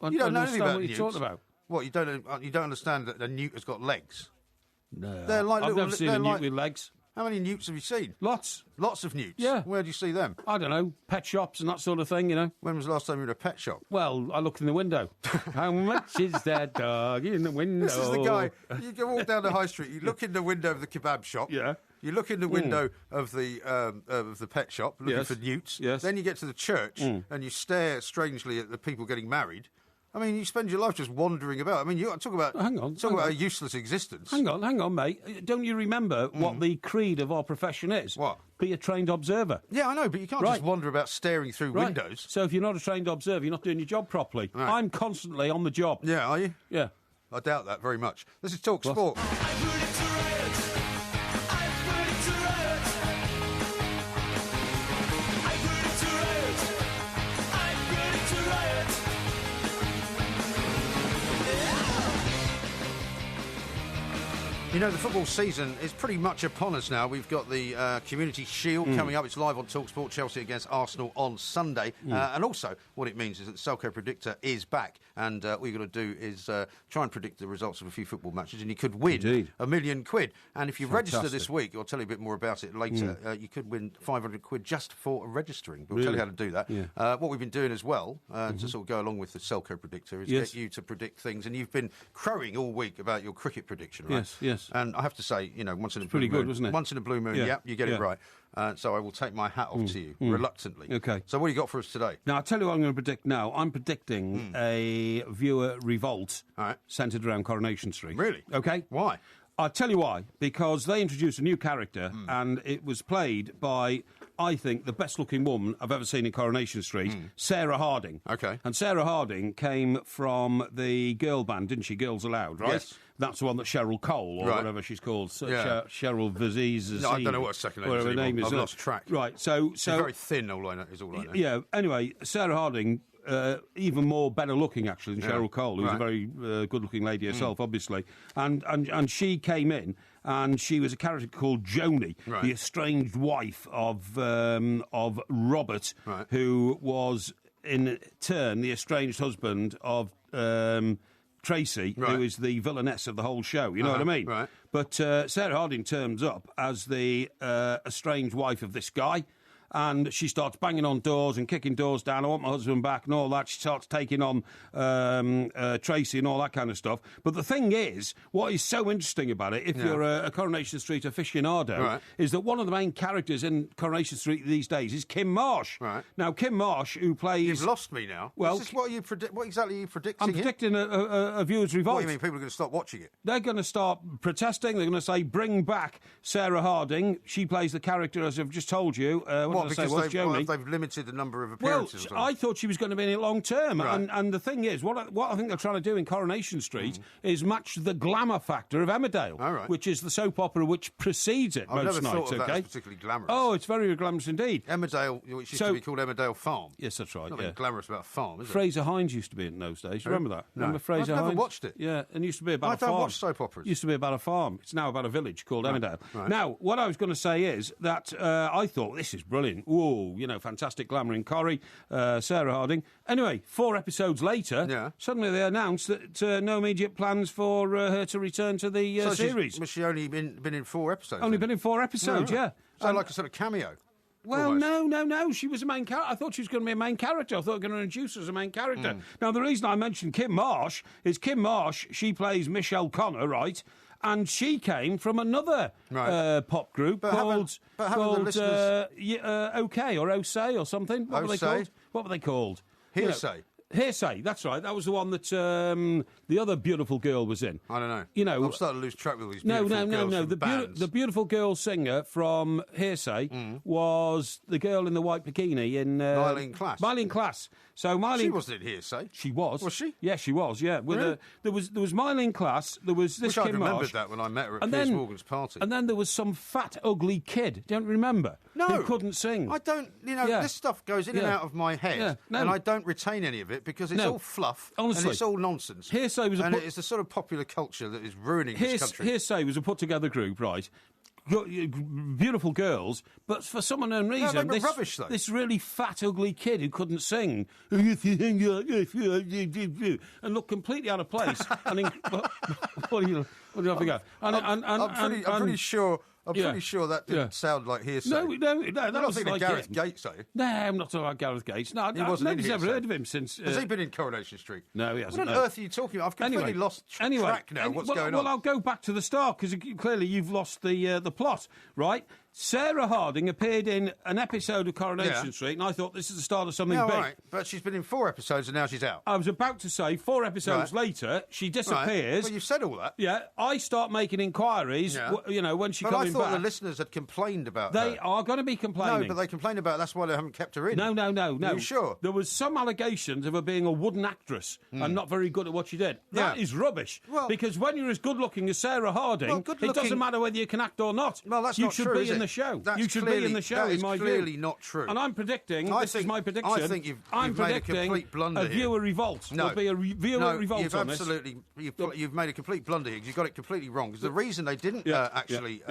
You don't know anything about what you're talking about. What, you don't understand that a newt has got legs? No. They're like I've never seen a newt with legs. How many newts have you seen? Lots. Lots of newts? Yeah. Where do you see them? I don't know, pet shops and that sort of thing, you know. When was the last time you were in a pet shop? Well, I looked in the window. How much is that dog in the window? This is the guy. You go walk down the high street, you look in the window of the kebab shop. Yeah. You look in the window of the pet shop looking for newts. Yes. Then you get to the church and you stare strangely at the people getting married. I mean, you spend your life just wandering about. I mean, you talk about a useless existence. Hang on, mate. Don't you remember what the creed of our profession is? What? Be a trained observer. Yeah, I know, but you can't just wander about staring through windows. So if you're not a trained observer, you're not doing your job properly. Right. I'm constantly on the job. Yeah, are you? Yeah. I doubt that very much. This is Talk Sport. You know, the football season is pretty much upon us now. We've got the Community Shield coming up. It's live on TalkSport. Chelsea against Arsenal on Sunday. And also, what it means is that the Selco Predictor is back. And what you've got to do is try and predict the results of a few football matches. And you could win £1 million. And if you register this week, I'll tell you a bit more about it later, you could win £500 just for registering. We'll tell you how to do that. Yeah. What we've been doing as well, to sort of go along with the Selco Predictor, is get you to predict things. And you've been crowing all week about your cricket prediction, right? Yes. And I have to say, you know, once in a blue pretty moon, good, wasn't it? Once in a blue moon, you get it right. So I will take my hat off to you, reluctantly. Okay. So what do you got for us today? Now, I'll tell you what I'm going to predict now. I'm predicting a viewer revolt centred around Coronation Street. Really? Okay. Why? I'll tell you why. Because they introduced a new character, and it was played by, I think, the best-looking woman I've ever seen in Coronation Street, Sarah Harding. Okay. And Sarah Harding came from the girl band, didn't she? Girls Aloud, right? Yes. That's the one that Cheryl Cole, or whatever she's called. Cheryl Vaziz. No, I don't know what her second name is anymore. Her name is. I've lost track. Right, so... She's very thin, all I know. Yeah, anyway, Sarah Harding... even more better looking, actually, than Cheryl Cole, who's a very good-looking lady herself, obviously. And she came in, and she was a character called Joni, the estranged wife of Robert, who was, in turn, the estranged husband of Tracy, who is the villainess of the whole show. You know what I mean? Right. But Sarah Harding turns up as the estranged wife of this guy. and she starts banging on doors and kicking doors down. I want my husband back and all that. She starts taking on Tracy and all that kind of stuff. But the thing is, what is so interesting about it, if you're a Coronation Street aficionado, is that one of the main characters in Coronation Street these days is Kim Marsh. Right. Now, Kim Marsh, who plays... You've lost me now. Well, what exactly are you predicting? I'm predicting a viewer's revolt. What do you mean, people are going to stop watching it? They're going to start protesting. They're going to say, bring back Sarah Harding. She plays the character, as I've just told you. Because they've limited the number of appearances? Well, I thought she was going to be in it long term. Right. And the thing is, what I think they're trying to do in Coronation Street is match the glamour factor of Emmerdale, which is the soap opera which precedes it most nights. I've never thought of that as particularly glamorous. Oh, it's very glamorous indeed. Emmerdale, which used to be called Emmerdale Farm. Yes, that's right. Nothing glamorous about a farm, is it? Fraser Hines used to be in those days. Remember that? No. Remember Fraser Hines? I've never watched it. Yeah, and used to be about a farm. I don't watch soap operas. Used to be about a farm. It's now about a village called Emmerdale. Right. Now, what I was going to say is that I thought, this is brilliant. Whoa, fantastic glamour in Corrie, Sarah Harding. Anyway, 4 episodes later, suddenly they announced that no immediate plans for her to return to the series. Was she only been in 4 episodes? Only been in 4 episodes, yeah. So like a sort of cameo? Well, no. She was a main character. I thought she was going to be a main character. I thought they were going to introduce her as a main character. Now, the reason I mentioned Kim Marsh is Kim Marsh, she plays Michelle Connor, right? And she came from another pop group called OK or Osei or something. What were they called? Hearsay. Hearsay, that's right. That was the one that the other beautiful girl was in. I don't know. I'm starting to lose track with all these beautiful girls from bands. The beautiful girl singer from Hearsay was the girl in the white bikini in... Mylene Class. Mylene Class. So Mylene... She wasn't in Hearsay. She was. Was she? Yeah, she was, yeah. Really? There was Mylene Class, there was this Kim Marsh. I remembered that when I met her at Piers Morgan's party. And then there was some fat, ugly kid, don't you remember? No. Who couldn't sing. I don't... this stuff goes in and out of my head, and I don't retain any of it because it's all fluff, honestly, and it's all nonsense. Hearsay was it's the sort of popular culture that is ruining this country. Hearsay was a put-together group, right? Beautiful girls, but for some unknown reason, this really fat, ugly kid who couldn't sing and looked completely out of place. What do you have to go? I'm pretty sure. I'm pretty sure that didn't sound like Hearsay. No, that was like Gareth Gates, are you? No, I'm not talking about Gareth Gates. No, nobody's ever heard of him since. Has he been in Coronation Street? No, he hasn't. What on earth are you talking about? I've completely lost track now. What's going on? Well, I'll go back to the start because clearly you've lost the plot, right? Sarah Harding appeared in an episode of Coronation Street, and I thought this is the start of something big. Right. But she's been in 4 episodes, and now she's out. I was about to say 4 episodes later, she disappears. Right. Well, you've said all that. Yeah, I start making inquiries. When she coming back. But I thought the listeners had complained about her. They are going to be complaining. No, but they complained about that's why they haven't kept her in. No. Are you sure? There was some allegations of her being a wooden actress and not very good at what she did. That is rubbish. Well, because when you're as good-looking as Sarah Harding, it doesn't matter whether you can act or not. Well, that's not true, You should be in the show. You should be in the show, in my view. That is clearly not true. And I'm predicting, this is my prediction. I think you've made a complete blunder here. A viewer revolt. No. There'll be a viewer revolt you've on absolutely, you've made a complete blunder here because you got it completely wrong. Because the reason they didn't actually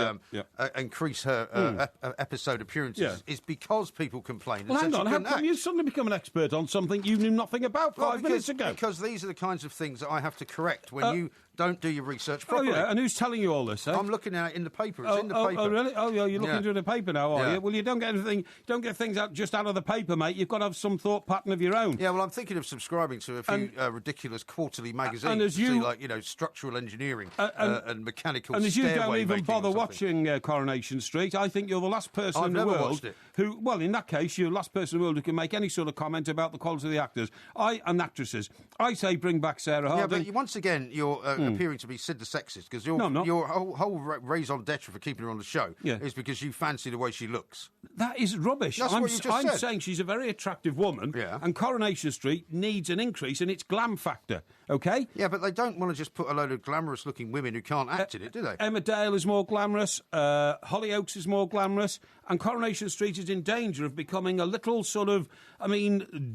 increase her episode appearances is because people complained. Well, hang on, how come you suddenly become an expert on something you knew nothing about 5 minutes ago? Because these are the kinds of things that I have to correct when you don't do your research properly. Oh, yeah, and who's telling you all this, eh? I'm looking at it in the paper. It's in the paper. Oh, really? Oh, yeah, you're looking through the paper now, are you? Well, you don't get things out just out of the paper, mate. You've got to have some thought pattern of your own. Yeah, well, I'm thinking of subscribing to a few ridiculous quarterly magazines to see, like, structural engineering and mechanical stairway making. And as you don't even bother watching Coronation Street, I think you're the last person in the world who, well, in that case, you're the last person in the world who can make any sort of comment about the quality of the actors and actresses. I say bring back Sarah Harding. Yeah, but once again, you're appearing to be Sid the sexist because your whole raison d'etre for keeping her on the show is because you fancy the way she looks. That is rubbish. That's what you just I'm said. saying she's a very attractive woman, and Coronation Street needs an increase in its glam factor, OK? Yeah, but they don't want to just put a load of glamorous-looking women who can't act in it, do they? Emmerdale is more glamorous, Hollyoaks is more glamorous, and Coronation Street is in danger of becoming a little sort of,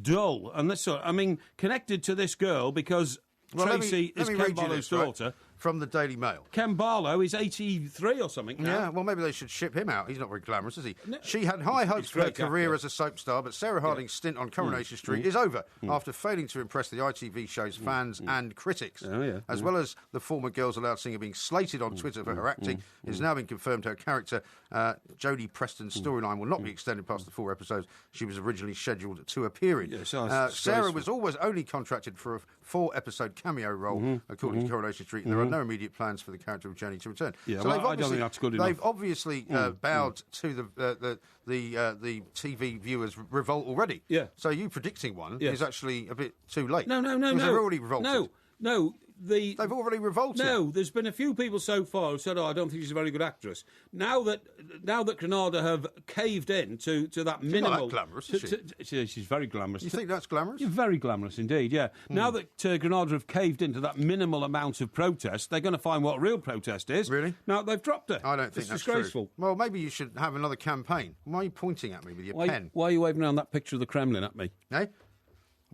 dull. And connected to this girl because Tracy is Ken Barlow's daughter. from the Daily Mail. Ken Barlow is 83 or something now. Yeah, well, maybe they should ship him out. He's not very glamorous, is he? No. She had high hopes for her career as a soap star, but Sarah Harding's stint on Coronation Street is over after failing to impress the ITV show's fans and critics. As well as the former Girls Aloud singer being slated on Twitter for her acting, it has now been confirmed her character, Jodie Preston's storyline, will not be extended past the 4 episodes she was originally scheduled to appear in. Sarah was always only contracted for a 4-episode cameo role, according to Coronation Street, and there are no immediate plans for the character of Jenny to return. Yeah, so I don't think that's good enough. They've obviously bowed to the TV viewers' revolt already. Yeah. So you predicting one is actually a bit too late. No. They've already revolted. No. They've already revolted. No, there's been a few people so far who said, I don't think she's a very good actress. Now that Granada have caved in to that minimal... She's not that glamorous, is she? She's very glamorous. You think that's glamorous? You're very glamorous indeed, yeah. Now that Granada have caved into that minimal amount of protest, they're going to find what real protest is. Really? Now they've dropped her. I don't think that's disgraceful. True. Well, maybe you should have another campaign. Why are you pointing at me with your pen? Why are you waving around that picture of the Kremlin at me? Eh?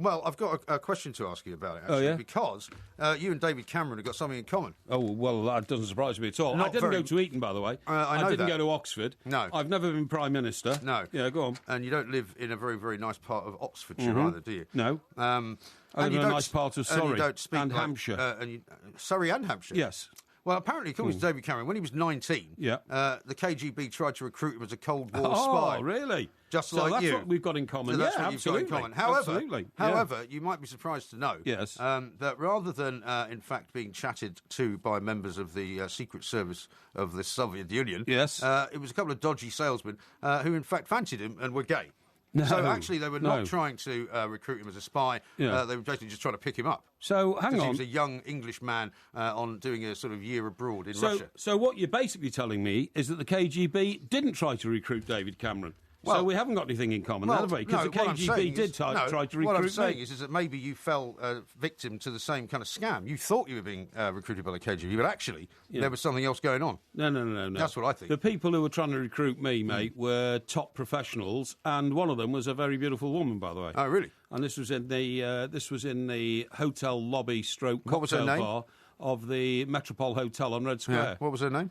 Well, I've got a question to ask you about it, actually, because you and David Cameron have got something in common. Oh, well, that doesn't surprise me at all. I didn't go to Eton, by the way. I didn't go to Oxford. No. I've never been Prime Minister. No. Yeah, go on. And you don't live in a very, very nice part of Oxfordshire either, do you? No. I live in a nice part of Surrey and Hampshire. Surrey and Hampshire? Yes. Well, apparently, according to David Cameron, when he was 19, the KGB tried to recruit him as a Cold War spy. Oh, really? Just so like that's you. what we've got in common. So that's yeah, what absolutely. You've got in common. However, you might be surprised to know that rather than, in fact, being chatted to by members of the Secret Service of the Soviet Union, it was a couple of dodgy salesmen who, in fact, fancied him and were gay. No, so actually, they were not trying to recruit him as a spy. Yeah. They were basically just trying to pick him up. So hang on, he was a young English man on doing a sort of year abroad in Russia. So what you're basically telling me is that the KGB didn't try to recruit David Cameron. So we haven't got anything in common, have we? Because the KGB did try to recruit me. What I'm saying is that maybe you fell victim to the same kind of scam. You thought you were being recruited by the KGB, but actually there was something else going on. No. That's what I think. The people who were trying to recruit me, mate, were top professionals, and one of them was a very beautiful woman, by the way. Oh, really? And this was in the hotel lobby / cocktail bar of the Metropole Hotel on Red Square. Yeah. What was her name?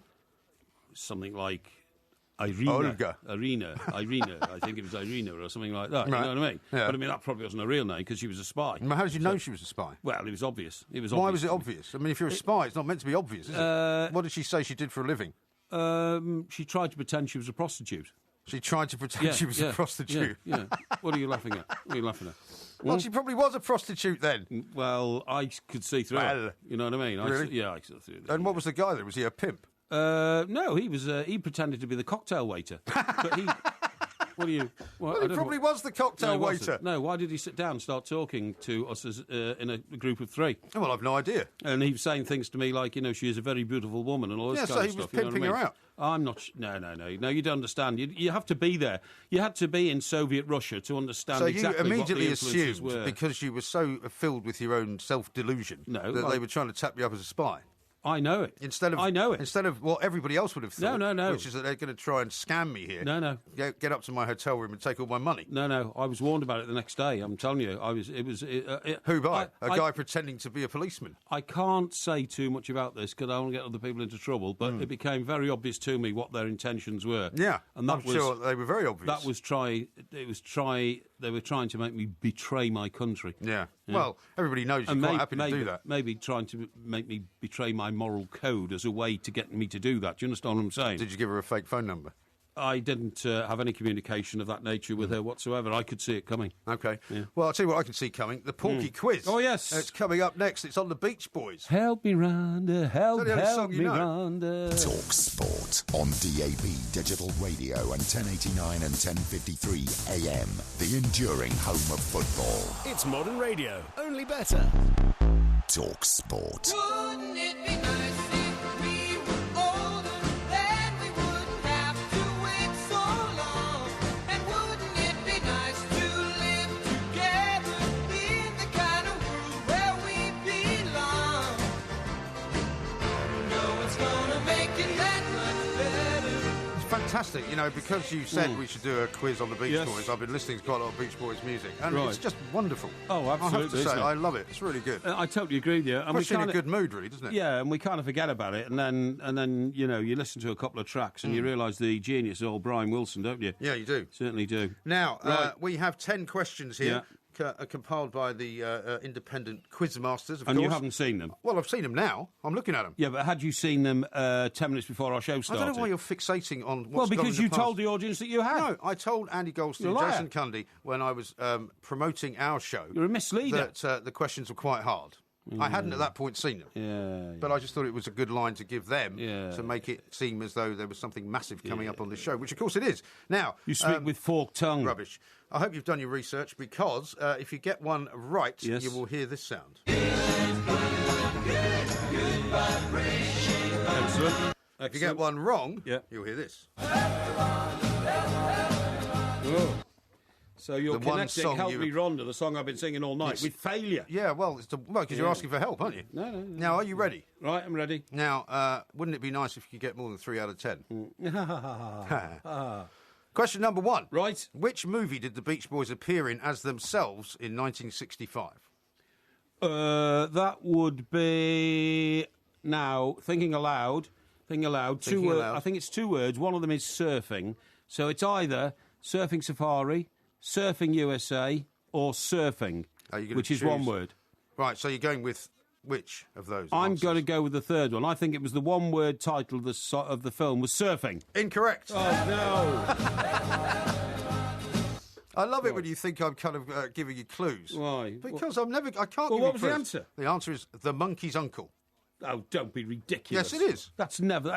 Something like Irina. Olga. Irina. I think it was Irina or something like that. Right. You know what I mean? Yeah. But I mean, that probably wasn't a real name because she was a spy. How did you know she was a spy? Well, it was obvious. Why was it obvious? I mean, if you're a spy, it's not meant to be obvious, is it? What did she say she did for a living? She tried to pretend she was a prostitute. She tried to pretend she was a prostitute? Yeah. What are you laughing at? Well, she probably was a prostitute then. Well, I could see through it. You know what I mean? Really? I could see through it. And what was the guy there? Was he a pimp? No, he was. He pretended to be the cocktail waiter. But he. What are you? Well, he probably was the cocktail waiter. No, why did he sit down and start talking to us as, in a group of 3? Well, I've no idea. And he was saying things to me like, she is a very beautiful woman and all this kind of stuff. Yeah, so he was pimping her out. I'm not... No, you don't understand. You have to be there. You had to be in Soviet Russia to understand exactly what the influences were. So you immediately assumed, because you were so filled with your own self-delusion, that they were trying to tap you up as a spy? I know it. I know it. Instead of what everybody else would have thought. No. Which is that they're going to try and scam me here. No. Get up to my hotel room and take all my money. No. I was warned about it the next day. I'm telling you. Who by? A guy pretending to be a policeman? I can't say too much about this because I don't want to get other people into trouble, but it became very obvious to me what their intentions were. Yeah, and I'm sure they were very obvious. They were trying to make me betray my country. Yeah. Well, everybody knows you're quite happy to do that. Maybe trying to make me betray my moral code as a way to get me to do that. Do you understand what I'm saying? Did you give her a fake phone number? I didn't have any communication of that nature with her whatsoever. I could see it coming. OK. Yeah. Well, I'll tell you what I can see coming. The Porky Quiz. Oh, yes. It's coming up next. It's on the Beach Boys. Help me, Rhonda. Help me, Rhonda. Talk Sport on DAB Digital Radio and 1089 and 1053 AM. The enduring home of football. It's modern radio, only better. Talk Sport. Wouldn't it be nice if we were older, then we wouldn't have to wait so long? And wouldn't it be nice to live together in the kind of world where we belong? No one's gonna make it that much better. fantastic. You know, because you said we should do a quiz on the Beach Boys, I've been listening to quite a lot of Beach Boys music, and it's just wonderful. Oh, absolutely. I have to say, I love it. It's really good. I totally agree with you. And puts you in a good mood, really, doesn't it? Yeah, and we kind of forget about it, and then you know, you listen to a couple of tracks and you realise the genius of old Brian Wilson, don't you? Yeah, you do. Certainly do. Now, we have 10 questions here. Compiled by the independent quizmasters, of course. And you haven't seen them? Well, I've seen them now. I'm looking at them. Yeah, but had you seen them 10 minutes before our show started? I don't know why you're fixating on what's Well, because you past. told the audience that you had. No, I told Andy Goldstein and Jason Cundy when I was promoting our show... You're a misleader. ...that the questions were quite hard. I hadn't at that point seen them. Yeah. But I just thought it was a good line to give them to make it seem as though there was something massive coming up on this show, which of course it is. Now... You speak with forked tongue. Rubbish. I hope you've done your research, because if you get one right, you will hear this sound. Excellent. If you get one wrong, you'll hear this. Whoa. So you're The one connecting song Help you- Me Rhonda, the song I've been singing all night, with failure. Yeah, well, because you're asking for help, aren't you? No. Now, are you ready? Right, I'm ready. Now, wouldn't it be nice if you could get more than 3 out of 10? Question number 1. Right. Which movie did the Beach Boys appear in as themselves in 1965? That would be... Now, thinking aloud. I think it's 2 words. One of them is surfing. So it's either Surfing Safari, Surfing USA, or Surfing, which is one word. Right, so you're going with which of those? I'm answers? going to go with the third one. I think it was the one-word title of the film was Surfing. Incorrect. Oh, no. I love it when you think I'm kind of giving you clues. Why? Because I can't give you clues. What was the answer? The answer is The Monkey's Uncle. Oh, don't be ridiculous. Yes, it is.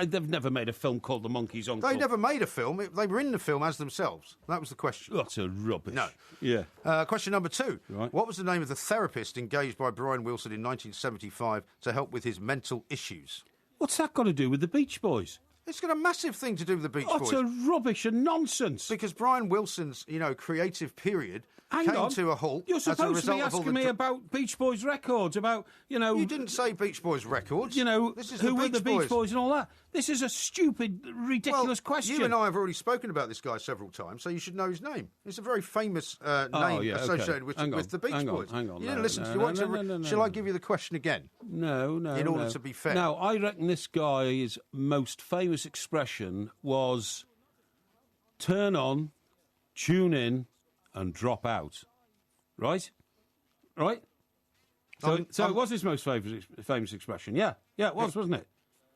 They've never made a film called The Monkey's Uncle. They never made a film. They were in the film as themselves. That was the question. That's a rubbish. No. Yeah. Question number 2. Right. What was the name of the therapist engaged by Brian Wilson in 1975 to help with his mental issues? What's that got to do with the Beach Boys? It's got a massive thing to do with the Beach Boys. Utter rubbish and nonsense. Because Brian Wilson's, creative period came to a halt. You're as a supposed to be result of all asking me about Beach Boys records, about, You didn't say Beach Boys records. This is who were the Beach Boys and all that. This is a stupid, ridiculous question. You and I have already spoken about this guy several times, so you should know his name. It's a very famous name associated with the Beach Boys. Hang on. You didn't listen. Shall I give you the question again? No. In order to be fair. No, I reckon this guy's most famous expression was turn on, tune in, and drop out. Right? So it was his most famous expression. Yeah, it was, wasn't it?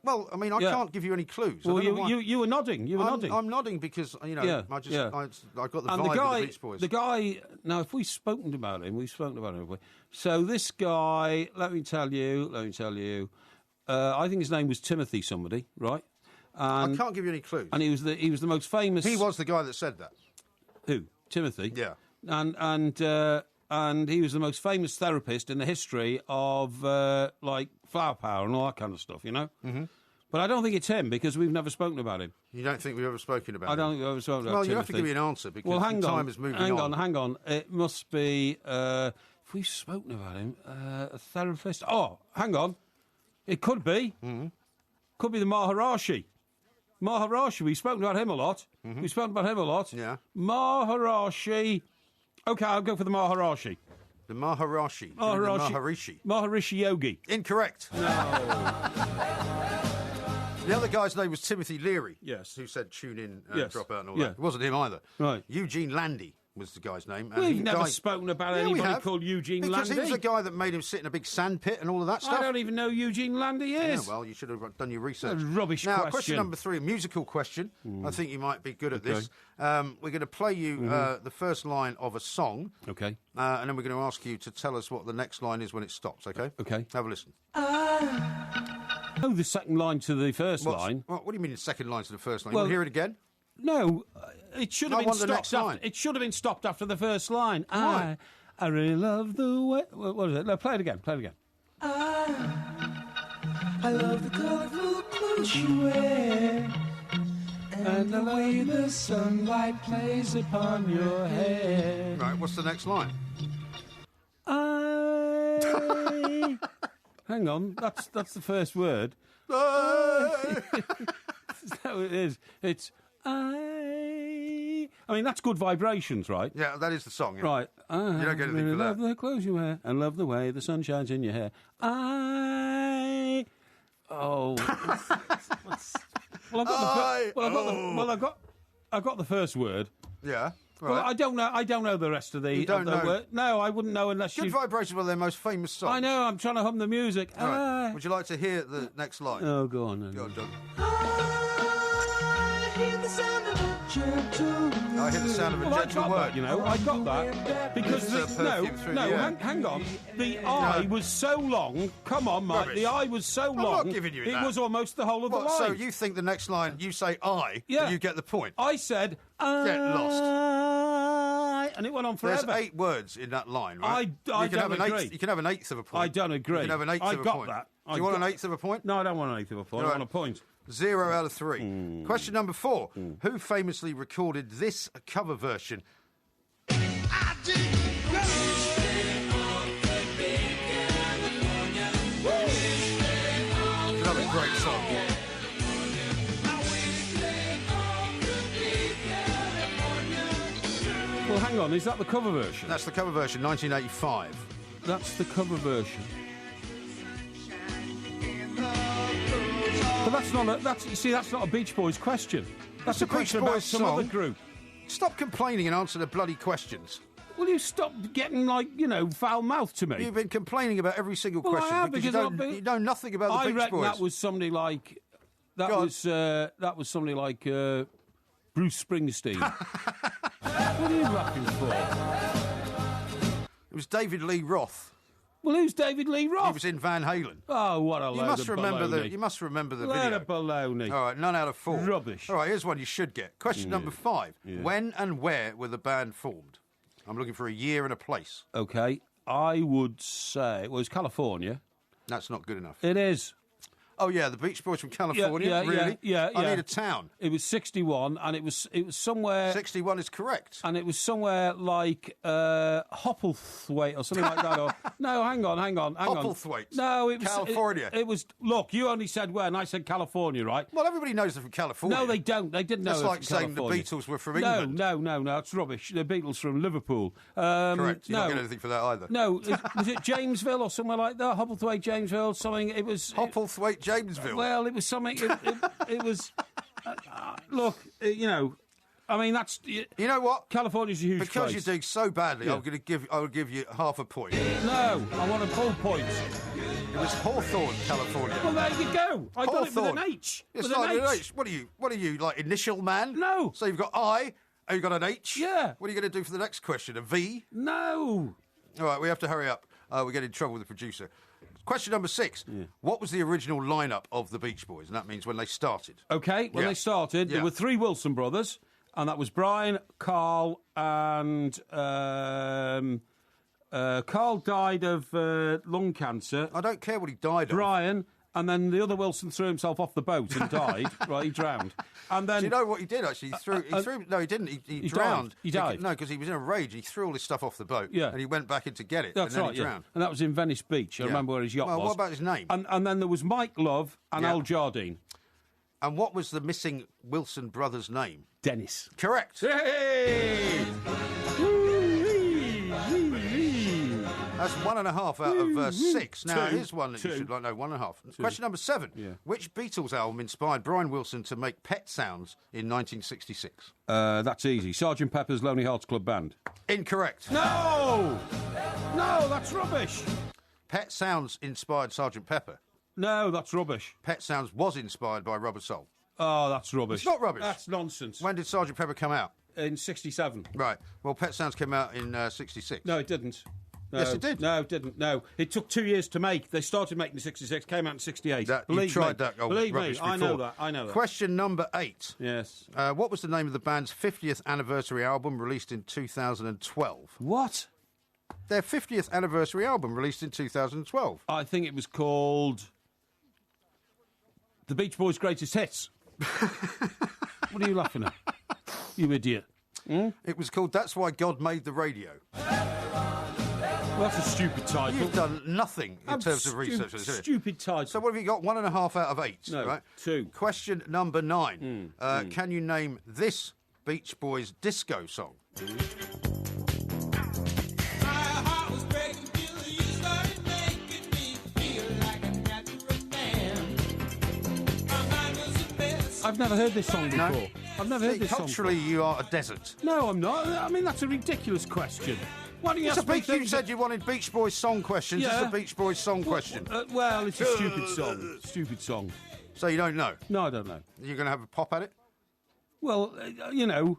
Well, I mean, I can't give you any clues. Well, you were nodding. I'm nodding because, I got the vibe of the Beach Boys. The guy, now, if we've spoken about him, haven't we? So this guy, let me tell you, I think his name was Timothy somebody, right? And, I can't give you any clues. And he was the most famous... He was the guy that said that. Who? Timothy? Yeah. And he was the most famous therapist in the history of, flower power and all that kind of stuff, Mm-hmm. But I don't think it's him, because we've never spoken about him. You don't think we've ever spoken about him? I don't think we've ever spoken about Well, Timothy. you have to give me an answer, because time is moving on. Hang on. It must be, if we've spoken about him, a therapist... Oh, hang on. It could be. Mm-hmm. Could be the Maharishi. We've spoken about him a lot. Mm-hmm. We've spoken about him a lot. Yeah. Maharishi. OK, I'll go for the Maharishi. The Maharishi. Maharishi. Maharishi Yogi. Incorrect. No. The other guy's name was Timothy Leary. Yes. Who said tune in, yes. drop out and all that. It wasn't him either. Right. Eugene Landy was the guy's name. And We've never spoken about anybody called Eugene Landy. Because he was the guy that made him sit in a big sand pit and all of that stuff. I don't even know who Eugene Landy is. Yeah, well, you should have done your research. A rubbish now, question. Question number 3, a musical question. I think you might be good at this. We're going to play you the first line of a song. OK. And then we're going to ask you to tell us what the next line is when it stops, OK? OK. Have a listen. Oh, the second line to the first line. What do you mean the second line to the first line? Well, you want to hear it again? No, it should have been stopped. It should have been stopped after the first line. Why? I really love the way. What is it? No, play it again. I love the colourful clothes you wear, and the way the sunlight plays upon your hair. Right, what's the next line? Hang on, that's the first word. That's That's how it is. It's I mean, that's good vibrations, right? Yeah, that is the song. Yeah. Right. You don't get anything for that. Love the clothes you wear and love the way the sun shines in your hair. I got the first word. Yeah. Right. Well, I don't know the rest of the. You don't know? Word. No, I wouldn't know unless Good Vibrations were their most famous songs. I know. I'm trying to hum the music. Right. Would you like to hear the next line? Oh, go on. Go on, Doug. I hear the sound of a gentle word. You know, I got that because hang on. The I was so long. Come on, Mike. Rubbish. The I was so long. I'm not giving you that. It was almost the whole of the line. So you think the next line you say I, yeah. and you get the point? I said Get lost. And it went on forever. There's 8 words in that line, right? I don't agree. You can have an eighth of a point. I don't agree. You can have an eighth of a point. I got that. Do you want an eighth of a point? No, I don't want an eighth of a point. Right. I want a point. 0 out of 3. Question number 4. Who famously recorded this cover version? Another great song. Well, hang on. Is that the cover version? That's the cover version, 1985. That's the cover version. But that's not a Beach Boys question. That's a question about some other group. Stop complaining and answer the bloody questions. Will you stop getting, foul-mouthed to me? You've been complaining about every single question I have, because you know nothing about the Beach Boys. I reckon that was somebody like... That was somebody like Bruce Springsteen. What are you laughing for? It was David Lee Roth. Well, who's David Lee Roth? He was in Van Halen. Oh, what a load of baloney. You must remember the Load video. of baloney. All right, none out of 4. Rubbish. All right, here's one you should get. Question number 5. Yeah. When and where were the band formed? I'm looking for a year and a place. OK, I would say... Well, it's California. That's not good enough. It is. Oh, yeah, the Beach Boys from California? Yeah, really? Yeah. I need a town. It was 61, and it was somewhere... 61 is correct. And it was somewhere like Hopplethwaite or something like that. Or, no, hang on. Hopplethwaite? No, it was... California? It was... Look, you only said where, and I said California, right? Well, everybody knows they're from California. No, they don't. They didn't know That's like saying California. The Beatles were from England. No, it's rubbish. The Beatles from Liverpool. Correct. You don't get anything for that either. No, was it Jamesville or somewhere like that? Hopplethwaite, Jamesville, something. It was... Hopplethwaite, Jamesville? Well, it was something... It was... look, I mean, that's... You know what? California's a huge because place. You're doing so badly, Yeah. I will give you half a point. No, I want a full point. It was Hawthorne, California. Well, there you go. I got it with an H. It's with like an an H. What are you, like initial man? No. So you've got I, and you've got an H? Yeah. What are you going to do for the next question? A V? No. All right, we have to hurry up. We get in trouble with the producer. Question number 6. Yeah. What was the original lineup of the Beach Boys? And that means when they started. OK, when they started, there were 3 Wilson brothers, and that was Brian, Carl, and... Carl died of lung cancer. I don't care what he died of. Brian, and then the other Wilson threw himself off the boat and died. Right, he drowned. And then... Do you know what he did, actually? He threw... No, he didn't. He drowned. He died. No, because he was in a rage. He threw all this stuff off the boat. Yeah. And he went back in to get it. That's and then right, he drowned. And that was in Venice Beach. I remember where his yacht was. Well, what about his name? And then there was Mike Love and Al Jardine. And what was the missing Wilson brothers' name? Dennis. Correct. Hey! That's 1.5 out of 6. Now, here's one that you should like. No, 1.5. Question number 7. Yeah. Which Beatles album inspired Brian Wilson to make Pet Sounds in 1966? That's easy. Sgt. Pepper's Lonely Hearts Club Band. Incorrect. No, that's rubbish. Pet Sounds inspired Sgt. Pepper. No, that's rubbish. Pet Sounds was inspired by Rubber Soul. Oh, that's rubbish. It's not rubbish. That's nonsense. When did Sgt. Pepper come out? In 67. Right. Well, Pet Sounds came out in 66. No, it didn't. No, yes, it did. No, it didn't. No, it took 2 years to make. They started making in 66, came out in 68. You tried that old Believe rubbish me, before. I know that. Question number 8. Yes. What was the name of the band's 50th anniversary album released in 2012? What? Their 50th anniversary album released in 2012. I think it was called The Beach Boys' Greatest Hits. What are you laughing at? You idiot. It was called That's Why God Made the Radio. Well, that's a stupid title. You've done nothing in terms of research. Stupid title. So what have you got? 1.5 out of 8. No, right? 2. Question number 9. Can you name this Beach Boys disco song? I've never heard this song before. No? I've never heard this song. Culturally, you are a desert. No, I'm not. I mean, that's a ridiculous question. Why don't you ask me You said you wanted Beach Boys song questions. Yeah. It's a Beach Boys song question. Well, it's a stupid song. Stupid song. So you don't know? No, I don't know. You're going to have a pop at it? Well, you know...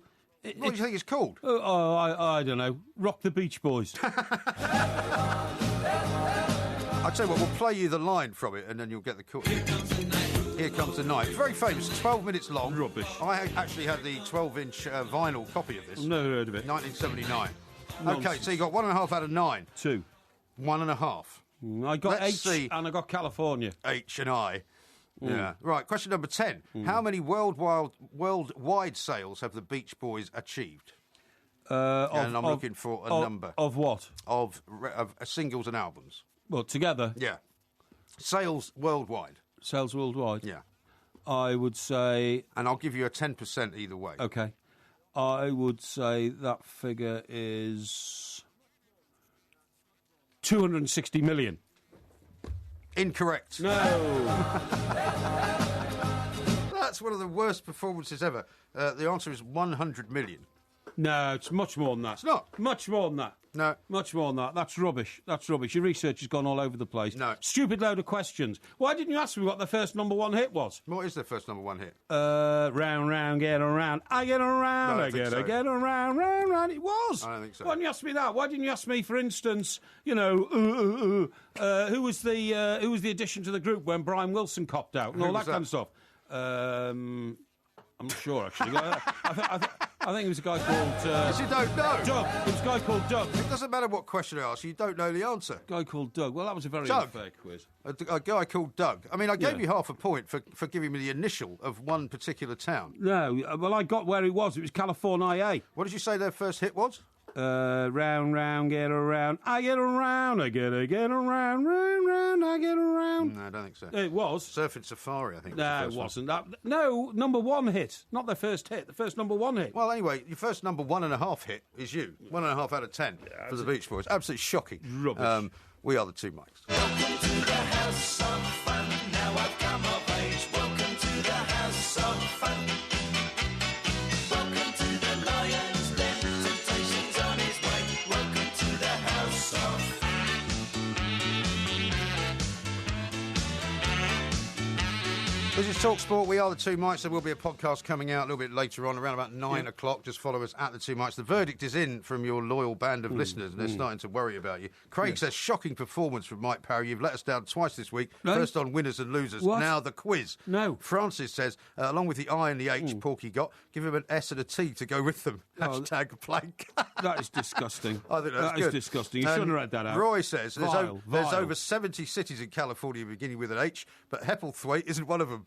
What do you think it's called? I don't know. Rock the Beach Boys. I'll tell you what, we'll play you the line from it and then you'll get the call. Here Comes the Night. It's very famous, 12 minutes long. Rubbish. I actually had the 12-inch vinyl copy of this. I've never heard of it. 1979. Nonsense. Okay, so you got 1.5 out of 9. 2. 1.5. I got Let's H and I got California. H and I. Yeah. Right, question number 10. How many worldwide sales have the Beach Boys achieved? And I'm looking for a number. Of what? Of singles and albums. Well, together? Yeah. Sales worldwide. Sales worldwide? Yeah. I would say... And I'll give you a 10% either way. Okay. I would say that figure is 260 million. Incorrect. No. That's one of the worst performances ever. The answer is 100 million. No, it's much more than that. It's not. Much more than that. No. Much more than that. That's rubbish. That's rubbish. Your research has gone all over the place. No. Stupid load of questions. Why didn't you ask me what the first number 1 hit was? What is their first number 1 hit? Round, round, get around. I get around. No, I get around, round, round. It was. I don't think so. Why didn't you ask me that? Why didn't you ask me, for instance, you know, who was the addition to the group when Brian Wilson copped out and all that kind of stuff? I'm not sure, actually. I think it was a guy called... Yes, you don't know. Doug. It was a guy called Doug. It doesn't matter what question I ask you, don't know the answer. Guy called Doug. Well, that was a very Doug. unfair quiz. A guy called Doug. I mean, I gave you half a point for giving me the initial of one particular town. No, well, I got where it was. It was California. What did you say their first hit was? Round, round, get around. I get around. I get around. Round, round, I get around. No, I don't think so. It was. Surfing Safari, I think. No, it wasn't. That, no, number 1 hit. Not their first hit. The first number 1 hit. Well, anyway, your first number 1.5 hit is you. 1.5 out of 10 for the Beach Boys. Absolutely shocking. Rubbish. We are the Two Mics. Welcome to the house of fun. Now I've come of age. Welcome to the house of fun. Welcome to the lion's den. Temptation's on his way. Welcome to the house of fun. This is TalkSport. We are the Two Mics. There will be a podcast coming out a little bit later on, around about 9 o'clock. Just follow us at the Two Mics. The verdict is in from your loyal band of listeners, and they're starting to worry about you. Craig says, shocking performance from Mike Parry. You've let us down twice this week. No. First on winners and losers. What? Now the quiz. No. Francis says, along with the I and the H Porky got, give him an S and a T to go with them. Hashtag plank. That is disgusting. I think that's That good. is disgusting. You shouldn't have read that out. Roy says, there's Vile. over 70 cities in California beginning with an H, but Hepplethwaite isn't one of them.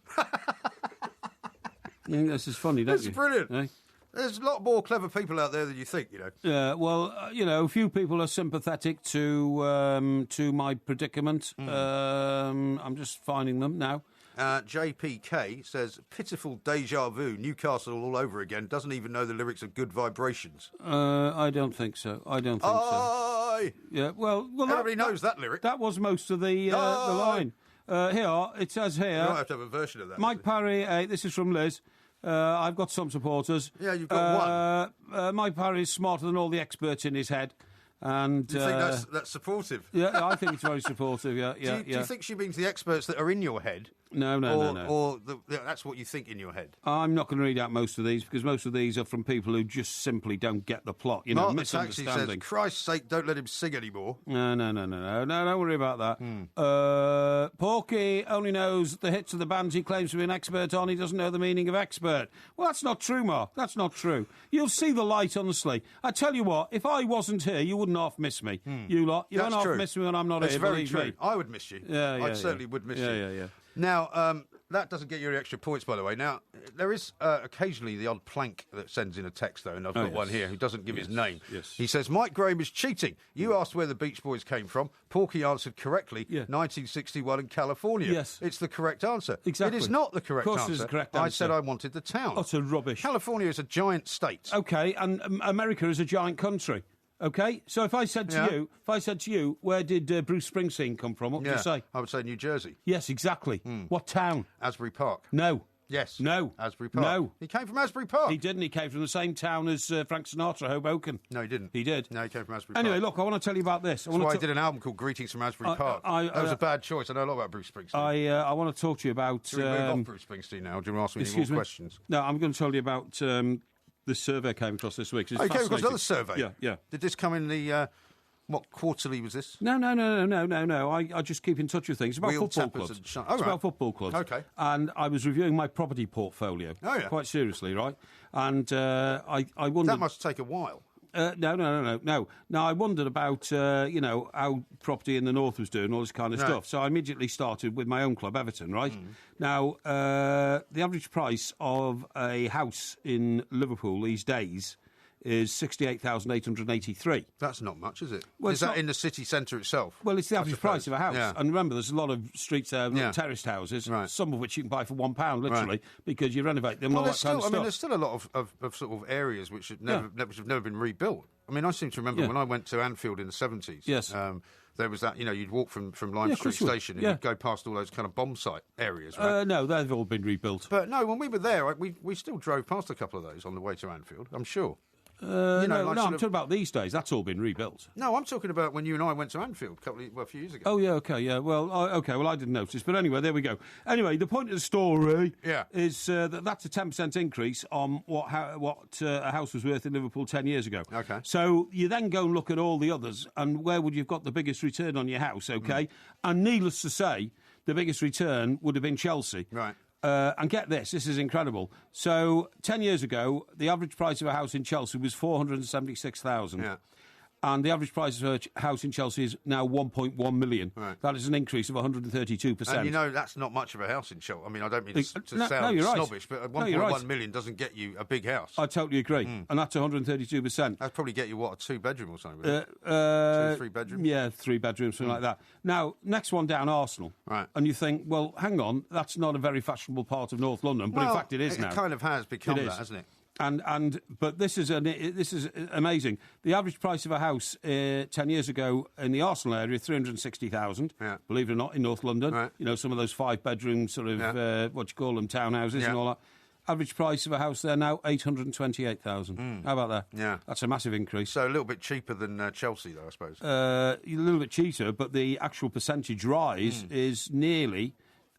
You think this is funny, don't you? It's brilliant. Eh? There's a lot more clever people out there than you think, you know. Yeah, well, you know, few people are sympathetic to my predicament. I'm just finding them now. JPK says, pitiful deja vu, Newcastle all over again, doesn't even know the lyrics of Good Vibrations. I don't think so. So. Yeah, well everybody knows that lyric. That was most of the line. Here, it says here... You might have to have a version of that. Mike Parry, this is from Liz. I've got some supporters. Yeah, you've got one. Mike Parry is smarter than all the experts in his head. And do you think that's supportive? Yeah, I think it's very supportive, yeah. Do you think she means the experts that are in your head? No. Or that's what you think in your head? I'm not going to read out most of these, because most of these are from people who just simply don't get the plot. You know, Mark the Taxi says, Christ's sake, don't let him sing anymore. No, don't worry about that. Porky only knows the hits of the bands he claims to be an expert on. He doesn't know the meaning of expert. Well, that's not true, Mark. That's not true. You'll see the light, honestly. I tell you what, if I wasn't here, you wouldn't half miss me. You lot. You won't half miss me when I'm not here, That's very believe true. me. I would miss you. Yeah, I certainly would miss you. Yeah. Now, that doesn't get you any extra points, by the way. Now, there is occasionally the odd plank that sends in a text, though, and I've got one here who doesn't give his name. Yes. He says, Mike Graham is cheating. You asked where the Beach Boys came from. Porky answered correctly, 1961 in California. Yes. It's the correct answer. Exactly. It is not the correct answer. Of course it's the correct answer. I said I wanted the town. Utter rubbish. California is a giant state. OK, and America is a giant country. OK, so if I said to you, where did Bruce Springsteen come from, what would you say? I would say New Jersey. Yes, exactly. What town? Asbury Park. No. Yes. No. Asbury Park. No. He came from Asbury Park. He didn't. He came from the same town as Frank Sinatra, Hoboken. No, he didn't. He did. No, he came from Asbury Park. Anyway, look, I want to tell you about this. That's why I did an album called Greetings from Asbury Park. That was a bad choice. I know a lot about Bruce Springsteen. I want to talk to you about... Do we move off Bruce Springsteen now? Do you want to ask me any more questions? No, I'm going to tell you about this survey I came across this week. You came across another survey? Yeah. Did this come in the... what quarterly was this? No. I just keep in touch with things. It's about football clubs. It's about football clubs. OK. And I was reviewing my property portfolio. Oh, yeah. Quite seriously, right? And I wondered... That must take a while. No. Now, I wondered about, how property in the north was doing, all this kind of stuff. So I immediately started with my own club, Everton, right? Now, the average price of a house in Liverpool these days is 68,883. That's not much, is it? Well, is that in the city centre itself? Well, it's the average price of a house. Yeah. And remember, there's a lot of streets there, terraced houses, some of which you can buy for £1, literally, because you renovate them and all that kind of stuff. I mean, there's still a lot of sort of areas which have never been rebuilt. I mean, I seem to remember when I went to Anfield in the 70s. Yes. There was that, you'd walk from Lime Street Station and you'd go past all those kind of bomb site areas, right? No, they've all been rebuilt. But no, when we were there, we still drove past a couple of those on the way to Anfield, I'm sure. No, I'm talking about these days. That's all been rebuilt. No, I'm talking about when you and I went to Anfield a few years ago. Oh, yeah, OK, yeah. Well, I didn't notice. But anyway, there we go. Anyway, the point of the story is that's a 10% increase on what a house was worth in Liverpool 10 years ago. OK. So you then go and look at all the others, and where would you have got the biggest return on your house, OK? And needless to say, the biggest return would have been Chelsea. Right. And get this is incredible. So 10 years ago, the average price of a house in Chelsea was 476,000. Yeah. And the average price of a house in Chelsea is now 1.1 million. Right. That is an increase of 132%. And that's not much of a house in Chelsea. I mean, I don't mean to sound snobbish, but 1.1 million doesn't get you a big house. I totally agree. And that's 132%. That'd probably get you, a 2-bedroom or something? 2 or 3 bedrooms? Yeah, 3 bedrooms, something like that. Now, next one down, Arsenal. Right. And you think, well, hang on, that's not a very fashionable part of North London, but in fact it is now. It kind of has become that, hasn't it? But this is amazing. The average price of a house 10 years ago in the Arsenal area, 360,000. Yeah. Believe it or not, in North London. Right. Some of those 5-bedroom sort of townhouses and all that. Average price of a house there now 828,000. How about that? Yeah, that's a massive increase. So a little bit cheaper than Chelsea, though, I suppose. A little bit cheaper, but the actual percentage rise is nearly.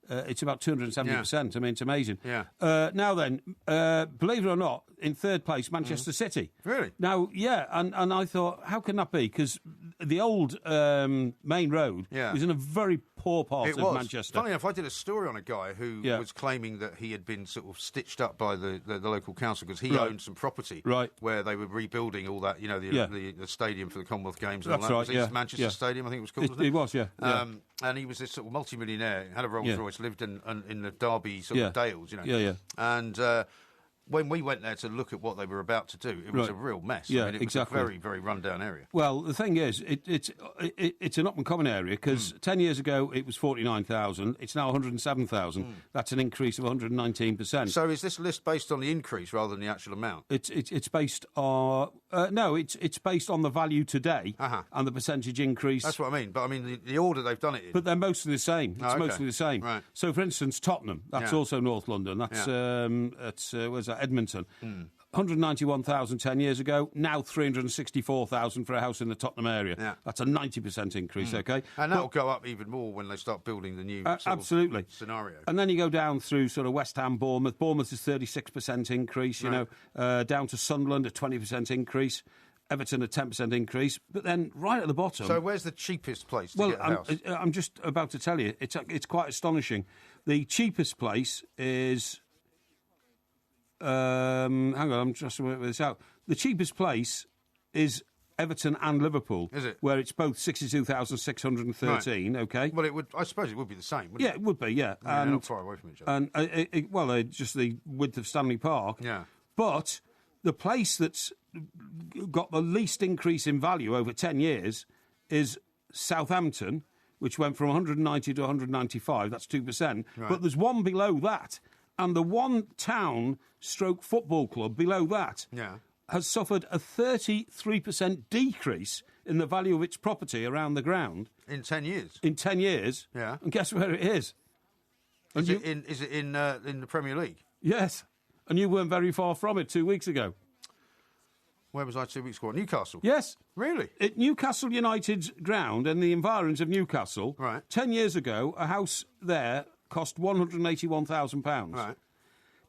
It's about 270%. I mean, it's amazing. Yeah. Now then, believe it or not, in third place, Manchester City. Really? Now, yeah, and I thought, how can that be? Because the old main road was in a very poor part of Manchester. Funny enough, I did a story on a guy who was claiming that he had been sort of stitched up by the local council because he owned some property where they were rebuilding all that, the stadium for the Commonwealth Games and all that. Right, was it Manchester Stadium, I think it was called, wasn't it? It was, yeah. And he was this sort of multi-millionaire, had a Rolls Royce, lived in the Derby sort of Dales, And when we went there to look at what they were about to do, it was a real mess. Yeah, I mean, it was a very, very run-down area. Well, the thing is, it's an up-and-coming area because 10 years ago it was 49,000. It's now 107,000. That's an increase of 119%. So is this list based on the increase rather than the actual amount? It's based on... it's based on the value today and the percentage increase. That's what I mean. But I mean, the order they've done it in. But they're mostly the same. It's mostly the same. Right. So, for instance, Tottenham, that's also North London. That's, where's that? Edmonton. 191,000 10 years ago, now 364,000 for a house in the Tottenham area. Yeah. That's a 90% increase, OK? And that'll go up even more when they start building the new absolutely scenario. And then you go down through sort of West Ham, Bournemouth. Bournemouth is 36% increase, down to Sunderland, a 20% increase. Everton, a 10% increase. But then right at the bottom... So where's the cheapest place to get a house? I'm just about to tell you. It's quite astonishing. The cheapest place is... hang on, I'm just going to work this out. The cheapest place is Everton and Liverpool. Is it? Where it's both 62,613, right. OK? Well, I suppose it would be the same, wouldn't it? Yeah, it would be, yeah. They're not far away from each other. And, just the width of Stanley Park. Yeah. But the place that's got the least increase in value over 10 years is Southampton, which went from 190 to 195. That's 2%. Right. But there's one below that. And the one town/football club below that has suffered a 33% decrease in the value of its property around the ground. In 10 years? In 10 years. Yeah. And guess where it is? Is it in the Premier League? Yes. And you weren't very far from it 2 weeks ago. Where was I 2 weeks ago? Newcastle? Yes. Really? At Newcastle United's ground and the environs of Newcastle, 10 years ago, a house there cost £181,000. Right.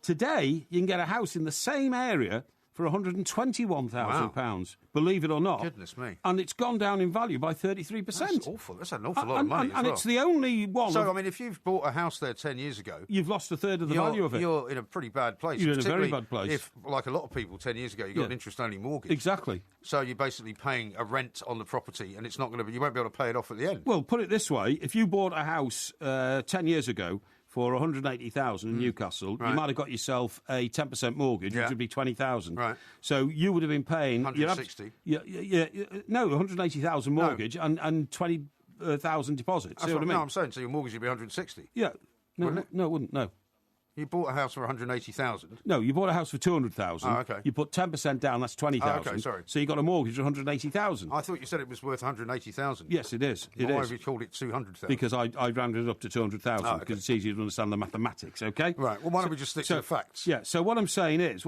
Today, you can get a house in the same area for £121,000. Wow. Believe it or not. Goodness me. And it's gone down in value by 33%. That's awful. That's an awful lot of money and it's the only one. So, I mean, if you've bought a house there 10 years ago... You've lost a third of the value of it. You're in a pretty bad place. You're in a very bad place. If, like a lot of people 10 years ago, you got an interest-only mortgage. Exactly. So you're basically paying a rent on the property, and it's not going to be... You won't be able to pay it off at the end. Well, put it this way. If you bought a house 10 years ago... for 180,000 in Newcastle, you might have got yourself a 10% mortgage, which would be 20,000. Right. So you would have been paying 160. No, 180,000 mortgage and 20,000 deposit. See what I mean? No, I'm saying so your mortgage would be 160. Yeah. No, Wouldn't it? No, it wouldn't. No. You bought a house for 180,000. No, you bought a house for 200,000. Oh, okay. You put 10% down, that's 20,000. Oh, okay, sorry. So you got a mortgage of 180,000. I thought you said it was worth 180,000. Yes, it is. Why have you called it 200,000? Because I rounded it up to 200,000 because it's easier to understand the mathematics, okay? Right, well, why don't we just stick to the facts? Yeah, so what I'm saying is,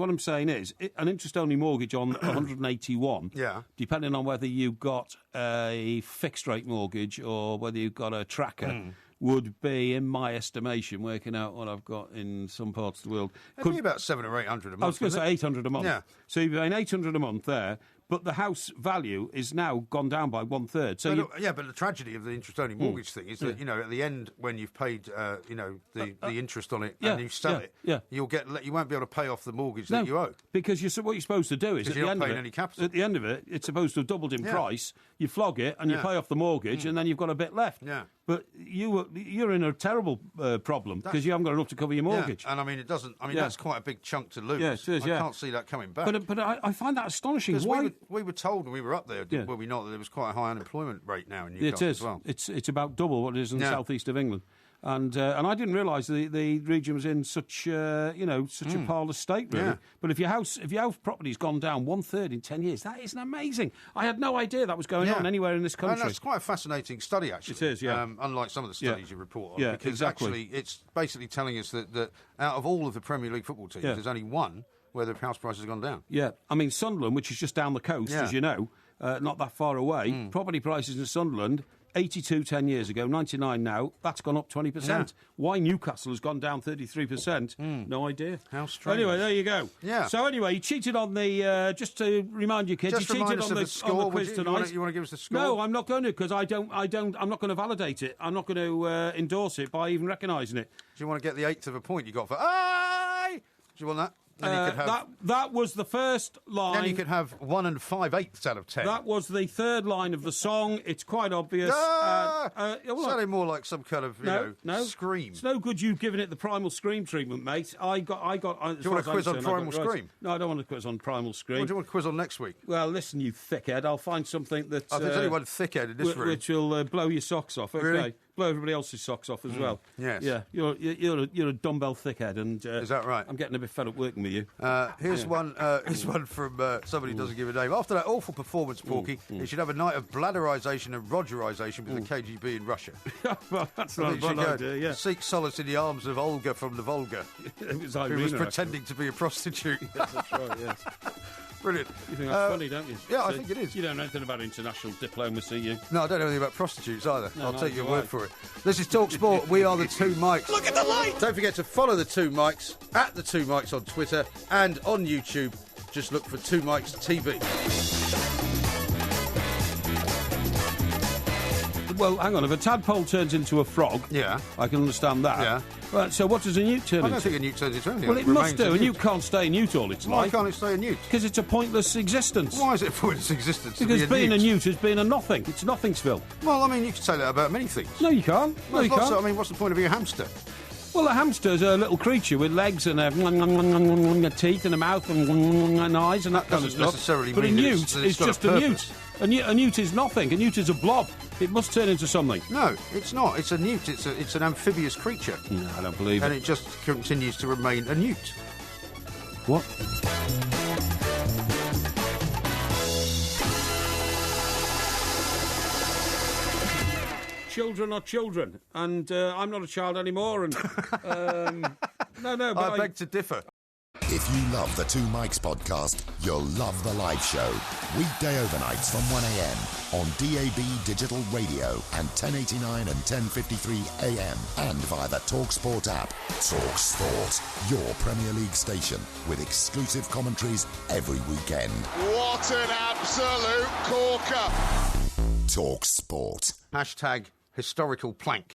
an interest-only mortgage on 181, depending on whether you got a fixed-rate mortgage or whether you've got a tracker, would be, in my estimation, working out what I've got in some parts of the world. It'd be about 700 or 800 a month. I was going to say 800 a month. Yeah. So you're paying 800 a month there, but the house value is now gone down by 1/3. So but the tragedy of the interest-only mortgage thing is that at the end, when you've paid the interest on it and you sell it, you won't be able to pay off the mortgage that you owe. Because what you're supposed to do is at you're the end not paying of it, any capital. at the end of it, it's supposed to have doubled in price. You flog it and you pay off the mortgage, and then you've got a bit left. Yeah. But you're in a terrible problem because you haven't got enough to cover your mortgage. Yeah. And I mean, it doesn't. I mean, that's quite a big chunk to lose. Yeah, it is, I can't see that coming back. But I find that astonishing. Why we were told when we were up there, were we not, that there was quite a high unemployment rate now in Newcastle as well? It's about double what it is in the southeast of England. And I didn't realise the region was in such a parlous state, really. Yeah. But if your house property's gone down 1/3 in 10 years, that isn't amazing. I had no idea that was going on anywhere in this country. And that's quite a fascinating study, actually. It is, yeah. Unlike some of the studies you report on. Yeah, because actually it's basically telling us that out of all of the Premier League football teams, there's only one where the house price has gone down. Yeah. I mean, Sunderland, which is just down the coast, as you know, not that far away, property prices in Sunderland... 82 10 years ago, 99 now, that's gone up 20%. Yeah. Why Newcastle has gone down 33%, no idea. How strange. Anyway, there you go. Yeah. So anyway, you cheated on the, just to remind you kids, you cheated on the quiz tonight. You want to give us the score? No, I'm not going to, because I'm not going to validate it. I'm not going to endorse it by even recognising it. Do you want to get the 1/8 of a point you got for, aye? Do you want that? That was the first line. Then you could have 1 5/8 out of 10. That was the third line of the song. It's quite obvious. Sounding more like some kind of scream. It's no good you giving it the Primal Scream treatment, mate. I got. Do you want a quiz on Primal Scream? No, I don't want a quiz on Primal Scream. What do you want a quiz on next week? Well, listen, you thickhead. I'll find something that. There's only one thickhead in this room, which will blow your socks off. Okay. Really? Blow everybody else's socks off as well. Yes. Yeah. You're a dumbbell thickhead, and is that right? I'm getting a bit fed up working with you. Here's one. Here's one from somebody who doesn't give a name. After that awful performance, Porky, you should have a night of bladderisation and Rogerisation with the KGB in Russia. Well, that's not a bad idea. Yeah. Seek solace in the arms of Olga from the Volga, who was pretending to be a prostitute. Yes, that's right. Yes. Brilliant. You think that's funny, don't you? Yeah, I think it is. You don't know anything about international diplomacy, you? No, I don't know anything about prostitutes either. I'll take your word for it. This is Talk Sport. We are the Two Mics. Look at the light! Don't forget to follow the Two Mics at the Two Mics on Twitter and on YouTube. Just look for Two Mics TV. Well, hang on. If a tadpole turns into a frog, I can understand that. Yeah. Right, so what does a newt turn into? I don't think a newt turns into anything. Well, it must do. A newt can't stay a newt all its life. Why can't it stay a newt? Because it's a pointless existence. Why is it a pointless existence? Because being a newt is being a nothing. It's nothingsville. Well, I mean, you can say that about many things. No, you can't. No, you can't. I mean, what's the point of being a hamster? Well, a hamster's a little creature with legs and teeth and a mouth and eyes and that kind of stuff. Necessarily but a mean newt is just a newt. A newt is nothing. A newt is a blob. It must turn into something. No, it's not. It's a newt. It's an amphibious creature. No, I don't believe it. And it just continues to remain a newt. What? Children are children, and I'm not a child anymore. And no. But I beg to differ. If you love the Two Mikes podcast, you'll love the live show. Weekday overnights from 1 a.m. on DAB Digital Radio and 1089 and 1053 AM and via the TalkSport app. TalkSport, your Premier League station with exclusive commentaries every weekend. What an absolute corker! TalkSport. # historical plank.